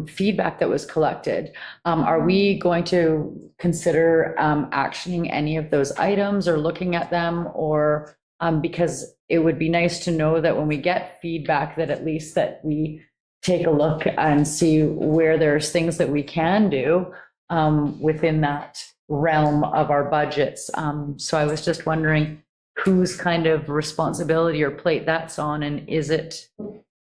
feedback that was collected, are we going to consider actioning any of those items or looking at them, or because it would be nice to know that when we get feedback that at least that we take a look and see where there's things that we can do within that realm of our budgets. So I was just wondering whose kind of responsibility or plate that's on, and is it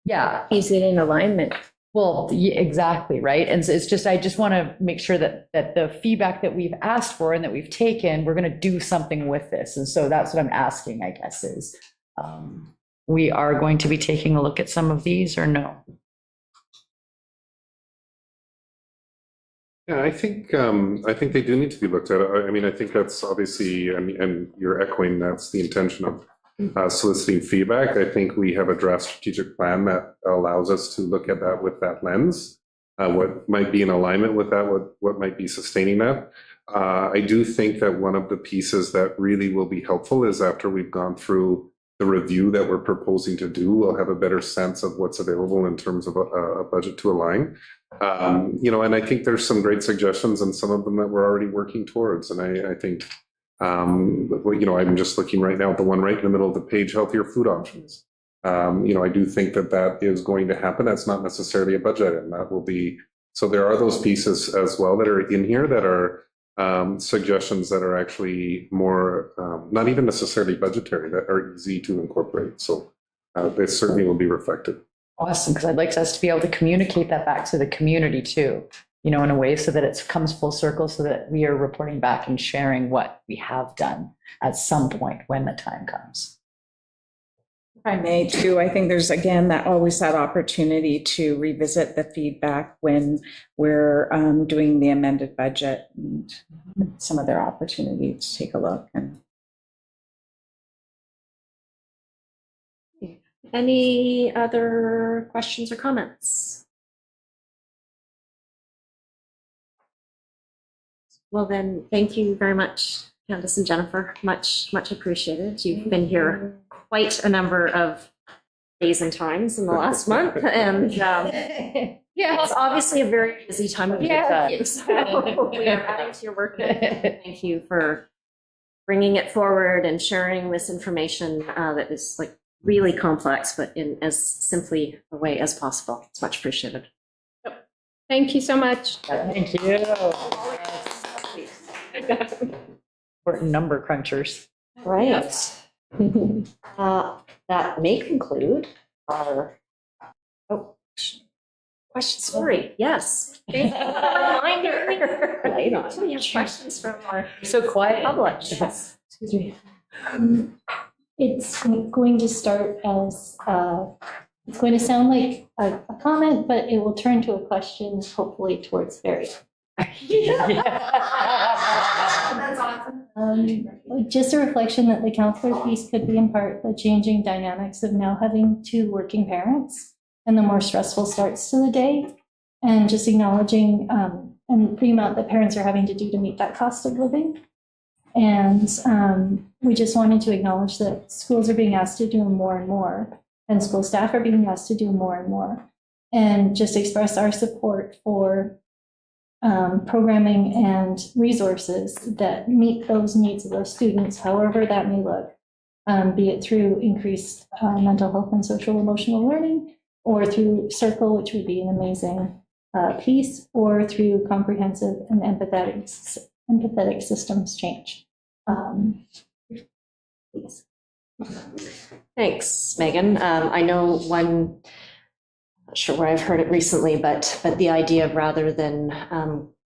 Yeah. Is it in alignment? Well, yeah, exactly, right? And so it's just, I just want to make sure that the feedback that we've asked for and that we've taken, we're going to do something with this. And so that's what I'm asking, I guess, is we are going to be taking a look at some of these or no? Yeah, I think they do need to be looked at. I mean, I think that's obviously, and you're echoing, that's the intention of soliciting feedback. I think we have a draft strategic plan that allows us to look at that with that lens. What might be in alignment with that, what might be sustaining that. I do think that one of the pieces that really will be helpful is after we've gone through the review that we're proposing to do, we'll have a better sense of what's available in terms of a budget to align. And I think there's some great suggestions and some of them that we're already working towards. And I think, I'm just looking right now at the one right in the middle of the page, healthier food options. I do think that is going to happen. That's not necessarily a budget item. That will be, so there are those pieces as well that are in here that are suggestions that are actually more, not even necessarily budgetary, that are easy to incorporate. So they certainly will be reflected. Awesome, because I'd like us to be able to communicate that back to the community too, in a way so that it comes full circle, so that we are reporting back and sharing what we have done at some point when the time comes. If I may too, I think there's again always that opportunity to revisit the feedback when we're doing the amended budget, and some other opportunity to take a look. And Any other questions or comments? Well, then, thank you very much, Candace and Jennifer. Much, much appreciated. You've been here quite a number of days and times in the last month. And yeah, it's obviously a very busy time of year. So we are adding to your work. Thank you for bringing it forward and sharing this information that is really complex, but in as simply a way as possible. It's much appreciated. Thank you so much. Thank you. Important number crunchers. Right. That may conclude our question. Sorry. Yes. Reminder. Right on. We have questions from our public. Yes. Excuse me. It's going to start as, it's going to sound like a comment, but it will turn to a question, hopefully towards Barry. That's awesome. Just a reflection that the counselor piece could be in part the changing dynamics of now having two working parents and the more stressful starts to the day, and just acknowledging and the amount that parents are having to do to meet that cost of living. And we just wanted to acknowledge that schools are being asked to do more and more, and school staff are being asked to do more and more, and just express our support for programming and resources that meet those needs of those students, however that may look, be it through increased mental health and social emotional learning, or through Circle, which would be an amazing piece, or through comprehensive and empathetic systems change. Please. Thanks, Megan. I know one, not sure where I've heard it recently, but the idea of rather than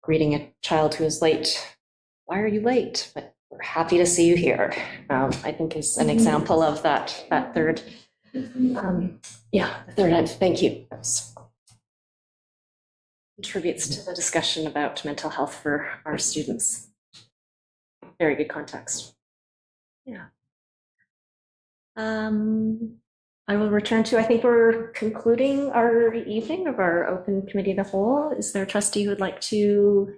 greeting a child who is late, why are you late? But we're happy to see you here. I think is an example of that third. The third end. Thank you. Contributes to the discussion about mental health for our students. Very good context. Yeah. I will return to, I think we're concluding our evening of our open committee of the whole. Is there a trustee who would like to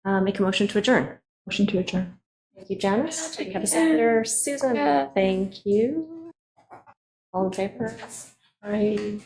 make a motion to adjourn? Motion to adjourn. Thank you, Janice. Do you have a seconder? Susan, thank you. All in favor? Aye.